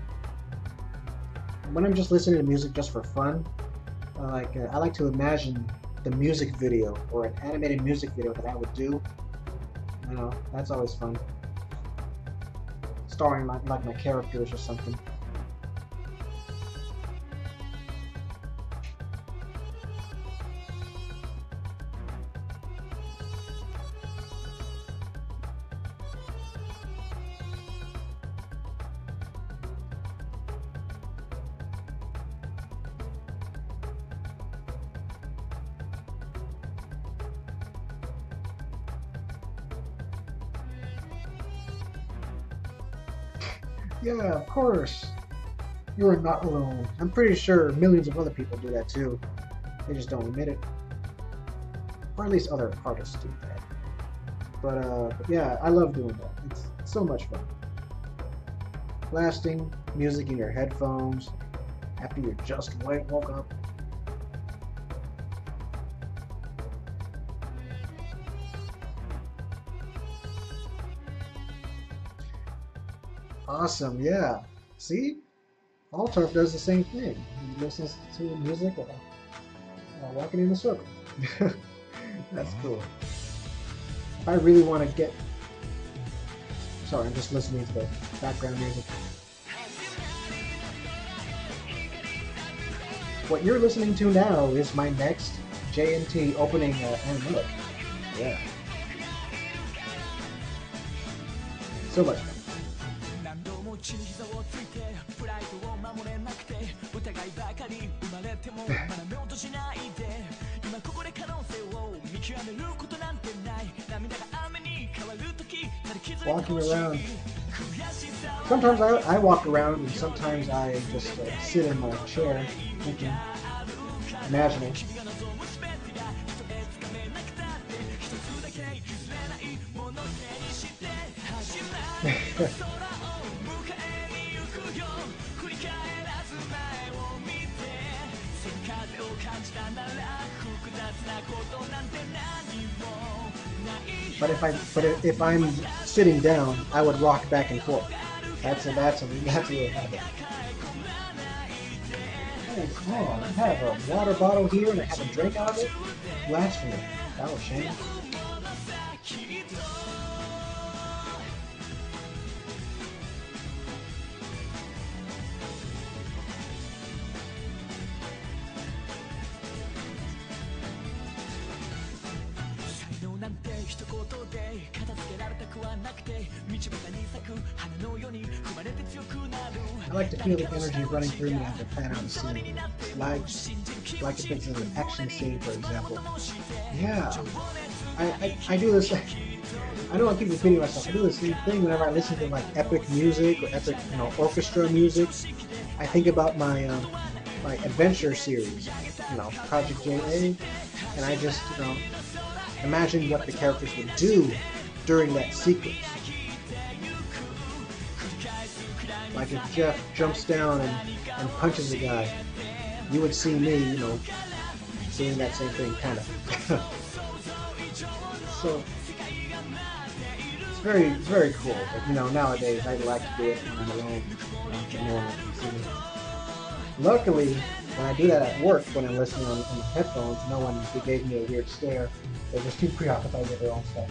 When I'm just listening to music just for fun, I like to imagine the music video or an animated music video that I would do. You know, that's always fun. Starring like my characters or something. Yeah, of course. You are not alone. I'm pretty sure millions of other people do that too. They just don't admit it. Or at least other artists do that. But yeah, I love doing that. It's so much fun. Blasting music in your headphones after you just woke up. Awesome, yeah. See? Altarf does the same thing. He listens to music while walking in a circle. That's cool. If I really want to get... Sorry, I'm just listening to the background music. What you're listening to now is my next JNT opening animatic. Yeah. So much fun. Walking around. Sometimes I walk around and sometimes I just sit in my chair thinking, imagining. But if I'm sitting down, I would rock back and forth. That's a real habit. Hold on, I have a water bottle here and I have a drink out of it? Blasphemy. That was shame. I like to feel the energy running through me after planning on the scene. Like if it's an action scene, for example. Yeah, I do this. I know I keep repeating myself. I do the same thing whenever I listen to like epic music or epic, orchestra music. I think about my my adventure series, Project JA, and I just imagine what the characters would do during that sequence. Like if Jeff jumps down and punches a guy, you would see me, doing that same thing, kind of. So it's very cool. But nowadays I like to do it when I'm alone. No one can see me. Luckily, when I do that at work, when I'm listening on the headphones, no one gave me a weird stare. They're just too preoccupied with their own stuff.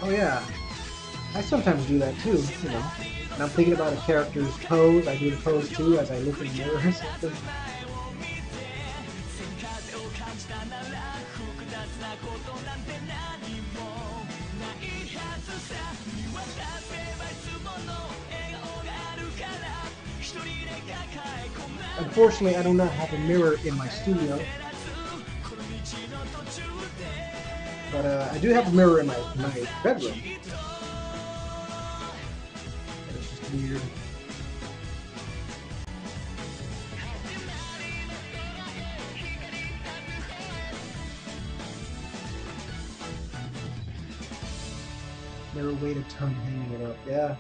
Oh yeah, I sometimes do that too, When I'm thinking about a character's pose, I do the pose too as I look in the mirror or something. Unfortunately, I do not have a mirror in my studio. But I do have a mirror in my bedroom. It's just weird. Mirror weighted tongue hanging it up. Yeah.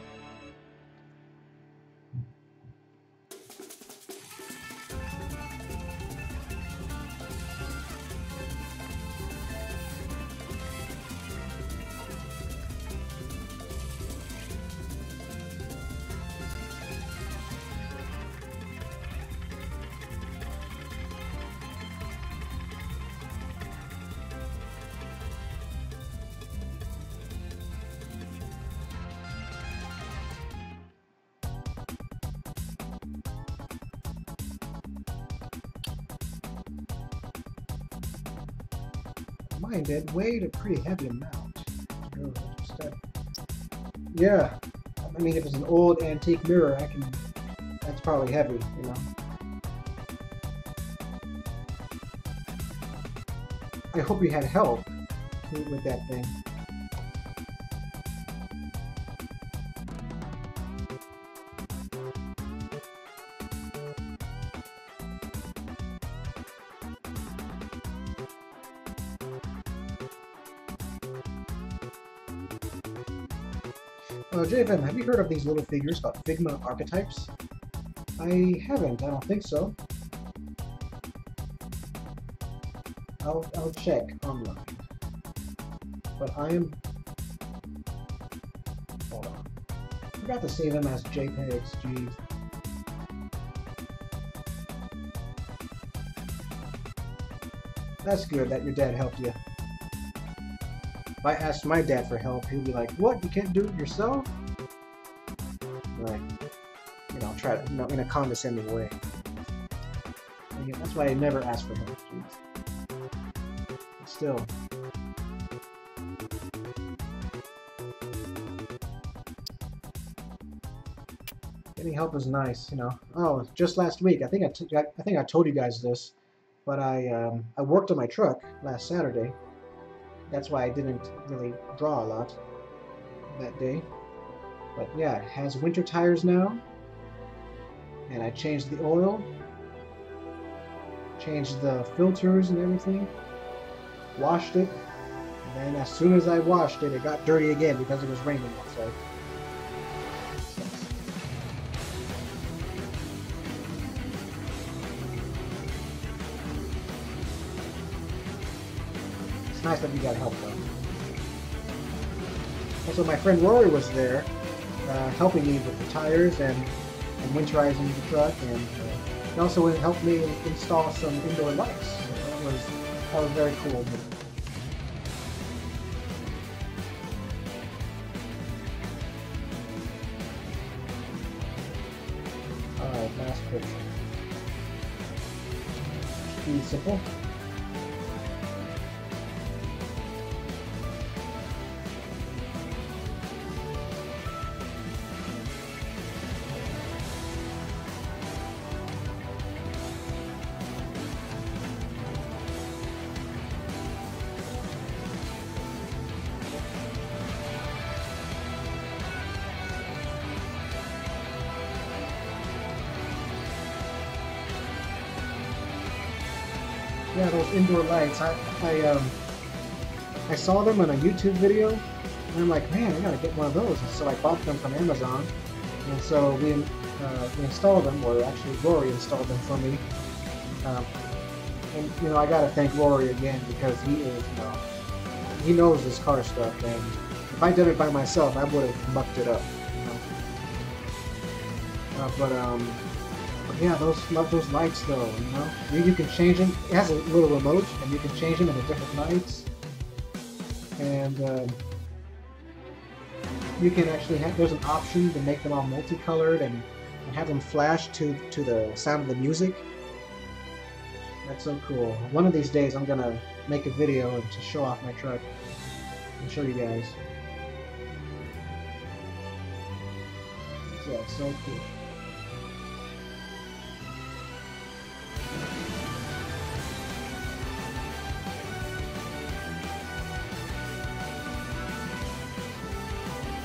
Mine did weighed a pretty heavy amount. Yeah, I mean, if it's an old antique mirror, that's probably heavy, I hope you had help with that thing. JFM, have you heard of these little figures called Figma archetypes? I haven't, I don't think so. I'll check online. But I am... Hold on. I forgot to save them as JPEGs, jeez. That's good that your dad helped you. If I asked my dad for help, he'd be like, "What? You can't do it yourself?" Like, try to, in a condescending way. And yeah, that's why I never ask for help. Jeez. But still. Getting help is nice, Oh, just last week, I think I told you guys this, but I worked on my truck last Saturday. That's why I didn't really draw a lot that day. But yeah, it has winter tires now. And I changed the oil. Changed the filters and everything. Washed it. And then as soon as I washed it, it got dirty again because it was raining outside. It's nice that you got help though. Also, my friend Rory was there, helping me with the tires and winterizing the truck, and he also helped me install some indoor lights. So that was very cool. Alright, last picture. Pretty simple. Yeah, those indoor lights. I saw them in a YouTube video, and I'm like, man, I gotta get one of those. And so I bought them from Amazon, and so we installed them, or actually Rory installed them for me. And you know, I gotta thank Rory again because he is, he knows his car stuff. And if I did it by myself, I would have mucked it up. But yeah, love those lights though, you know. You can change them. It has a little remote, and you can change them into different lights. And you can actually there's an option to make them all multicolored and have them flash to the sound of the music. That's so cool. One of these days I'm gonna make a video to show off my truck and show you guys. Yeah, it's so cool.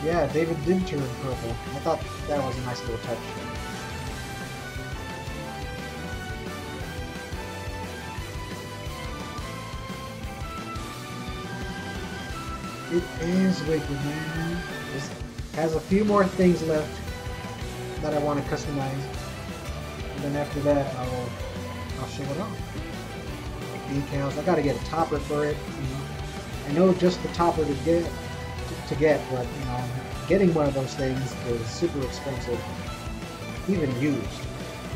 Yeah, David did turn purple. I thought that was a nice little touch. It is wicked, man. It has a few more things left that I want to customize. And then after that, I'll show it off. Decals. I gotta get a topper for it. I know just the topper to get, but you know, getting one of those things is super expensive, even used.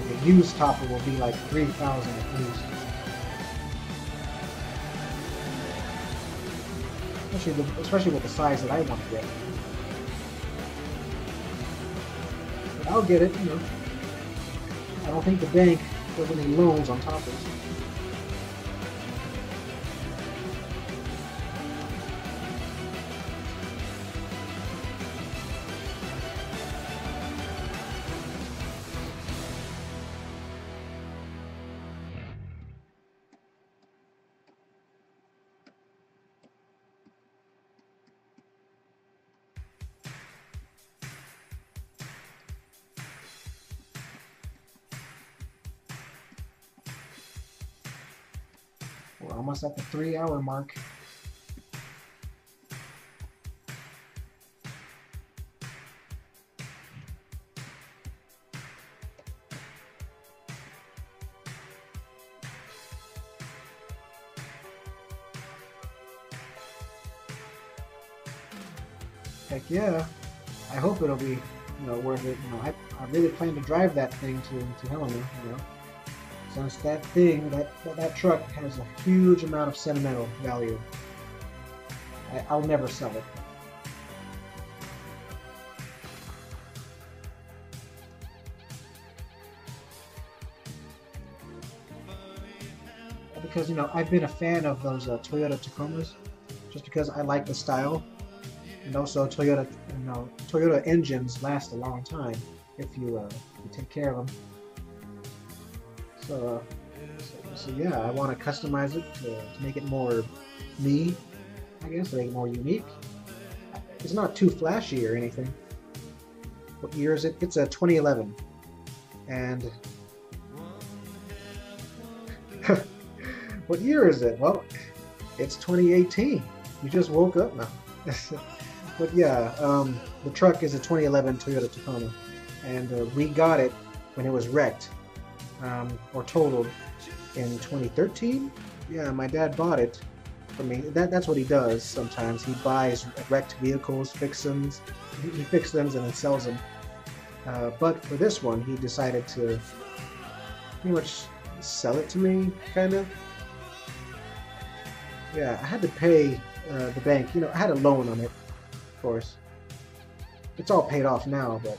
The used topper will be like $3,000 at least. Especially with the size that I want to get. But I'll get it, you know. I don't think the bank does any loans on toppers. We're almost at the 3-hour mark. Heck yeah. I hope it'll be, you know, worth it. You know, I really plan to drive that thing to Helena, you know. Since that thing, that truck has a huge amount of sentimental value. I'll never sell it. Because, you know, I've been a fan of those Toyota Tacomas, just because I like the style. And also Toyota engines last a long time if you take care of them. So yeah, I want to customize it to make it more me, I guess, to make it more unique. It's not too flashy or anything. What year is it? It's a 2011. And what year is it? Well, it's 2018. You just woke up now. But yeah, the truck is a 2011 Toyota Tacoma, and we got it when it was wrecked or totaled in 2013. Yeah, my dad bought it for me. That's what he does sometimes. He buys wrecked vehicles, fixes them, he fixes them and then sells them. But for this one, he decided to pretty much sell it to me, kind of. Yeah, I had to pay the bank. You know, I had a loan on it, of course. It's all paid off now, but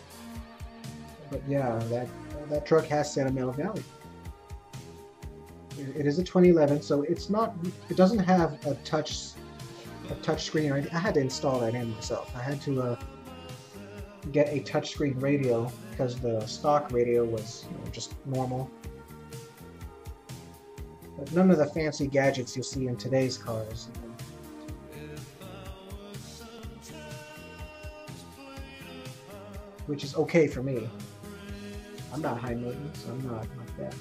yeah, that truck has sentimental value. It is a 2011, so it's not. It doesn't have a touch screen or anything. I had to install that in myself. I had to get a touchscreen radio because the stock radio was, you know, just normal. But none of the fancy gadgets you'll see in today's cars. Which is okay for me. I'm not high maintenance, I'm not like that.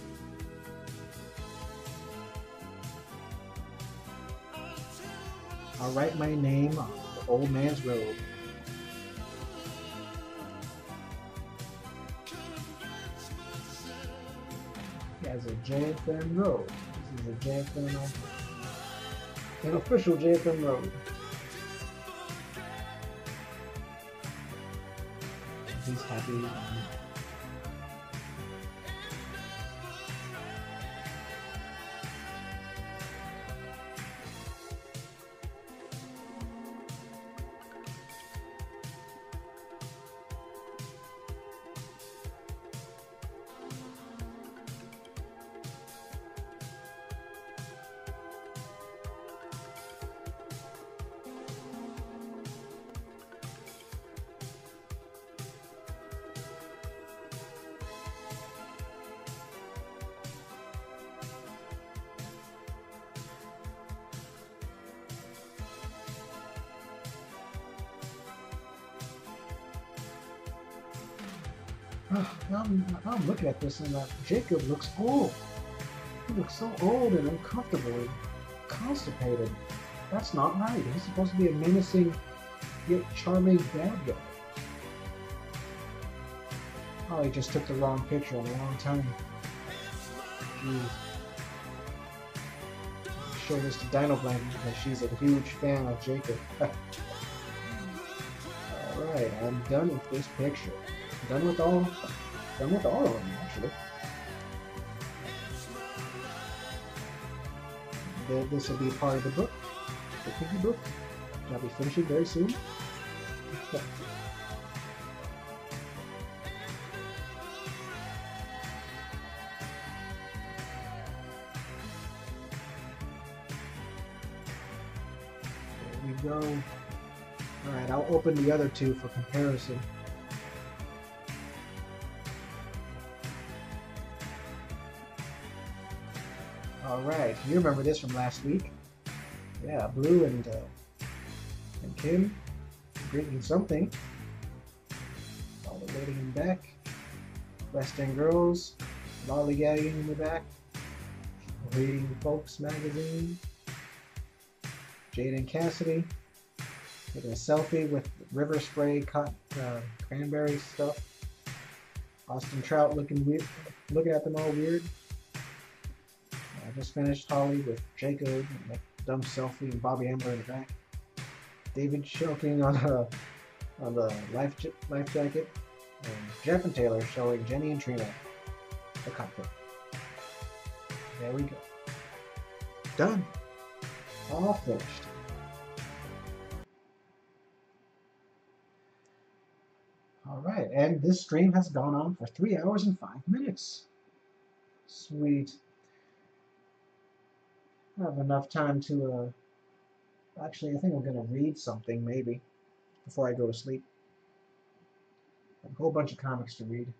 I'll write my name on the old man's road. As a JFM road. This is a JFM, an official JFM road. He's happy. I'm looking at this and Jacob looks old. He looks so old and uncomfortable and constipated. That's not right. He's supposed to be a menacing yet charming bad guy. Oh, he just took the wrong picture at the wrong time. Jeez. Show this to Dino Blank because she's a huge fan of Jacob. Alright, I'm done with this picture. Done with all of them, actually. This will be part of the book, the Quickie book, which I'll be finishing very soon. There we go. Alright, I'll open the other two for comparison. Alright, you remember this from last week. Yeah, Blue and Kim drinking something. All the waiting in the back. West End Girls lollygagging in the back. Reading Folks magazine. Jade and Cassidy taking a selfie with river spray cranberry stuff. Austin Trout looking weird, looking at them all weird. I just finished Holly with Jacob and that dumb selfie and Bobby Amber in the back. David choking on the life jacket. And Jeff and Taylor showing Jenny and Trina the cockpit. There we go. Done. All finished. Alright, and this stream has gone on for 3 hours and 5 minutes. Sweet. I have enough time to, actually I think I'm going to read something maybe before I go to sleep. I have a whole bunch of comics to read.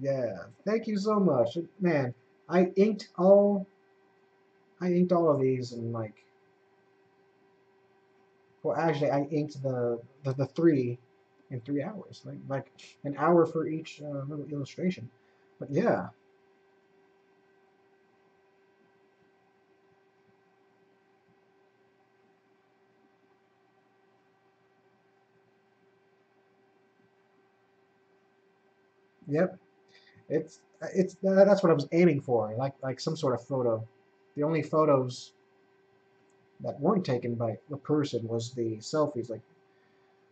Yeah, thank you so much. Man, I inked all of these in like, well actually I inked the 3 in 3 hours. Like an hour for each little illustration. But yeah. Yep. It's that's what I was aiming for, like some sort of photo. The only photos that weren't taken by a person was the selfies,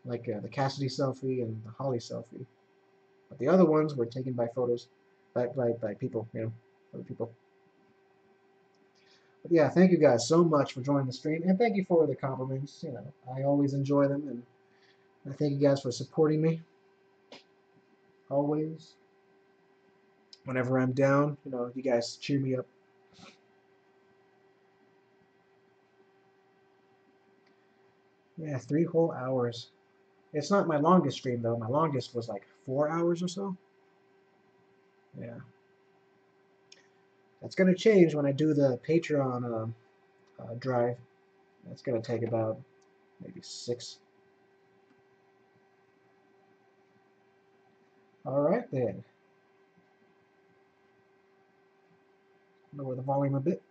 like the Cassidy selfie and the Holly selfie. But the other ones were taken by photos, by people, other people. But yeah, thank you guys so much for joining the stream, and thank you for the compliments. I always enjoy them, and I thank you guys for supporting me always. Whenever I'm down, you guys cheer me up. Yeah, 3 whole hours. It's not my longest stream though. My longest was like 4 hours or so. Yeah. That's gonna change when I do the Patreon drive. That's gonna take about maybe 6. All right then. Lower the volume a bit.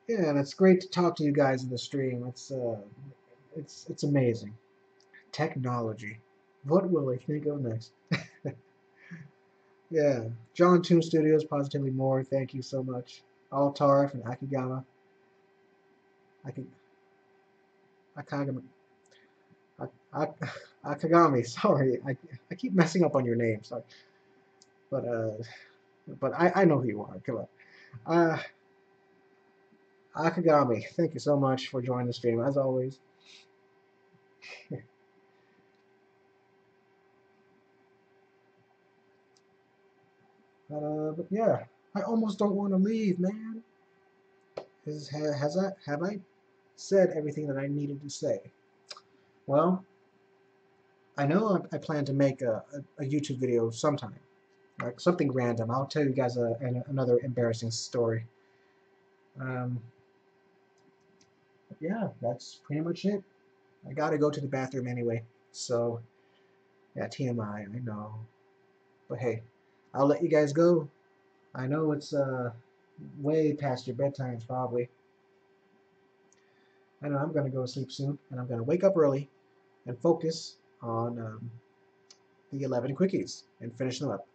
Yeah, and it's great to talk to you guys in the stream. It's amazing. Technology. What will I think of next? Yeah, John Toon Studios, Positively More. Thank you so much. Altar from Akigama. Akagami. Akagami. Sorry, I keep messing up on your name. Sorry, but I know who you are. Come on. Akagami. Thank you so much for joining the stream as always. But yeah, I almost don't want to leave, man. Have I said everything that I needed to say? Well, I know I plan to make a YouTube video sometime, like something random. I'll tell you guys another embarrassing story. Yeah, that's pretty much it. I gotta go to the bathroom anyway, so yeah, TMI, I know. But hey, I'll let you guys go. I know it's way past your bedtimes probably. I know I'm gonna go to sleep soon, and I'm gonna wake up early and focus on the 11 quickies and finish them up.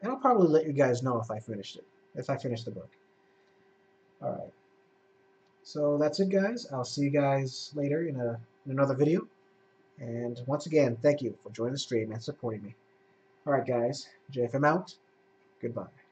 And I'll probably let you guys know if I finished it, if I finished the book. All right. So that's it, guys. I'll see you guys later in another video. And once again, thank you for joining the stream and supporting me. All right, guys. JFM out. Goodbye.